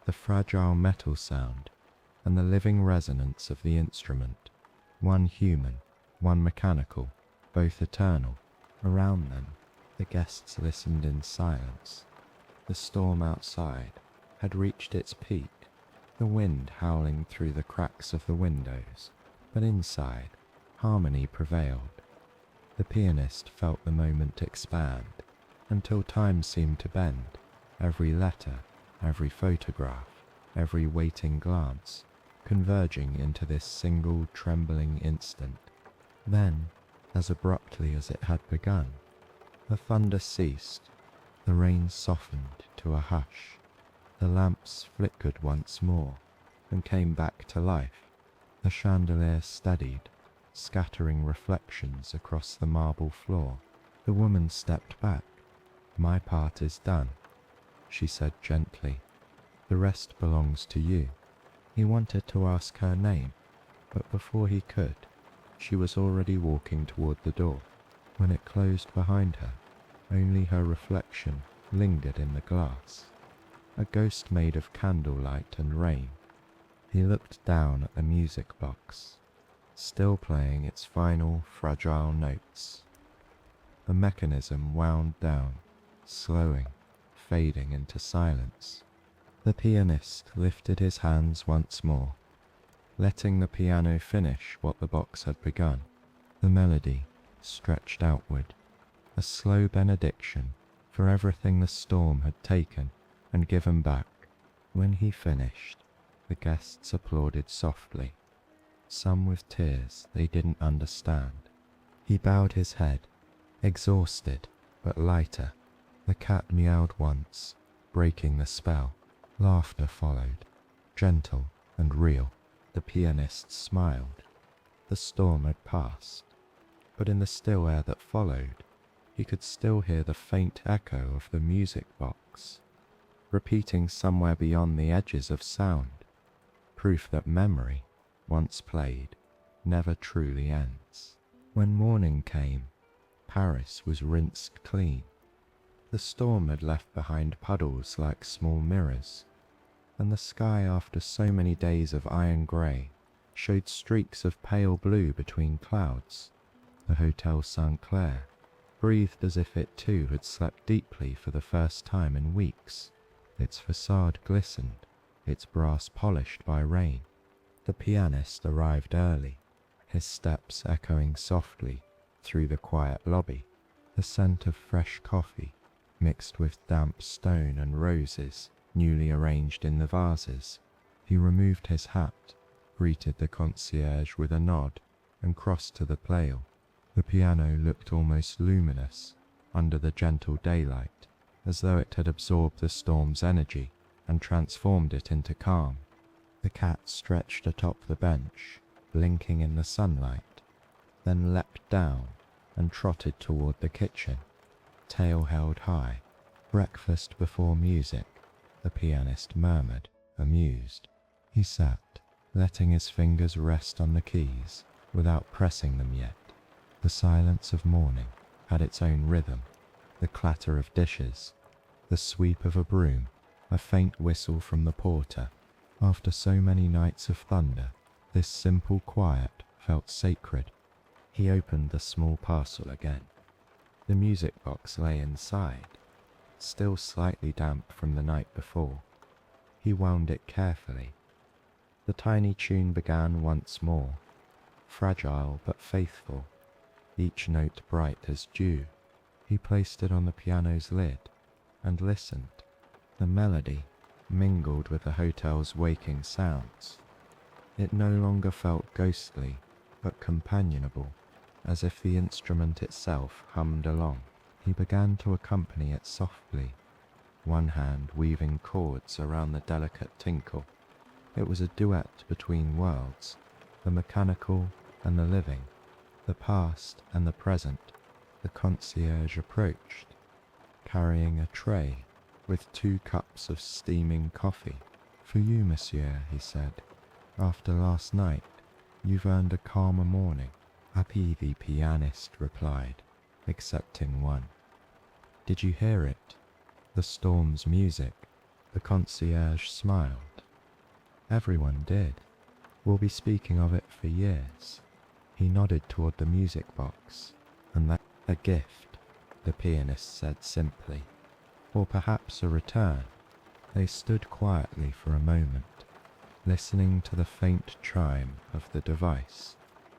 the fragile metal sound and the living resonance of the instrument, one human, one mechanical, both eternal. Around them, the guests listened in silence. The storm outside had reached its peak, the wind howling through the cracks of the windows, but inside, harmony prevailed. The pianist felt the moment expand, until time seemed to bend, every letter, every photograph, every waiting glance, converging into this single trembling instant. Then, as abruptly as it had begun, the thunder ceased, the rain softened to a hush, the lamps flickered once more and came back to life, the chandelier steadied, scattering reflections across the marble floor. The woman stepped back. "My part is done," she said gently. "The rest belongs to you." He wanted to ask her name, but before he could, she was already walking toward the door. When it closed behind her, only her reflection lingered in the glass, a ghost made of candlelight and rain. He looked down at the music box, still playing its final fragile notes. The mechanism wound down, slowing, fading into silence. The pianist lifted his hands once more, letting the piano finish what the box had begun. The melody stretched outward, a slow benediction for everything the storm had taken and given back. When he finished, the guests applauded softly, some with tears they didn't understand. He bowed his head, exhausted but lighter. The cat meowed once, breaking the spell. Laughter followed, gentle and real. The pianist smiled. The storm had passed, but in the still air that followed, he could still hear the faint echo of the music box, repeating somewhere beyond the edges of sound, proof that memory, once played, never truly ends. When morning came, Paris was rinsed clean. The storm had left behind puddles like small mirrors, and the sky after so many days of iron grey showed streaks of pale blue between clouds. The Hotel St. Clair breathed as if it too had slept deeply for the first time in weeks. Its facade glistened, its brass polished by rain. The pianist arrived early, his steps echoing softly through the quiet lobby. The scent of fresh coffee, mixed with damp stone and roses newly arranged in the vases. He removed his hat, greeted the concierge with a nod, and crossed to the plail. The piano looked almost luminous under the gentle daylight, as though it had absorbed the storm's energy and transformed it into calm. The cat stretched atop the bench, blinking in the sunlight, then leapt down and trotted toward the kitchen, tail held high. "Breakfast before music," the pianist murmured, amused. He sat, letting his fingers rest on the keys without pressing them yet. The silence of morning had its own rhythm, the clatter of dishes, the sweep of a broom, a faint whistle from the porter. After so many nights of thunder, this simple quiet felt sacred. He opened the small parcel again. The music box lay inside, still slightly damp from the night before. He wound it carefully. The tiny tune began once more, fragile but faithful, each note bright as dew. He placed it on the piano's lid and listened. The melody mingled with the hotel's waking sounds. It no longer felt ghostly, but companionable, as if the instrument itself hummed along. He began to accompany it softly, one hand weaving chords around the delicate tinkle. It was a duet between worlds, the mechanical and the living, the past and the present. The concierge approached, carrying a tray with 2 cups of steaming coffee. "For you, monsieur," he said. "After last night, you've earned a calmer morning." Happy, the pianist replied, accepting one. "Did you hear it? The storm's music?" The concierge smiled. "Everyone did. We'll be speaking of it for years." He nodded toward the music box, and that a gift the pianist said simply. Or perhaps a return. They stood quietly for a moment, listening to the faint chime of the device.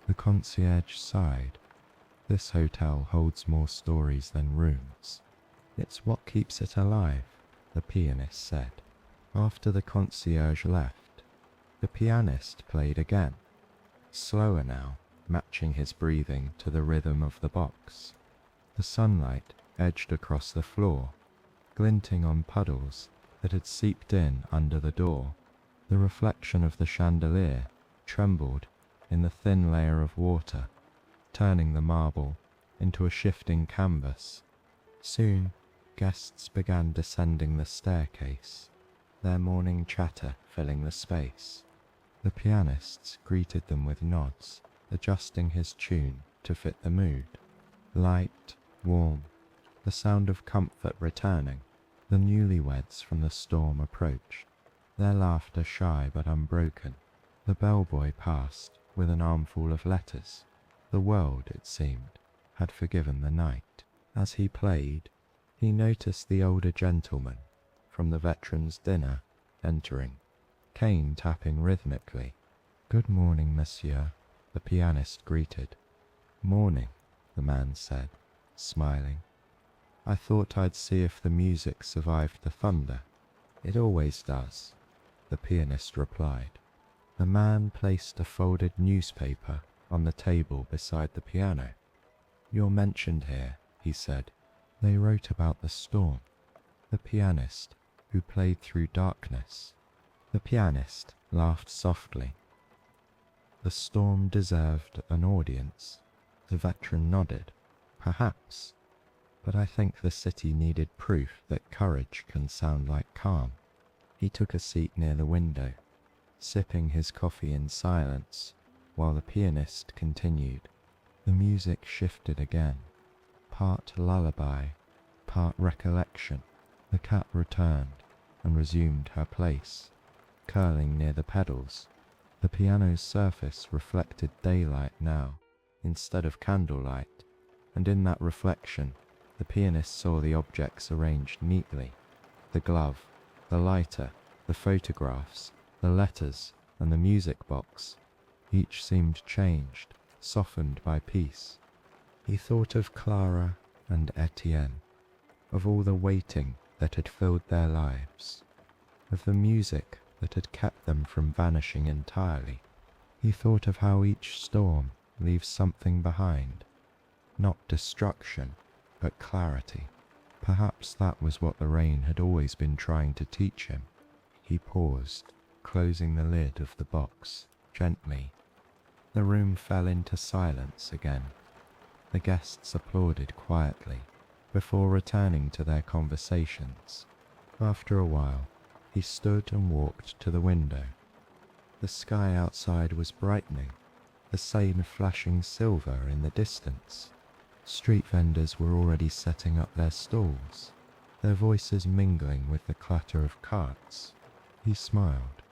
The concierge sighed. This hotel holds more stories than rooms. It's what keeps it alive, the pianist said. After the concierge left, the pianist played again, slower now, matching his breathing to the rhythm of the box. The sunlight edged across the floor, glinting on puddles that had seeped in under the door. The reflection of the chandelier trembled in the thin layer of water, turning the marble into a shifting canvas. Soon, guests began descending the staircase, their morning chatter filling the space. The pianist greeted them with nods, adjusting his tune to fit the mood. Light, warm, the sound of comfort returning. The newlyweds from the storm approached, their laughter shy but unbroken. The bellboy passed with an armful of letters. The world, it seemed, had forgiven the night. As he played, he noticed the older gentleman from the veterans' dinner entering, cane tapping rhythmically. "Good morning, monsieur," the pianist greeted. "Morning," the man said, smiling. "I thought I'd see if the music survived the thunder." "It always does," the pianist replied. The man placed a folded newspaper on the table beside the piano. "You're mentioned here," he said. They wrote about the storm. The pianist who played through darkness. The pianist laughed softly. The storm deserved an audience. The veteran nodded. "Perhaps. But I think the city needed proof that courage can sound like calm." He took a seat near the window, sipping his coffee in silence, while the pianist continued. The music shifted again, part lullaby, part recollection. The cat returned and resumed her place, curling near the pedals. The piano's surface reflected daylight now, instead of candlelight, and in that reflection, the pianist saw the objects arranged neatly. The glove, the lighter, the photographs, the letters, and the music box. Each seemed changed, softened by peace. He thought of Clara and Etienne, of all the waiting that had filled their lives, of the music that had kept them from vanishing entirely. He thought of how each storm leaves something behind, not destruction, but clarity. Perhaps that was what the rain had always been trying to teach him. He paused, closing the lid of the box gently. The room fell into silence again. The guests applauded quietly before returning to their conversations. After a while, he stood and walked to the window. The sky outside was brightening, the Seine flashing silver in the distance. Street vendors were already setting up their stalls, their voices mingling with the clatter of carts. He smiled.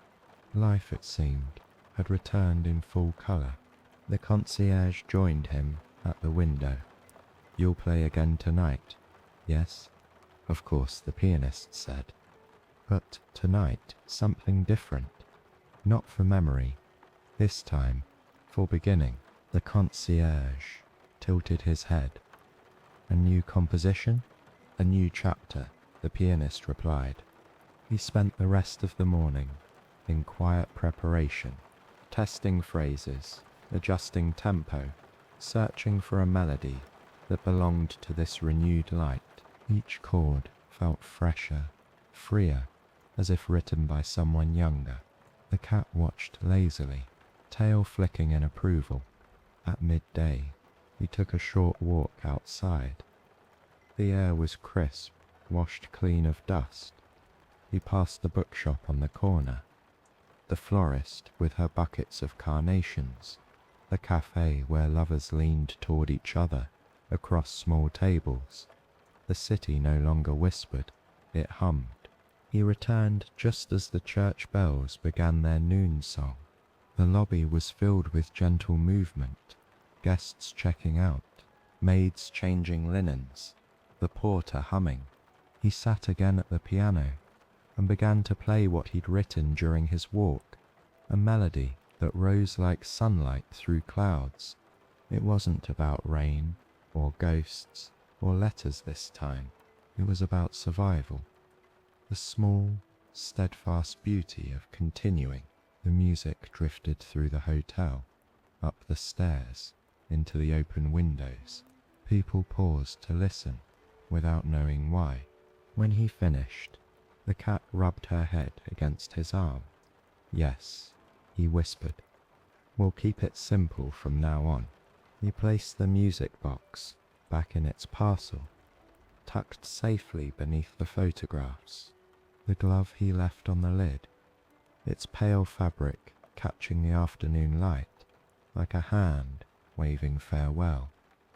Life, it seemed, had returned in full colour. The concierge joined him at the window. "You'll play again tonight, yes?" "Of course," the pianist said. "But tonight, something different. Not for memory. This time, for beginning." The concierge tilted his head. "A new composition?" "A new chapter," the pianist replied. He spent the rest of the morning in quiet preparation, testing phrases, adjusting tempo, searching for a melody that belonged to this renewed light. Each chord felt fresher, freer, as if written by someone younger. The cat watched lazily, tail flicking in approval. At midday, he took a short walk outside. The air was crisp, washed clean of dust. He passed the bookshop on the corner, the florist with her buckets of carnations, the cafe where lovers leaned toward each other across small tables. The city no longer whispered, it hummed. He returned just as the church bells began their noon song. The lobby was filled with gentle movement, guests checking out, maids changing linens. the porter humming. He sat again at the piano and began to play what he'd written during his walk, a melody that rose like sunlight through clouds. It wasn't about rain or ghosts or letters this time. It was about survival. The small, steadfast beauty of continuing. The music drifted through the hotel, up the stairs, into the open windows. People paused to listen, without knowing why. When he finished, the cat rubbed her head against his arm. "Yes," he whispered. "We'll keep it simple from now on." He placed the music box back in its parcel, tucked safely beneath the photographs. The glove he left on the lid, its pale fabric catching the afternoon light like a hand waving farewell.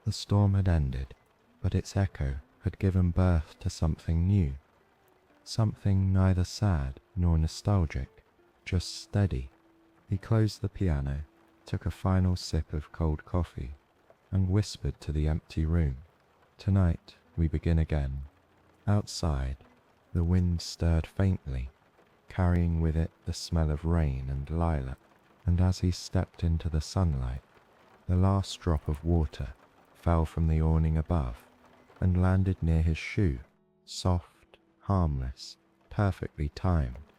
The storm had ended, but its echo had given birth to something new. Something neither sad nor nostalgic, just steady. He closed the piano, took a final sip of cold coffee, and whispered to the empty room, "Tonight we begin again." Outside, the wind stirred faintly, carrying with it the smell of rain and lilac, and as he stepped into the sunlight, the last drop of water fell from the awning above and landed near his shoe, soft, harmless, perfectly timed,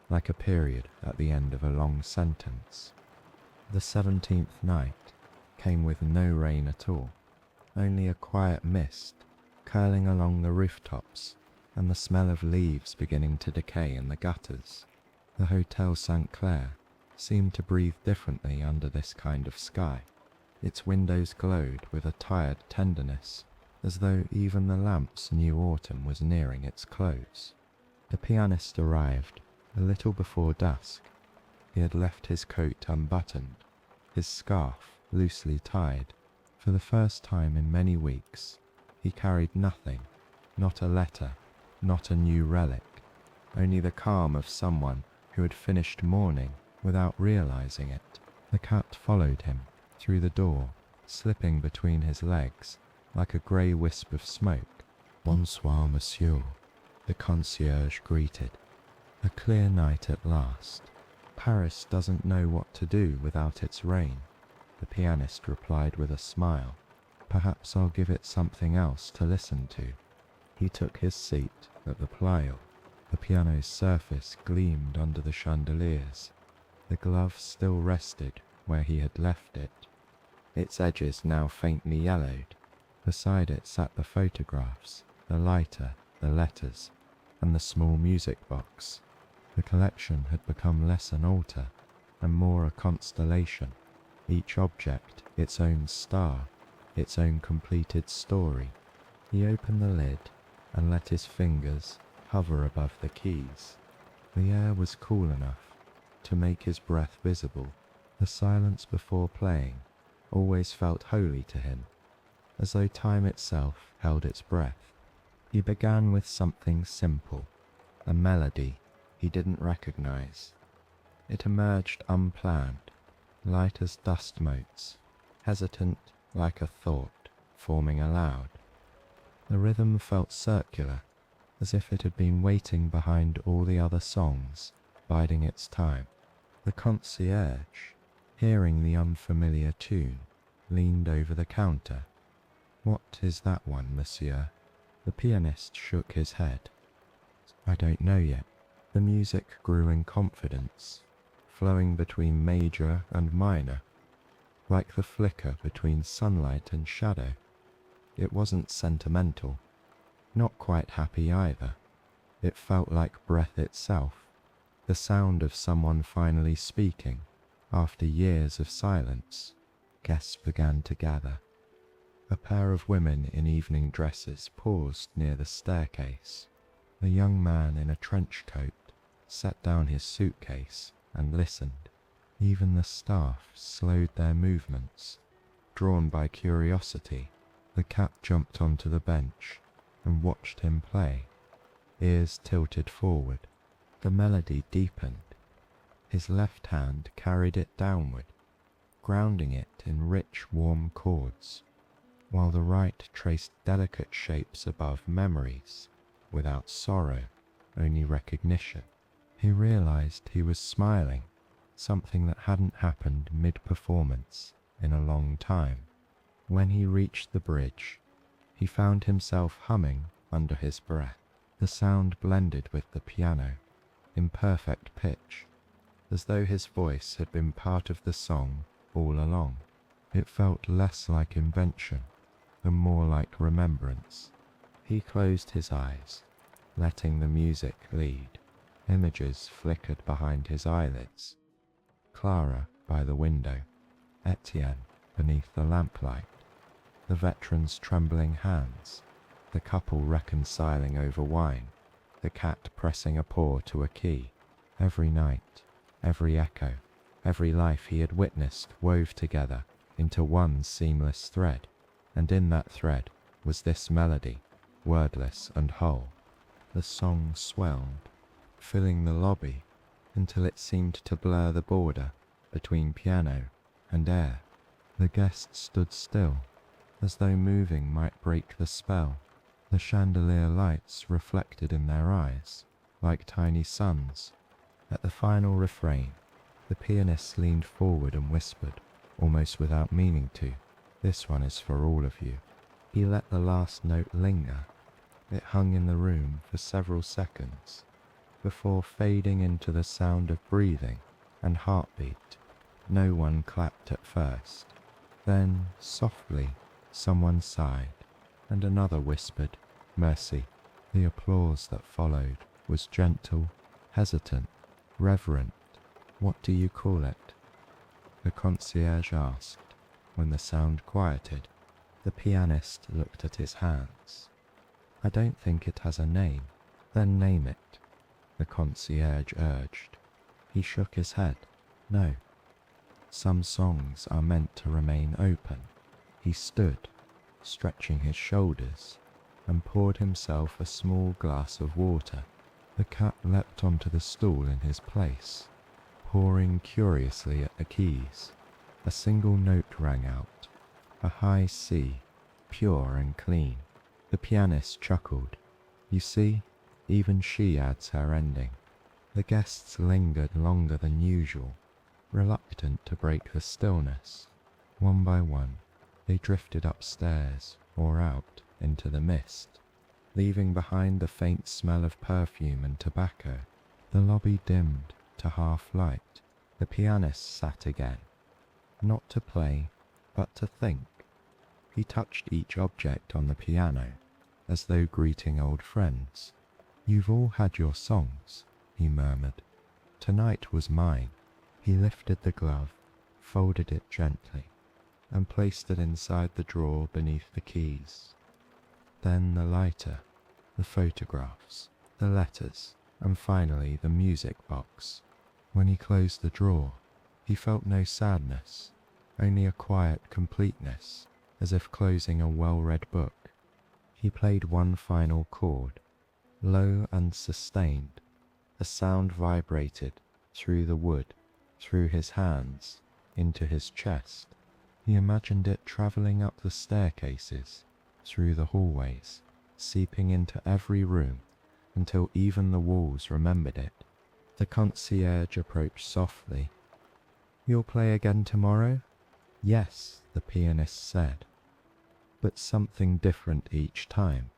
like a period at the end of a long sentence. The 17th night came with no rain at all, only a quiet mist curling along the rooftops and the smell of leaves beginning to decay in the gutters. The Hotel St. Clair seemed to breathe differently under this kind of sky. Its windows glowed with a tired tenderness, as though even the lamps knew autumn was nearing its close. The pianist arrived a little before dusk. He had left his coat unbuttoned, his scarf loosely tied. For the first time in many weeks, he carried nothing, not a letter, not a new relic, only the calm of someone who had finished mourning without realizing it. The cat followed him through the door, slipping between his legs like a grey wisp of smoke. "Bonsoir, monsieur," the concierge greeted. "A clear night at last. Paris doesn't know what to do without its rain," the pianist replied with a smile. "Perhaps I'll give it something else to listen to." He took his seat at the plial. The piano's surface gleamed under the chandeliers. The glove still rested where he had left it, its edges now faintly yellowed. Beside it sat the photographs, the lighter, the letters, and the small music box. The collection had become less an altar and more a constellation, each object its own star, its own completed story. He opened the lid and let his fingers hover above the keys. The air was cool enough to make his breath visible. The silence before playing always felt holy to him, as though time itself held its breath. He began with something simple, a melody he didn't recognize. It emerged unplanned, light as dust motes, hesitant like a thought forming aloud. The rhythm felt circular, as if it had been waiting behind all the other songs, biding its time. The concierge, hearing the unfamiliar tune, leaned over the counter. "What is that one, monsieur?" The pianist shook his head. "I don't know yet." The music grew in confidence, flowing between major and minor, like the flicker between sunlight and shadow. It wasn't sentimental, not quite happy either. It felt like breath itself, the sound of someone finally speaking after years of silence. Guests began to gather. A pair of women in evening dresses paused near the staircase. The young man in a trench coat set down his suitcase and listened. Even the staff slowed their movements, drawn by curiosity. The cat jumped onto the bench and watched him play, ears tilted forward. The melody deepened. His left hand carried it downward, grounding it in rich, warm chords. while the right traced delicate shapes above memories, without sorrow, only recognition. He realized he was smiling, something that hadn't happened mid-performance in a long time. When he reached the bridge, he found himself humming under his breath. The sound blended with the piano, in perfect pitch, as though his voice had been part of the song all along. It felt less like invention and more like remembrance. He closed his eyes, letting the music lead. Images flickered behind his eyelids. Clara by the window, Etienne beneath the lamplight, the veteran's trembling hands, the couple reconciling over wine, the cat pressing a paw to a key. Every night, every echo, every life he had witnessed wove together into one seamless thread, and in that thread was this melody, wordless and whole. The song swelled, filling the lobby until it seemed to blur the border between piano and air. The guests stood still, as though moving might break the spell. The chandelier lights reflected in their eyes, like tiny suns. At the final refrain, the pianist leaned forward and whispered, almost without meaning to, "This one is for all of you." He let the last note linger. It hung in the room for several seconds, before fading into the sound of breathing and heartbeat. No one clapped at first. Then, softly, someone sighed, and another whispered, "Mercy." The applause that followed was gentle, hesitant, reverent. "What do you call it?" the concierge asked. When the sound quieted, the pianist looked at his hands. "I don't think it has a name." "Then name it," the concierge urged. He shook his head. "No. Some songs are meant to remain open." He stood, stretching his shoulders, and poured himself a small glass of water. The cat leapt onto the stool in his place, pawing curiously at the keys. A single note rang out, a high C, pure and clean. The pianist chuckled. "You see, even she adds her ending." The guests lingered longer than usual, reluctant to break the stillness. One by one, they drifted upstairs or out into the mist, leaving behind the faint smell of perfume and tobacco. The lobby dimmed to half light. The pianist sat again, not to play, but to think. He touched each object on the piano, as though greeting old friends. "You've all had your songs," he murmured. "Tonight was mine." He lifted the glove, folded it gently, and placed it inside the drawer beneath the keys. Then the lighter, the photographs, the letters, and finally the music box. When he closed the drawer, he felt no sadness, only a quiet completeness, as if closing a well-read book. He played one final chord, low and sustained. A sound vibrated through the wood, through his hands, into his chest. He imagined it travelling up the staircases, through the hallways, seeping into every room, until even the walls remembered it. The concierge approached softly. "You'll play again tomorrow?" "Yes," the pianist said, "but something different each time.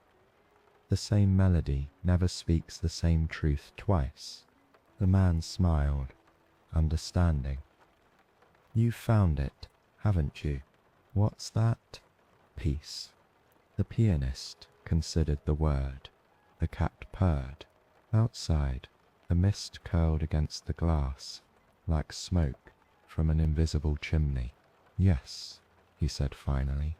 The same melody never speaks the same truth twice." The man smiled, understanding. "You've found it, haven't you?" "What's that?" "Peace." The pianist considered the word. The cat purred. Outside, the mist curled against the glass, like smoke from an invisible chimney. "Yes," he said finally,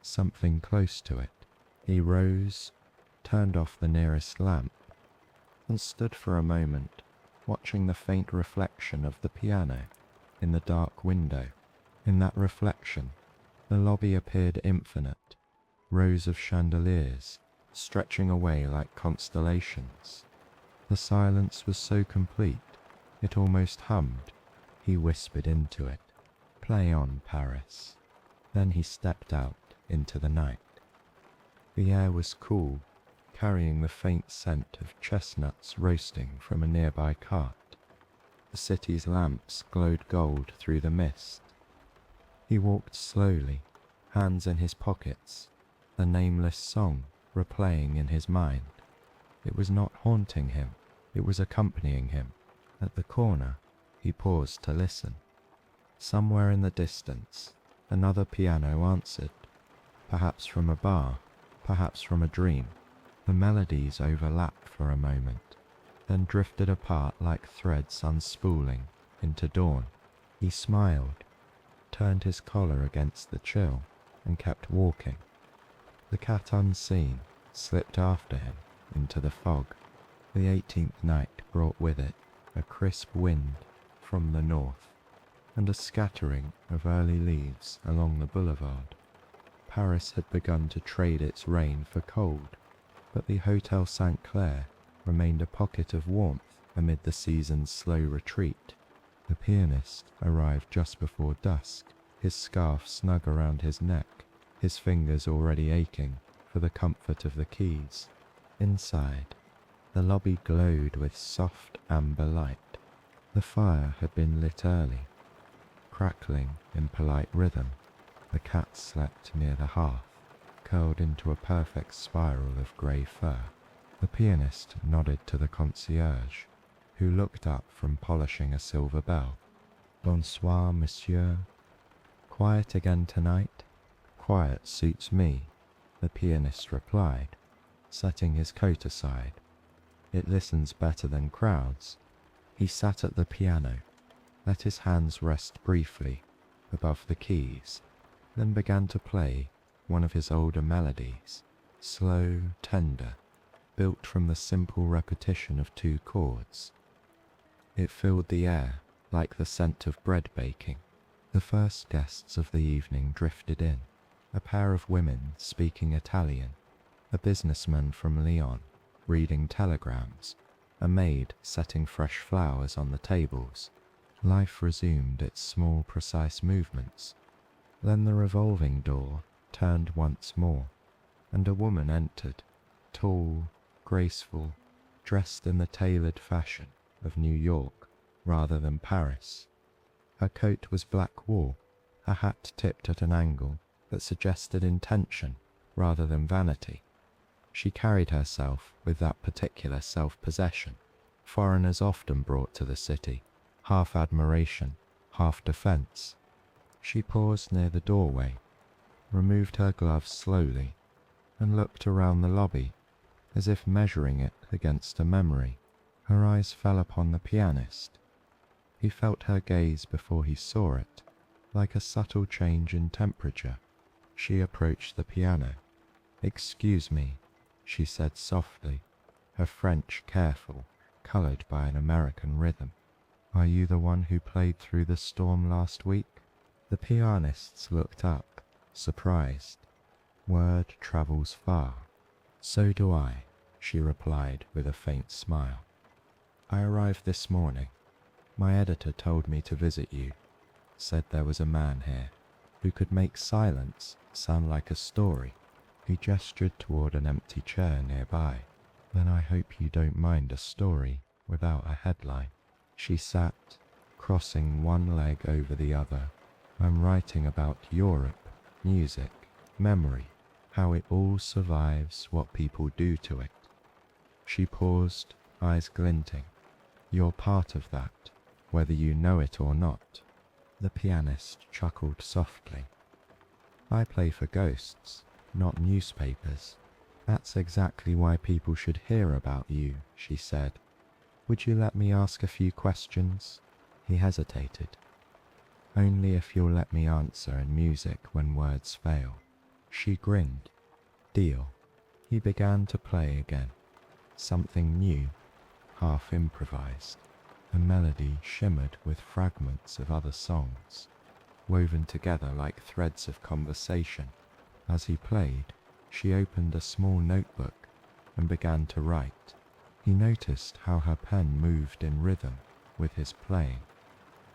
"something close to it." He rose, turned off the nearest lamp, and stood for a moment, watching the faint reflection of the piano in the dark window. In that reflection, the lobby appeared infinite, rows of chandeliers stretching away like constellations. The silence was so complete, it almost hummed. He whispered into it, "Play on, Paris." Then he stepped out, into the night. The air was cool, carrying the faint scent of chestnuts roasting from a nearby cart. The city's lamps glowed gold through the mist. He walked slowly, hands in his pockets, the nameless song replaying in his mind. It was not haunting him, it was accompanying him. At the corner, he paused to listen. Somewhere in the distance, another piano answered, perhaps from a bar, perhaps from a dream. The melodies overlapped for a moment, then drifted apart like threads unspooling into dawn. He smiled, turned his collar against the chill, and kept walking. The cat unseen slipped after him into the fog. The 18th night brought with it a crisp wind from the north, and a scattering of early leaves along the boulevard. Paris had begun to trade its rain for cold, but the Hotel St. Clair remained a pocket of warmth amid the season's slow retreat. The pianist arrived just before dusk, his scarf snug around his neck, his fingers already aching for the comfort of the keys. Inside, the lobby glowed with soft amber light. The fire had been lit early, crackling in polite rhythm. The cat slept near the hearth, curled into a perfect spiral of grey fur. The pianist nodded to the concierge, who looked up from polishing a silver bell. "Bonsoir, monsieur. Quiet again tonight?" "Quiet suits me," the pianist replied, setting his coat aside. "It listens better than crowds." He sat at the piano, let his hands rest briefly above the keys, then began to play one of his older melodies, slow, tender, built from the simple repetition of two chords. It filled the air like the scent of bread baking. The first guests of the evening drifted in, a pair of women speaking Italian, a businessman from Lyon reading telegrams, a maid setting fresh flowers on the tables. Life resumed its small, precise movements. Then the revolving door turned once more, and a woman entered, tall, graceful, dressed in the tailored fashion of New York rather than Paris. Her coat was black wool, her hat tipped at an angle that suggested intention rather than vanity. She carried herself with that particular self-possession foreigners often brought to the city, half admiration, half defense. She paused near the doorway, removed her gloves slowly, and looked around the lobby, as if measuring it against a memory. Her eyes fell upon the pianist. He felt her gaze before he saw it, like a subtle change in temperature. She approached the piano. "Excuse me," she said softly, her French careful, colored by an American rhythm. "Are you the one who played through the storm last week?" The pianist looked up, surprised. "Word travels far." "So do I," she replied with a faint smile. "I arrived this morning. My editor told me to visit you, said there was a man here who could make silence sound like a story." He gestured toward an empty chair nearby. "Then I hope you don't mind a story without a headline." She sat, crossing one leg over the other. "I'm writing about Europe, music, memory, how it all survives what people do to it." She paused, eyes glinting. "You're part of that, whether you know it or not." The pianist chuckled softly. "I play for ghosts, not newspapers. That's exactly why people should hear about you," she said. "Would you let me ask a few questions?" He hesitated. "Only if you'll let me answer in music when words fail." She grinned. "Deal." He began to play again, something new, half improvised. The melody shimmered with fragments of other songs, woven together like threads of conversation. As he played, she opened a small notebook and began to write. He noticed how her pen moved in rhythm with his playing,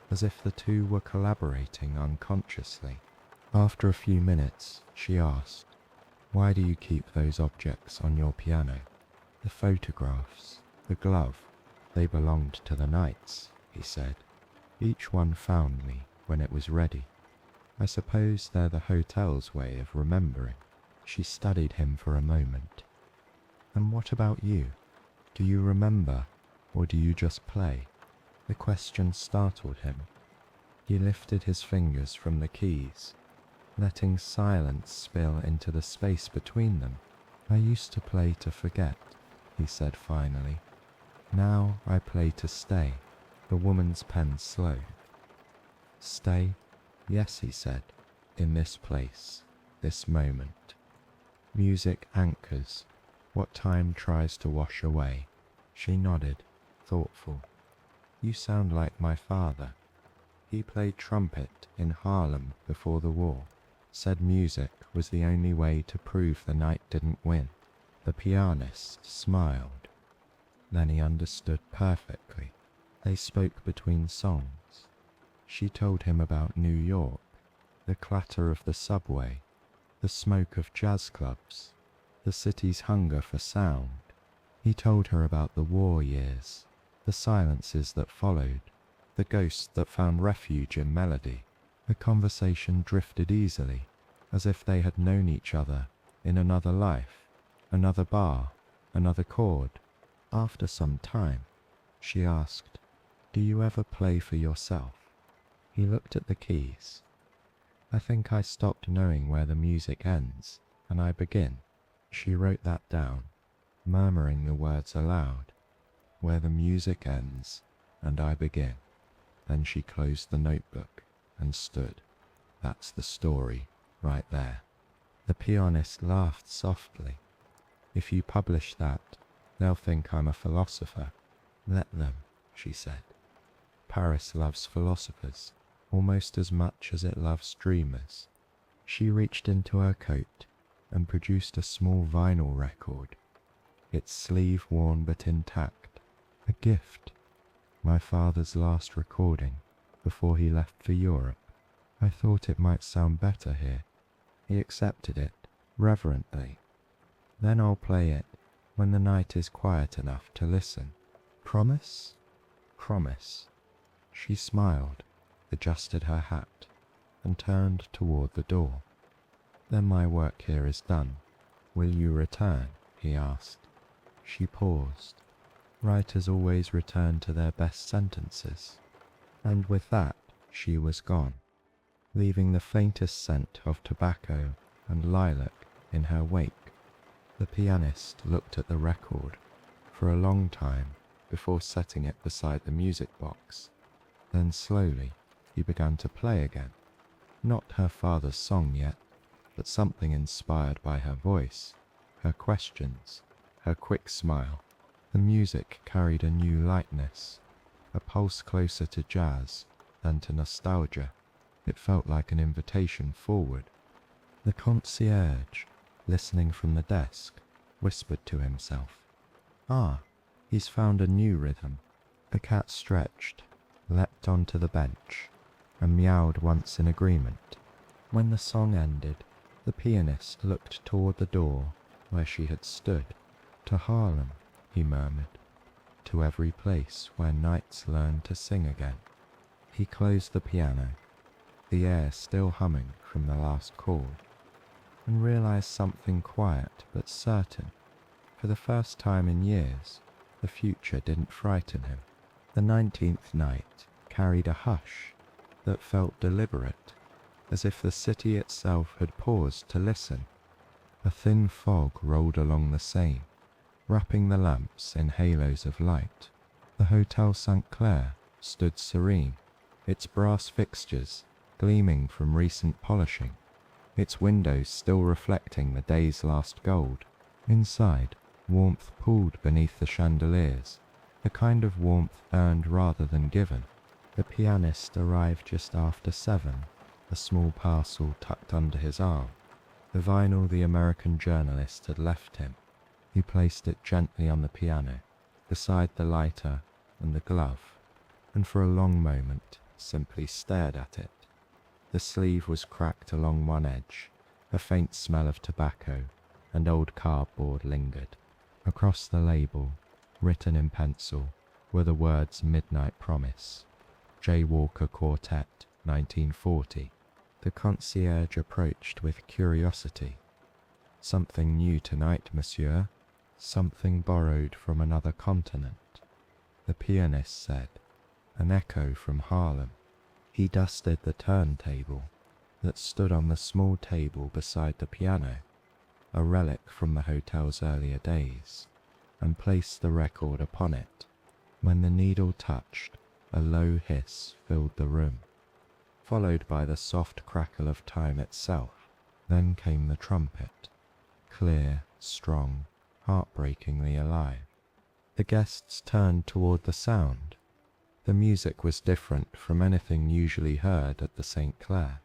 as if the two were collaborating unconsciously. After a few minutes, she asked, "Why do you keep those objects on your piano?" "The photographs, the glove, they belonged to the knights," he said. "Each one found me when it was ready. I suppose they're the hotel's way of remembering." She studied him for a moment. "And what about you? Do you remember, or do you just play?" The question startled him. He lifted his fingers from the keys, letting silence spill into the space between them. "I used to play to forget," he said finally. "Now I play to stay." The woman's pen slowed. "Stay?" "Yes," he said, "in this place, this moment. Music anchors what time tries to wash away." She nodded, thoughtful. "You sound like my father. He played trumpet in Harlem before the war. Said music was the only way to prove the knight didn't win." The pianist smiled. Then he understood perfectly. They spoke between songs. She told him about New York, the clatter of the subway, the smoke of jazz clubs, the city's hunger for sound. He told her about the war years, the silences that followed, the ghosts that found refuge in melody. The conversation drifted easily, as if they had known each other in another life, another bar, another chord. After some time, she asked, "Do you ever play for yourself?" He looked at the keys. "I think I stopped knowing where the music ends and I begin." She wrote that down, murmuring the words aloud. "Where the music ends and I begin." Then she closed the notebook and stood. "That's the story, right there." The pianist laughed softly. "If you publish that, they'll think I'm a philosopher." "Let them," she said. "Paris loves philosophers almost as much as it loves dreamers." She reached into her coat and produced a small vinyl record, its sleeve worn but intact. "A gift. My father's last recording before he left for Europe. I thought it might sound better here." He accepted it reverently. "Then I'll play it when the night is quiet enough to listen. Promise?" "Promise." She smiled, adjusted her hat, and turned toward the door. "Then my work here is done. Will you return?" he asked. She paused. Writers always return to their best sentences. And with that, she was gone, leaving the faintest scent of tobacco and lilac in her wake. The pianist looked at the record for a long time before setting it beside the music box. Then slowly he began to play again. Not her father's song yet, but something inspired by her voice, her questions, her quick smile. The music carried a new lightness, a pulse closer to jazz than to nostalgia. It felt like an invitation forward. The concierge, listening from the desk, whispered to himself, "Ah, he's found a new rhythm." The cat stretched, leapt onto the bench, and meowed once in agreement. When the song ended, the pianist looked toward the door where she had stood. "To Harlem," he murmured, "to every place where knights learn to sing again." He closed the piano, the air still humming from the last chord, and realized something quiet but certain. For the first time in years, the future didn't frighten him. The 19th night carried a hush that felt deliberate, as if the city itself had paused to listen. A thin fog rolled along the Seine, wrapping the lamps in halos of light. The Hotel St. Clair stood serene, its brass fixtures gleaming from recent polishing, its windows still reflecting the day's last gold. Inside, warmth pooled beneath the chandeliers, the kind of warmth earned rather than given. The pianist arrived just after 7, a small parcel tucked under his arm, the vinyl the American journalist had left him. He placed it gently on the piano, beside the lighter and the glove, and for a long moment simply stared at it. The sleeve was cracked along one edge. A faint smell of tobacco and old cardboard lingered. Across the label, written in pencil, were the words Midnight Promise, J. Walker Quartet, 1940. The concierge approached with curiosity. Something new tonight, monsieur. Something borrowed from another continent. The pianist said, an echo from Harlem. He dusted the turntable that stood on the small table beside the piano, a relic from the hotel's earlier days, and placed the record upon it. When the needle touched, a low hiss filled the room, followed by the soft crackle of time itself. Then came the trumpet, clear, strong, heartbreakingly alive. The guests turned toward the sound. The music was different from anything usually heard at the St. Clair.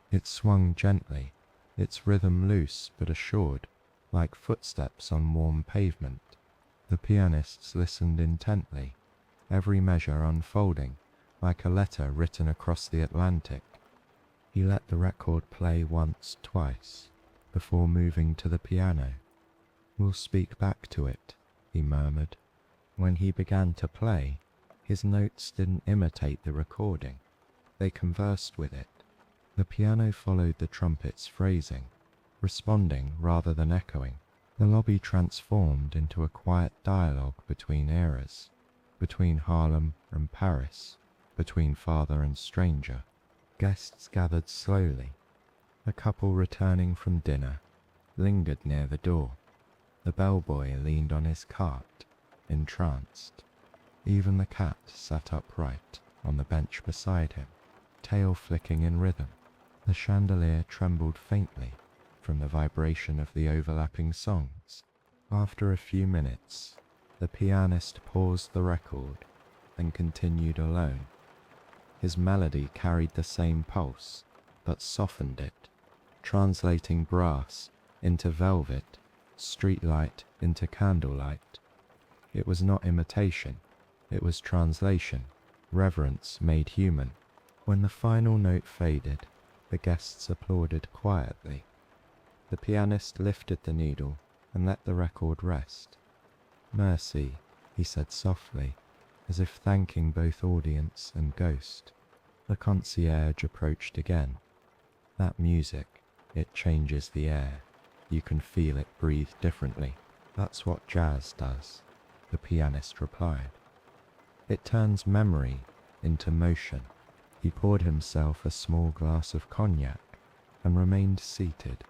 It swung gently, its rhythm loose but assured, like footsteps on warm pavement. The pianists listened intently, every measure unfolding like a letter written across the Atlantic. He let the record play once, twice, before moving to the piano. We'll speak back to it, he murmured. When he began to play, his notes didn't imitate the recording. They conversed with it. The piano followed the trumpet's phrasing, responding rather than echoing. The lobby transformed into a quiet dialogue between eras, between Harlem and Paris, between father and stranger. Guests gathered slowly. A couple returning from dinner lingered near the door. The bellboy leaned on his cart, entranced. Even the cat sat upright on the bench beside him, tail flicking in rhythm. The chandelier trembled faintly from the vibration of the overlapping songs. After a few minutes, the pianist paused the record and continued alone. His melody carried the same pulse, but softened it, translating brass into velvet, streetlight into candlelight. It was not imitation, it was translation, reverence made human. When the final note faded, the guests applauded quietly. The pianist lifted the needle and let the record rest. Mercy, he said softly, as if thanking both audience and ghost. The concierge approached again. That music, it changes the air. You can feel it breathe differently. That's what jazz does, the pianist replied. It turns memory into motion. He poured himself a small glass of cognac and remained seated,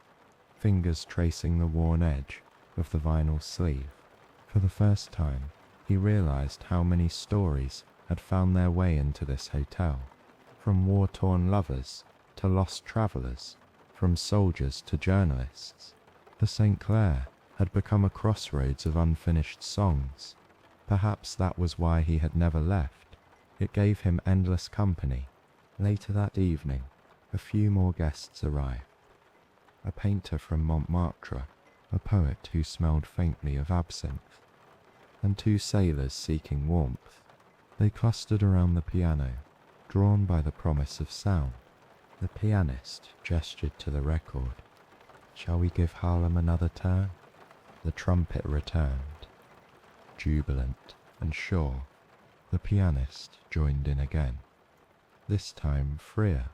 fingers tracing the worn edge of the vinyl sleeve. For the first time, he realized how many stories had found their way into this hotel, from war-torn lovers to lost travelers, from soldiers to journalists. The St. Clair had become a crossroads of unfinished songs. Perhaps that was why he had never left. It gave him endless company. Later that evening, a few more guests arrived. A painter from Montmartre, a poet who smelled faintly of absinthe, and two sailors seeking warmth. They clustered around the piano, drawn by the promise of sound. The pianist gestured to the record. Shall we give Harlem another turn? The trumpet returned, jubilant and sure. The pianist joined in again. This time freer,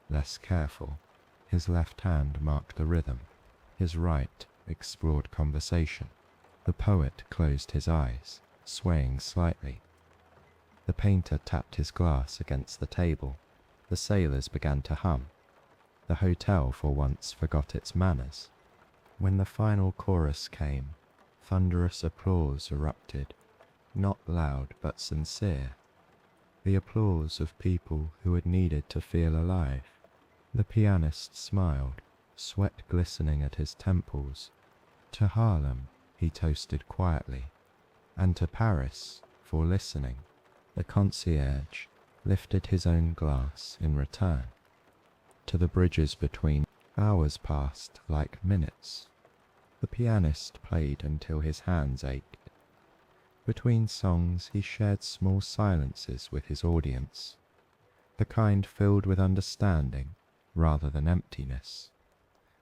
less careful. His left hand marked the rhythm. His right explored conversation. The poet closed his eyes, swaying slightly. The painter tapped his glass against the table. The sailors began to hum. The hotel for once forgot its manners. When the final chorus came, thunderous applause erupted, not loud but sincere. The applause of people who had needed to feel alive. The pianist smiled, sweat glistening at his temples. To Harlem, he toasted quietly, and to Paris for listening. The concierge lifted his own glass in return. To the bridges between, hours passed like minutes. The pianist played until his hands ached. Between songs, he shared small silences with his audience, the kind filled with understanding, rather than emptiness.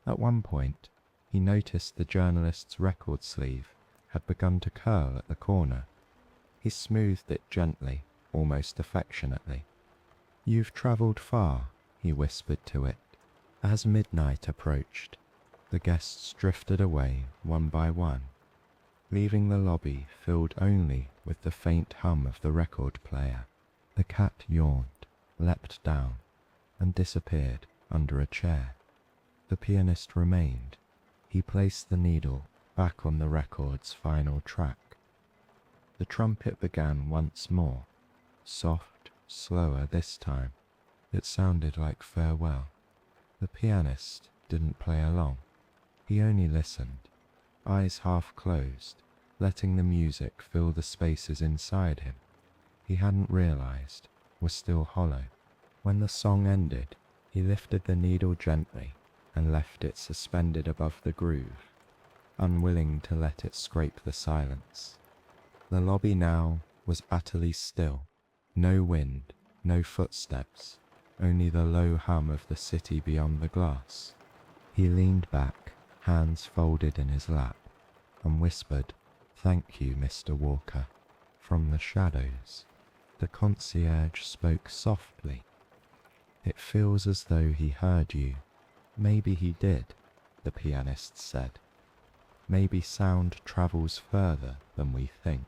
At one point, he noticed the journalist's record sleeve had begun to curl at the corner. He smoothed it gently, almost affectionately. "You've travelled far," he whispered to it. As midnight approached, the guests drifted away one by one, leaving the lobby filled only with the faint hum of the record player. The cat yawned, leapt down, and disappeared under a chair. The pianist remained. He placed the needle back on the record's final track. The trumpet began once more, soft, slower this time. It sounded like farewell. The pianist didn't play along. He only listened, eyes half closed, letting the music fill the spaces inside him. He hadn't realized were still hollow. When the song ended, he lifted the needle gently and left it suspended above the groove, unwilling to let it scrape the silence. The lobby now was utterly still. No wind, no footsteps, only the low hum of the city beyond the glass. He leaned back, hands folded in his lap, and whispered, "Thank you, Mr. Walker." From the shadows, the concierge spoke softly. "It feels as though he heard you." "Maybe he did," the pianist said. "Maybe sound travels further than we think."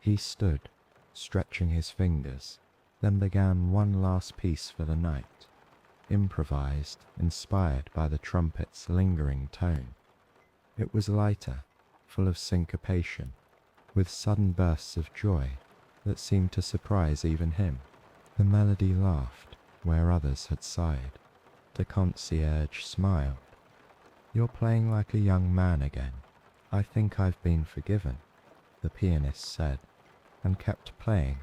He stood, stretching his fingers, then began one last piece for the night, improvised, inspired by the trumpet's lingering tone. It was lighter, full of syncopation, with sudden bursts of joy that seemed to surprise even him. The melody laughed where others had sighed. The concierge smiled. "You're playing like a young man again. I think I've been forgiven," the pianist said, and kept playing.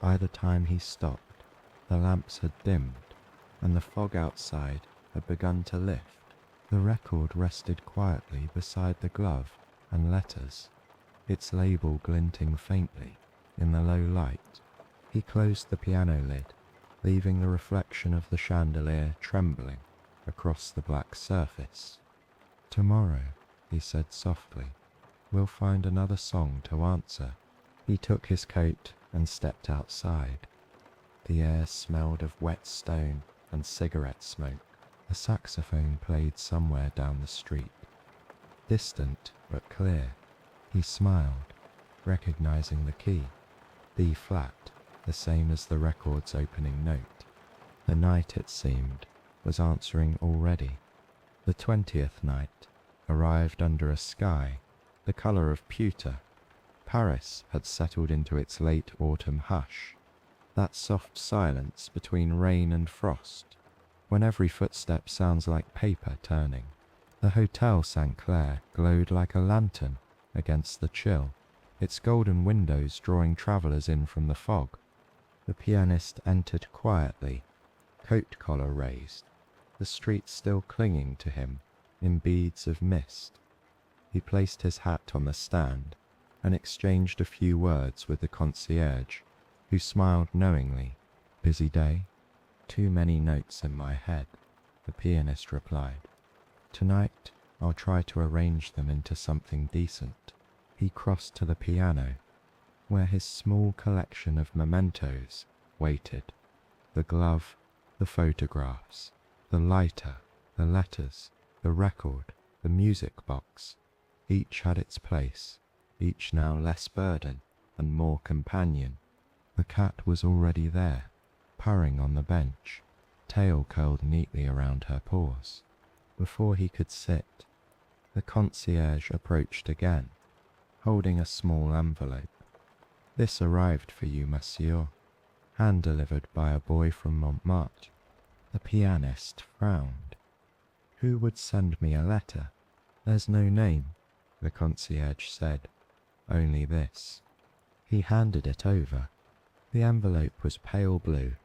By the time he stopped, the lamps had dimmed, and the fog outside had begun to lift. The record rested quietly beside the glove and letters, its label glinting faintly in the low light. He closed the piano lid, leaving the reflection of the chandelier trembling across the black surface. "Tomorrow," he said softly, "we'll find another song to answer." He took his coat and stepped outside. The air smelled of wet stone and cigarette smoke. A saxophone played somewhere down the street, distant but clear. He smiled, recognizing the key, B flat, the same as the record's opening note. The night, it seemed, was answering already. The 20th night arrived under a sky the color of pewter. Paris had settled into its late autumn hush, that soft silence between rain and frost, when every footstep sounds like paper turning. The Hotel St. Clair glowed like a lantern against the chill, its golden windows drawing travellers in from the fog. The pianist entered quietly, coat collar raised, the street still clinging to him in beads of mist. He placed his hat on the stand and exchanged a few words with the concierge, who smiled knowingly. "Busy day?" "Too many notes in my head," the pianist replied. "Tonight I'll try to arrange them into something decent." He crossed to the piano, where his small collection of mementos waited. The glove, the photographs, the lighter, the letters, the record, the music box. Each had its place, each now less burden and more companion. The cat was already there, purring on the bench, tail curled neatly around her paws. Before he could sit, the concierge approached again, holding a small envelope. "This arrived for you, monsieur, hand-delivered by a boy from Montmartre." The pianist frowned. "Who would send me a letter?" "There's no name," the concierge said, "only this." He handed it over. The envelope was pale blue,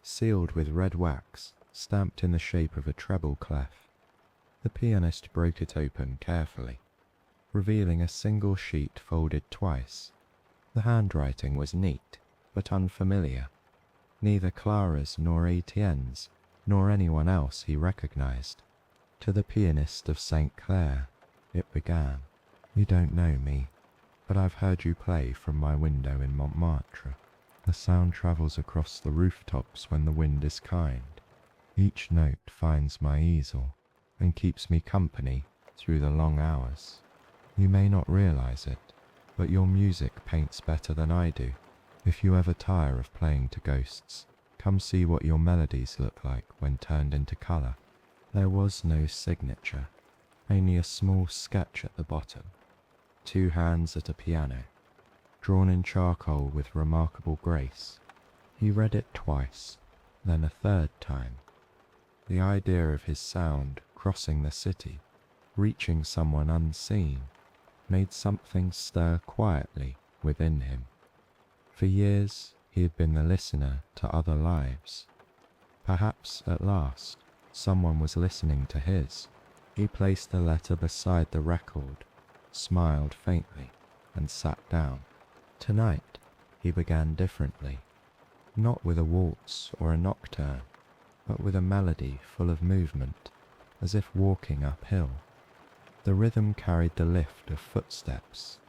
sealed with red wax, stamped in the shape of a treble clef. The pianist broke it open carefully, revealing a single sheet folded twice. The handwriting was neat, but unfamiliar. Neither Clara's nor Etienne's, nor anyone else he recognized. To the pianist of St. Clair, it began. You don't know me, but I've heard you play from my window in Montmartre. The sound travels across the rooftops when the wind is kind. Each note finds my easel and keeps me company through the long hours. You may not realize it, but your music paints better than I do. If you ever tire of playing to ghosts, come see what your melodies look like when turned into color. There was no signature, only a small sketch at the bottom. 2 hands at a piano, drawn in charcoal with remarkable grace. He read it twice, then a third time. The idea of his sound crossing the city, reaching someone unseen, made something stir quietly within him. For years he had been the listener to other lives. Perhaps at last someone was listening to his. He placed the letter beside the record, smiled faintly, and sat down. Tonight he began differently, not with a waltz or a nocturne, but with a melody full of movement, as if walking uphill. The rhythm carried the lift of footsteps,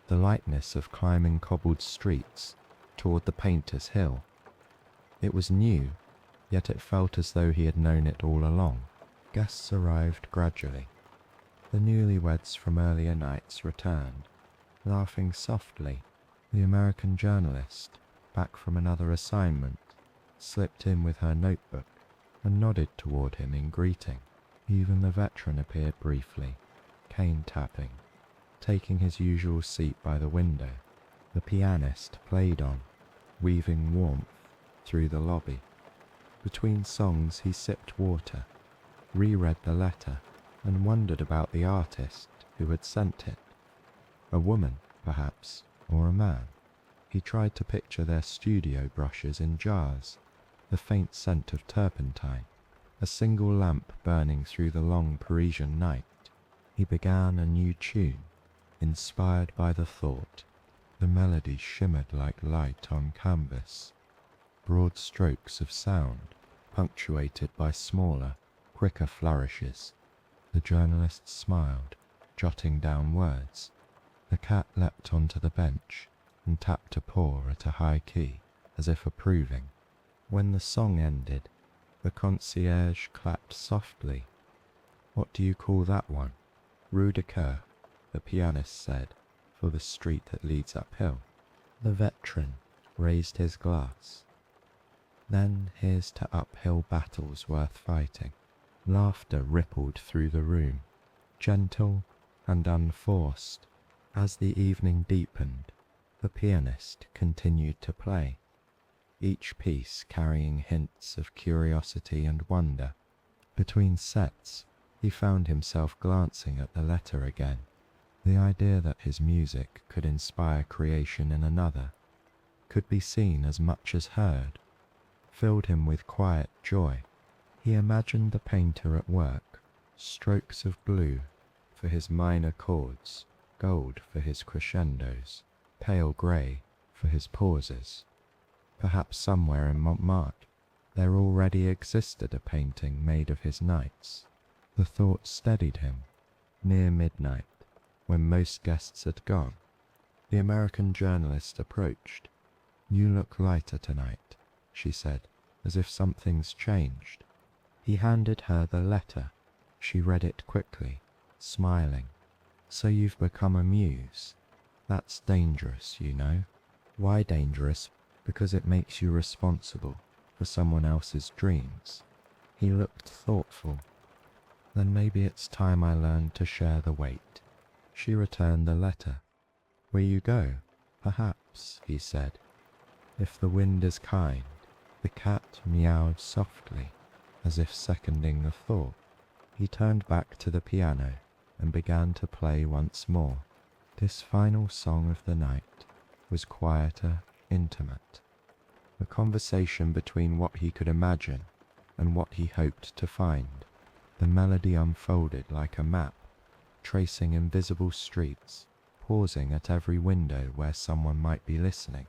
the lightness of climbing cobbled streets toward the painter's hill. It was new, yet it felt as though he had known it all along. Guests arrived gradually. The newlyweds from earlier nights returned, laughing softly. The American journalist, back from another assignment, slipped in with her notebook and nodded toward him in greeting. Even the veteran appeared briefly, cane tapping, taking his usual seat by the window. The pianist played on, weaving warmth through the lobby. Between songs he sipped water, reread the letter, and wondered about the artist who had sent it. A woman, perhaps, or a man. He tried to picture their studio brushes in jars, the faint scent of turpentine, a single lamp burning through the long Parisian night. He began a new tune, inspired by the thought. The melody shimmered like light on canvas, broad strokes of sound, punctuated by smaller, quicker flourishes. The journalist smiled, jotting down words. The cat leapt onto the bench and tapped a paw at a high key, as if approving. When the song ended, the concierge clapped softly. What do you call that one? Rue de Coeur, the pianist said, for the street that leads uphill. The veteran raised his glass. Then here's to uphill battles worth fighting. Laughter rippled through the room, gentle and unforced. As the evening deepened, the pianist continued to play, each piece carrying hints of curiosity and wonder. Between sets, he found himself glancing at the letter again. The idea that his music could inspire creation in another, could be seen as much as heard, filled him with quiet joy. He imagined the painter at work, strokes of blue for his minor chords, gold for his crescendos, pale grey for his pauses. Perhaps somewhere in Montmartre there already existed a painting made of his nights. The thought steadied him. Near midnight, when most guests had gone, the American journalist approached. You look lighter tonight, she said, as if something's changed. He handed her the letter. She read it quickly, smiling. So you've become a muse. That's dangerous, you know. Why dangerous? Because it makes you responsible for someone else's dreams. He looked thoughtful. Then maybe it's time I learned to share the weight. She returned the letter. Where you go? Perhaps, he said. If the wind is kind. The cat meowed softly, as if seconding the thought. He turned back to the piano and began to play once more. This final song of the night was quieter, intimate. A conversation between what he could imagine and what he hoped to find. The melody unfolded like a map, tracing invisible streets, pausing at every window where someone might be listening.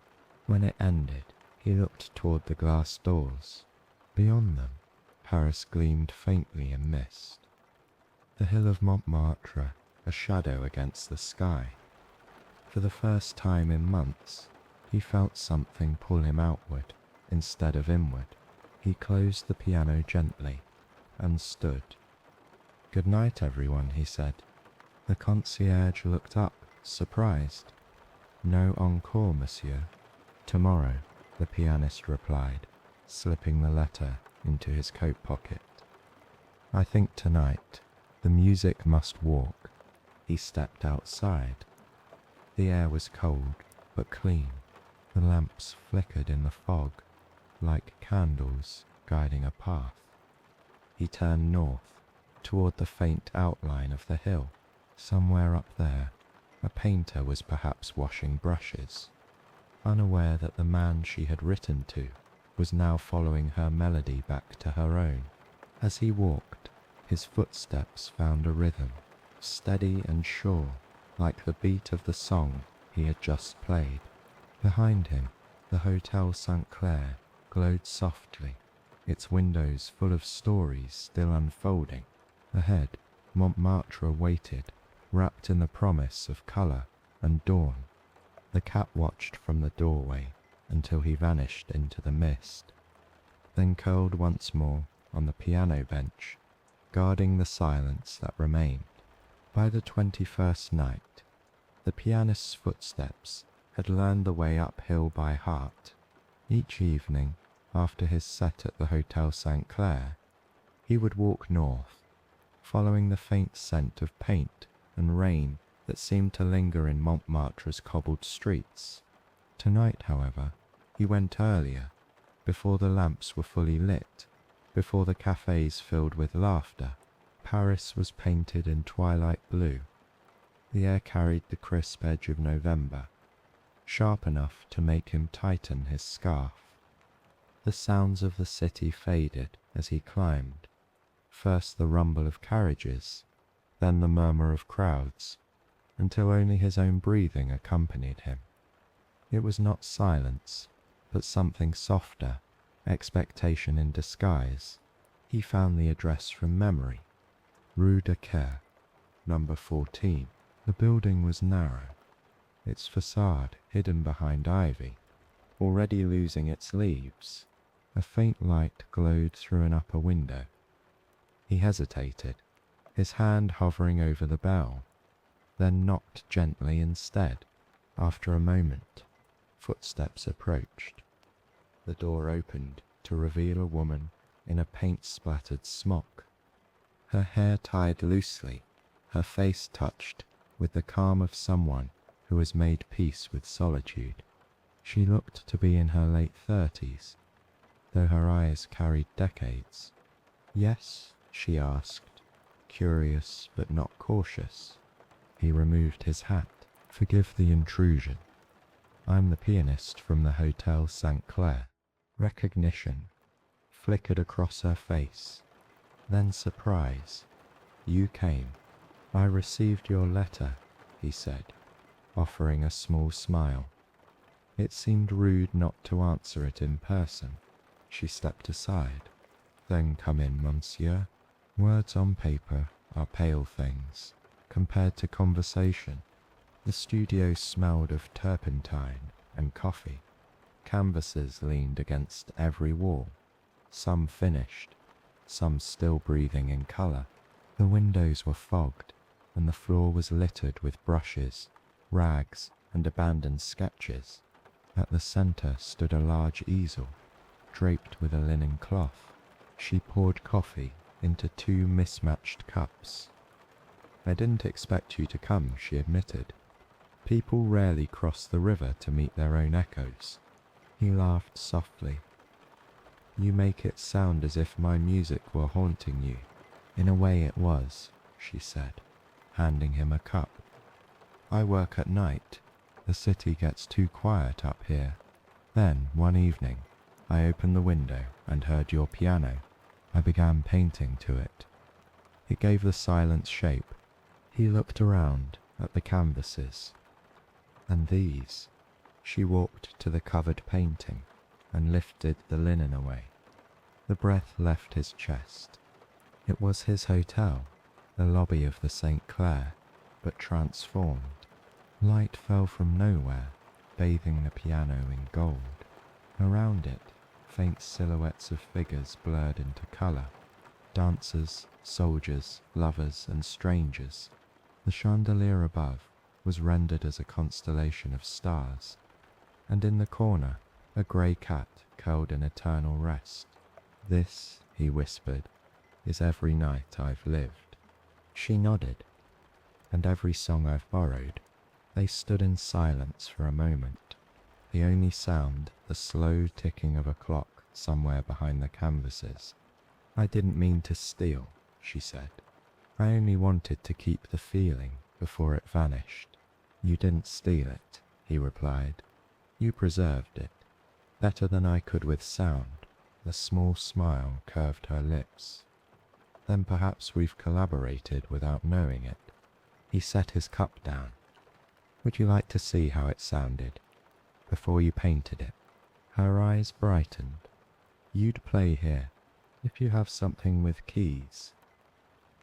When it ended, he looked toward the glass doors. Beyond them, Paris gleamed faintly in mist. The hill of Montmartre, a shadow against the sky. For the first time in months, he felt something pull him outward instead of inward. He closed the piano gently and stood. "Good night, everyone," he said. The concierge looked up, surprised. "No encore, monsieur." "Tomorrow," the pianist replied, slipping the letter into his coat pocket. "I think tonight the music must walk." He stepped outside. The air was cold but clean. The lamps flickered in the fog like candles guiding a path. He turned north toward the faint outline of the hill. Somewhere up there, a painter was perhaps washing brushes, unaware that the man she had written to was now following her melody back to her own. As he walked, his footsteps found a rhythm, steady and sure, like the beat of the song he had just played. Behind him, the Hotel St. Clair glowed softly, its windows full of stories still unfolding. Ahead, Montmartre waited, wrapped in the promise of colour and dawn. The cat watched from the doorway until he vanished into the mist, then curled once more on the piano bench, guarding the silence that remained. By the 21st night, the pianist's footsteps had learned the way uphill by heart. Each evening, after his set at the Hotel St. Clair, he would walk north, following the faint scent of paint and rain that seemed to linger in Montmartre's cobbled streets. Tonight, however, he went earlier, before the lamps were fully lit, before the cafes filled with laughter. Paris was painted in twilight blue. The air carried the crisp edge of November, sharp enough to make him tighten his scarf. The sounds of the city faded as he climbed, first the rumble of carriages, then the murmur of crowds, until only his own breathing accompanied him. It was not silence, but something softer, expectation in disguise. He found the address from memory, Rue de Caire, number 14. The building was narrow, its facade hidden behind ivy, already losing its leaves. A faint light glowed through an upper window. He hesitated, his hand hovering over the bell, then knocked gently instead. After a moment, footsteps approached. The door opened to reveal a woman in a paint-splattered smock, her hair tied loosely, her face touched with the calm of someone who has made peace with solitude. She looked to be in her late 30s, though her eyes carried decades. "Yes?" she asked, curious but not cautious. He removed his hat. "Forgive the intrusion. I'm the pianist from the Hotel St. Clair." Recognition flickered across her face, then surprise. "You came." "I received your letter," he said, offering a small smile. It seemed rude not to answer it in person. She stepped aside. "Then come in, monsieur." Words on paper are pale things compared to conversation. The studio smelled of turpentine and coffee. Canvases leaned against every wall, some finished, some still breathing in colour. The windows were fogged, and the floor was littered with brushes, rags, and abandoned sketches. At the centre stood a large easel, draped with a linen cloth. She poured coffee into 2 mismatched cups. "I didn't expect you to come," she admitted. "People rarely cross the river to meet their own echoes." He laughed softly. "You make it sound as if my music were haunting you." "In a way it was," she said, handing him a cup. "I work at night. The city gets too quiet up here." Then, one evening, I opened the window and heard your piano. I began painting to it. It gave the silence shape. He looked around at the canvases. "And these?" She walked to the covered painting and lifted the linen away. The breath left his chest. It was his hotel, the lobby of the St. Clair, but transformed. Light fell from nowhere, bathing the piano in gold. Around it, faint silhouettes of figures blurred into colour. Dancers, soldiers, lovers, and strangers. The chandelier above was rendered as a constellation of stars, and in the corner, a grey cat curled in eternal rest. "This," he whispered, "is every night I've lived." She nodded. "And every song I've borrowed." They stood in silence for a moment, the only sound the slow ticking of a clock somewhere behind the canvases. "I didn't mean to steal," she said. "I only wanted to keep the feeling before it vanished." "You didn't steal it," he replied. "You preserved it, better than I could with sound." The small smile curved her lips. "Then perhaps we've collaborated without knowing it." He set his cup down. "Would you like to see how it sounded before you painted it?" Her eyes brightened. "You'd play here, if you have something with keys."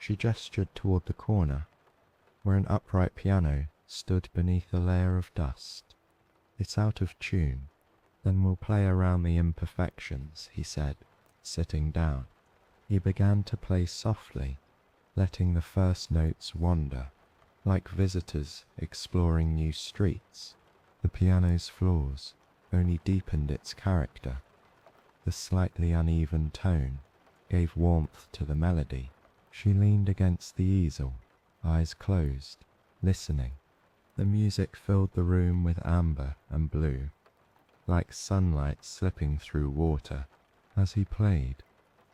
She gestured toward the corner, where an upright piano stood beneath a layer of dust. "It's out of tune. Then we'll play around the imperfections," he said, sitting down. He began to play softly, letting the first notes wander, like visitors exploring new streets. The piano's flaws only deepened its character. The slightly uneven tone gave warmth to the melody. She leaned against the easel, eyes closed, listening. The music filled the room with amber and blue, like sunlight slipping through water. As he played,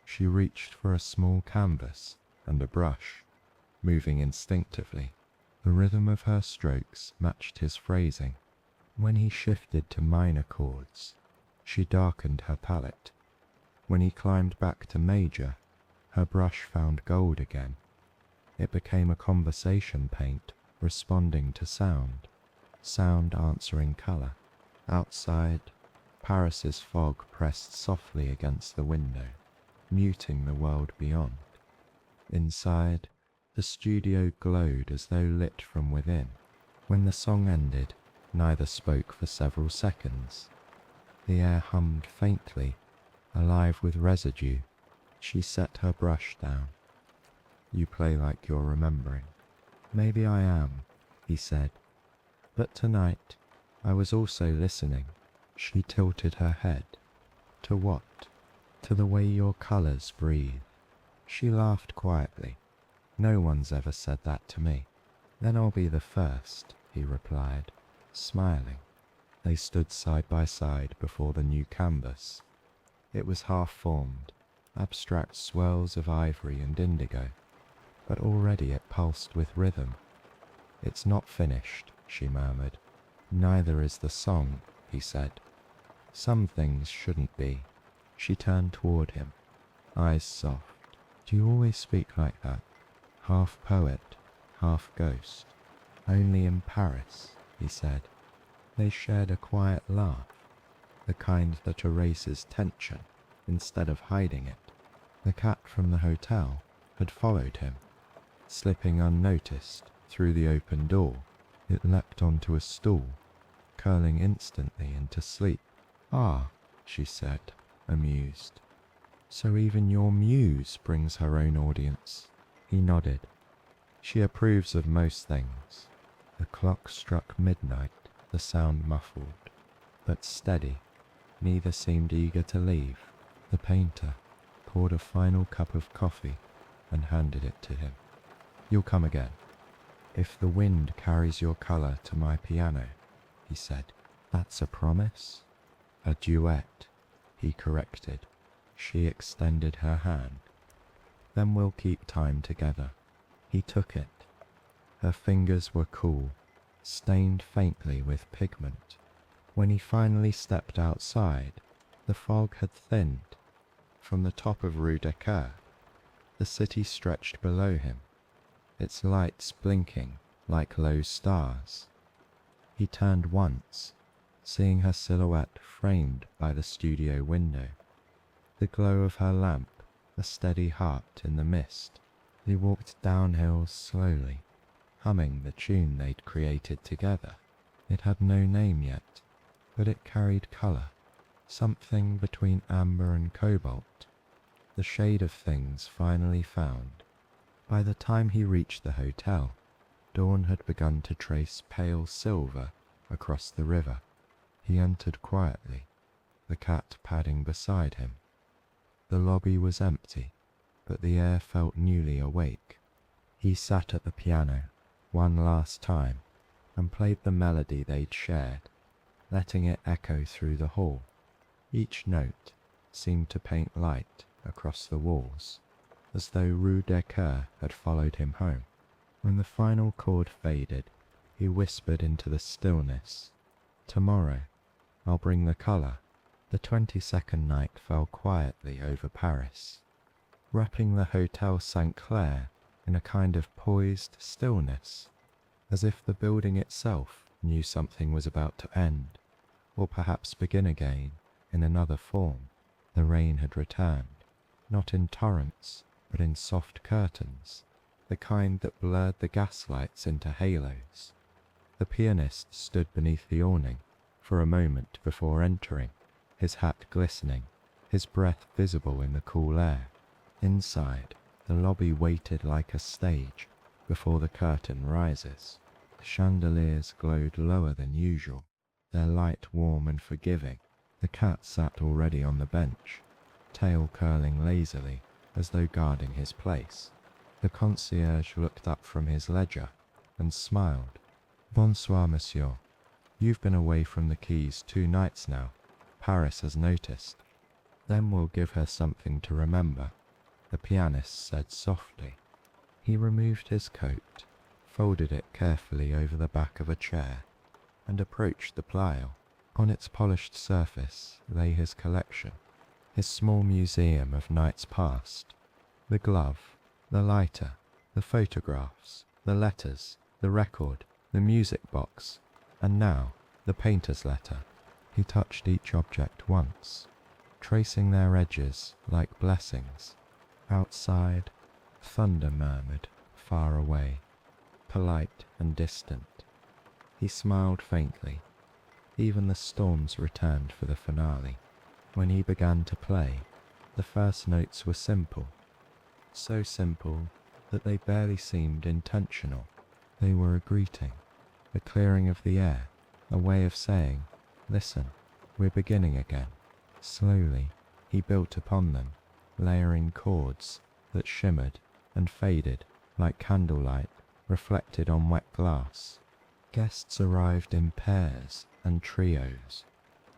she reached for a small canvas and a brush, moving instinctively. The rhythm of her strokes matched his phrasing. When he shifted to minor chords, she darkened her palette. When he climbed back to major, her brush found gold again. It became a conversation paint, responding to sound, sound answering colour. Outside, Paris's fog pressed softly against the window, muting the world beyond. Inside, the studio glowed as though lit from within. When the song ended, neither spoke for several seconds. The air hummed faintly, alive with residue. She set her brush down. "You play like you're remembering." "Maybe I am," he said. "But tonight, I was also listening." She tilted her head. "To what?" "To the way your colours breathe." She laughed quietly. "No one's ever said that to me." "Then I'll be the first," he replied, smiling. They stood side by side before the new canvas. It was half-formed, abstract swirls of ivory and indigo, but already it pulsed with rhythm. "It's not finished," she murmured. "Neither is the song," he said. "Some things shouldn't be." She turned toward him, eyes soft. "Do you always speak like that? Half poet, half ghost?" "Only in Paris," he said. They shared a quiet laugh, the kind that erases tension instead of hiding it. The cat from the hotel had followed him, slipping unnoticed through the open door. It leapt onto a stool, curling instantly into sleep. "Ah," she said, amused. "So even your muse brings her own audience." He nodded. "She approves of most things." The clock struck midnight, the sound muffled, but steady. Neither seemed eager to leave. The painter poured a final cup of coffee and handed it to him. "You'll come again." "If the wind carries your colour to my piano," he said. "That's a promise?" "A duet," he corrected. She extended her hand. "Then we'll keep time together." He took it. Her fingers were cool, stained faintly with pigment. When he finally stepped outside, the fog had thinned. From the top of Rue de Coeur, the city stretched below him, its lights blinking like low stars. He turned once, seeing her silhouette framed by the studio window. the glow of her lamp, a steady heart in the mist. They walked downhill slowly, humming the tune they'd created together. It had no name yet, but it carried colour, something between amber and cobalt, the shade of things finally found. By the time he reached the hotel, dawn had begun to trace pale silver across the river. He entered quietly, the cat padding beside him. The lobby was empty, but the air felt newly awake. He sat at the piano one last time and played the melody they'd shared, letting it echo through the hall. Each note seemed to paint light across the walls, as though Rue de Coeur had followed him home. When the final chord faded, he whispered into the stillness, "Tomorrow, I'll bring the colour." The 22nd night fell quietly over Paris, wrapping the Hotel St. Clair in a kind of poised stillness, as if the building itself knew something was about to end, or perhaps begin again in another form. The rain had returned, not in torrents, but in soft curtains, the kind that blurred the gaslights into halos. The pianist stood beneath the awning for a moment before entering, his hat glistening, his breath visible in the cool air. Inside, the lobby waited like a stage before the curtain rises. The chandeliers glowed lower than usual, their light warm and forgiving. The cat sat already on the bench, tail curling lazily as though guarding his place. The concierge looked up from his ledger and smiled. "Bonsoir, monsieur. You've been away from the quays 2 nights now. Paris has noticed." "Then we'll give her something to remember," the pianist said softly. He removed his coat, folded it carefully over the back of a chair, and approached the plial. On its polished surface lay his collection, his small museum of nights past. The glove, the lighter, the photographs, the letters, the record, the music box, and now the painter's letter. He touched each object once, tracing their edges like blessings. Outside, thunder murmured far away, polite and distant. He smiled faintly. Even the storms returned for the finale. When he began to play, the first notes were simple, so simple that they barely seemed intentional. They were a greeting, a clearing of the air, a way of saying, "Listen, we're beginning again." Slowly, he built upon them, layering chords that shimmered and faded like candlelight reflected on wet glass. Guests arrived in pairs and trios,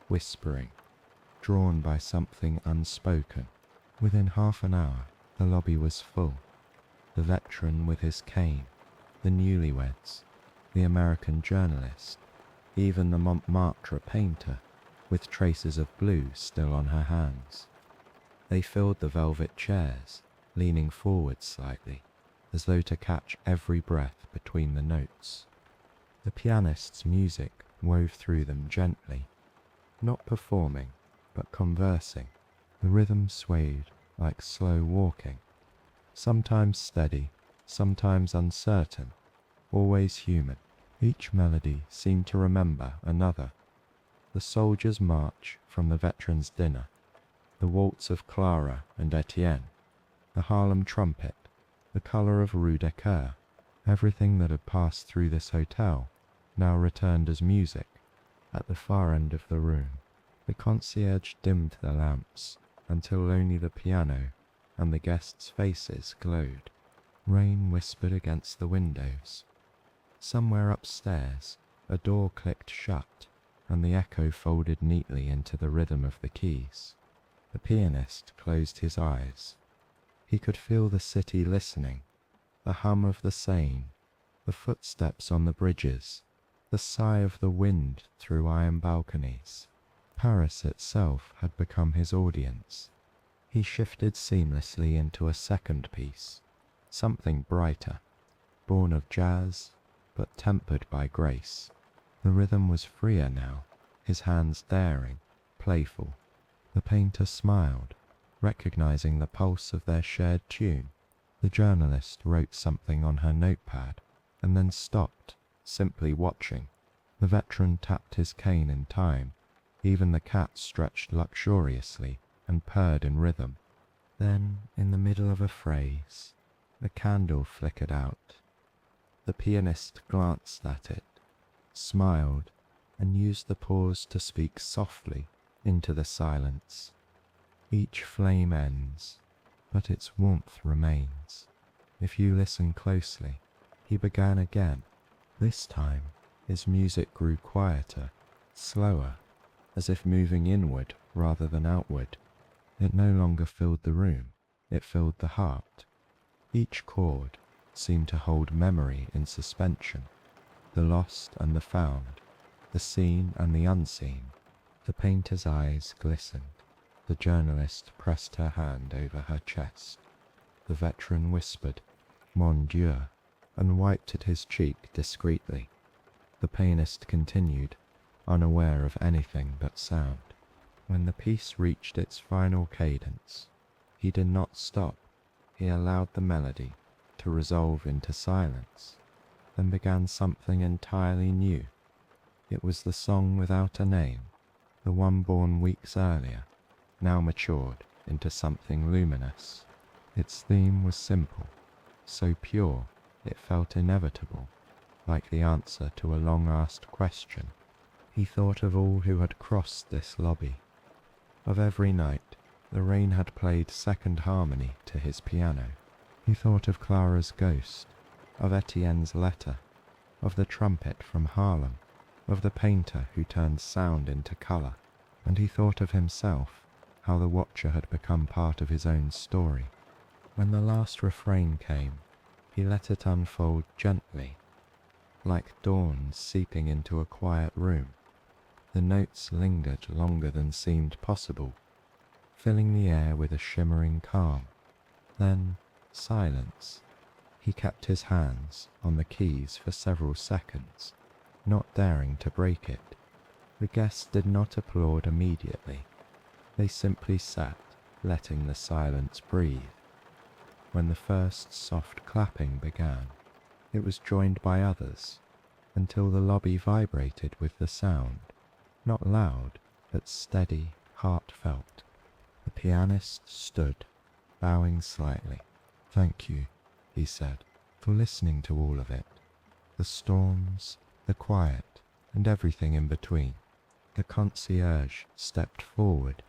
whispering, drawn by something unspoken. Within half an hour, the lobby was full. The veteran with his cane, the newlyweds, the American journalist, even the Montmartre painter, with traces of blue still on her hands. They filled the velvet chairs, leaning forward slightly, as though to catch every breath between the notes. The pianist's music wove through them gently, not performing, but conversing. The rhythm swayed like slow walking, sometimes steady, sometimes uncertain, always human. Each melody seemed to remember another. The soldier's march from the veterans' dinner, the waltz of Clara and Etienne, the Harlem trumpet, the colour of Rue de Coeur. Everything that had passed through this hotel now returned as music. At the far end of the room, the concierge dimmed the lamps until only the piano and the guests' faces glowed. Rain whispered against the windows. Somewhere upstairs, a door clicked shut, and the echo folded neatly into the rhythm of the keys. The pianist closed his eyes. He could feel the city listening, the hum of the Seine, the footsteps on the bridges, the sigh of the wind through iron balconies. Paris itself had become his audience. He shifted seamlessly into a second piece, something brighter, born of jazz, but tempered by grace. The rhythm was freer now, his hands daring, playful. The painter smiled. Recognizing the pulse of their shared tune, the journalist wrote something on her notepad and then stopped, simply watching. The veteran tapped his cane in time. Even the cat stretched luxuriously and purred in rhythm. Then, in the middle of a phrase, a candle flickered out. The pianist glanced at it, smiled, and used the pause to speak softly into the silence. Each flame ends, but its warmth remains. If you listen closely, he began again. This time, his music grew quieter, slower, as if moving inward rather than outward. It no longer filled the room, it filled the heart. Each chord seemed to hold memory in suspension, the lost and the found, the seen and the unseen. The painter's eyes glistened. The journalist pressed her hand over her chest. The veteran whispered, "Mon Dieu," and wiped at his cheek discreetly. The pianist continued, unaware of anything but sound. When the piece reached its final cadence, he did not stop. He allowed the melody to resolve into silence, then began something entirely new. It was the song without a name, the one born weeks earlier, now matured into something luminous. Its theme was simple, so pure it felt inevitable, like the answer to a long-asked question. He thought of all who had crossed this lobby. Of every night, the rain had played second harmony to his piano. He thought of Clara's ghost, of Etienne's letter, of the trumpet from Harlem, of the painter who turned sound into colour, and he thought of himself, how the watcher had become part of his own story. When the last refrain came, he let it unfold gently, like dawn seeping into a quiet room. The notes lingered longer than seemed possible, filling the air with a shimmering calm. Then, silence. He kept his hands on the keys for several seconds, not daring to break it. The guests did not applaud immediately. They simply sat, letting the silence breathe. When the first soft clapping began, it was joined by others, until the lobby vibrated with the sound, not loud, but steady, heartfelt. The pianist stood, bowing slightly. "Thank you," he said, "for listening to all of it. The storms, the quiet, and everything in between." The concierge stepped forward.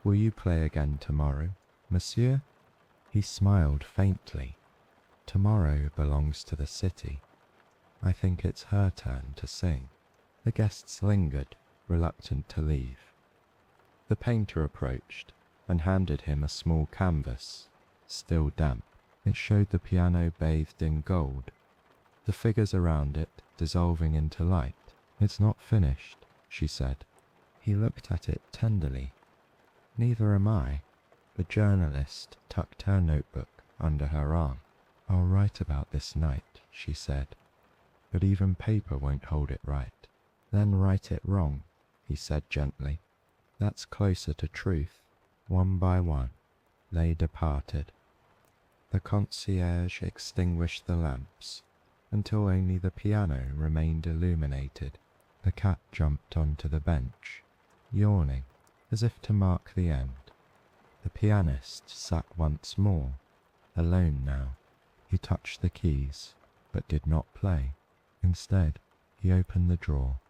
"Will you play again tomorrow, monsieur?" He smiled faintly. "Tomorrow belongs to the city. I think it's her turn to sing." The guests lingered, reluctant to leave. The painter approached and handed him a small canvas, still damp. It showed the piano bathed in gold, the figures around it dissolving into light. "It's not finished," she said. He looked at it tenderly. "Neither am I." The journalist tucked her notebook under her arm. "I'll write about this night," she said, "but even paper won't hold it right." "Then write it wrong," he said gently. "That's closer to truth." One by one, they departed. The concierge extinguished the lamps until only the piano remained illuminated. The cat jumped onto the bench, yawning as if to mark the end. The pianist sat once more, alone now. He touched the keys, but did not play. Instead, he opened the drawer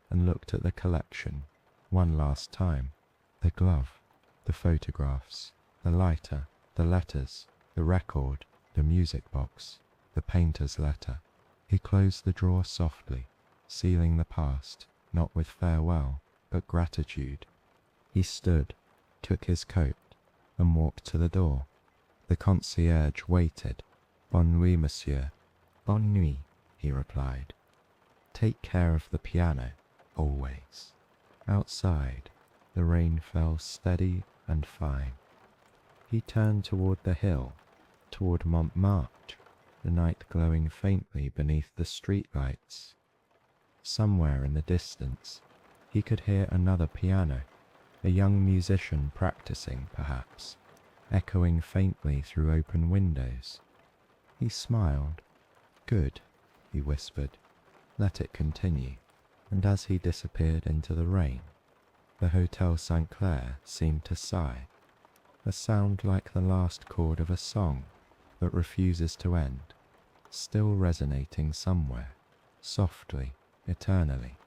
and looked at the collection one last time. The glove, the photographs, the lighter, the letters, the record, the music box, the painter's letter. He closed the drawer softly, sealing the past, not with farewell, but gratitude. He stood, took his coat, and walked to the door. The concierge waited. "Bonne nuit, monsieur." "Bonne nuit," he replied. "Take care of the piano, always." Outside, the rain fell steady and fine. He turned toward the hill, toward Montmartre, the night glowing faintly beneath the streetlights. Somewhere in the distance, he could hear another piano, a young musician practicing, perhaps. echoing faintly through open windows. He smiled. "Good," he whispered. "Let it continue." And as he disappeared into the rain, the Hotel St. Clair seemed to sigh, a sound like the last chord of a song that refuses to end, still resonating somewhere, softly, eternally.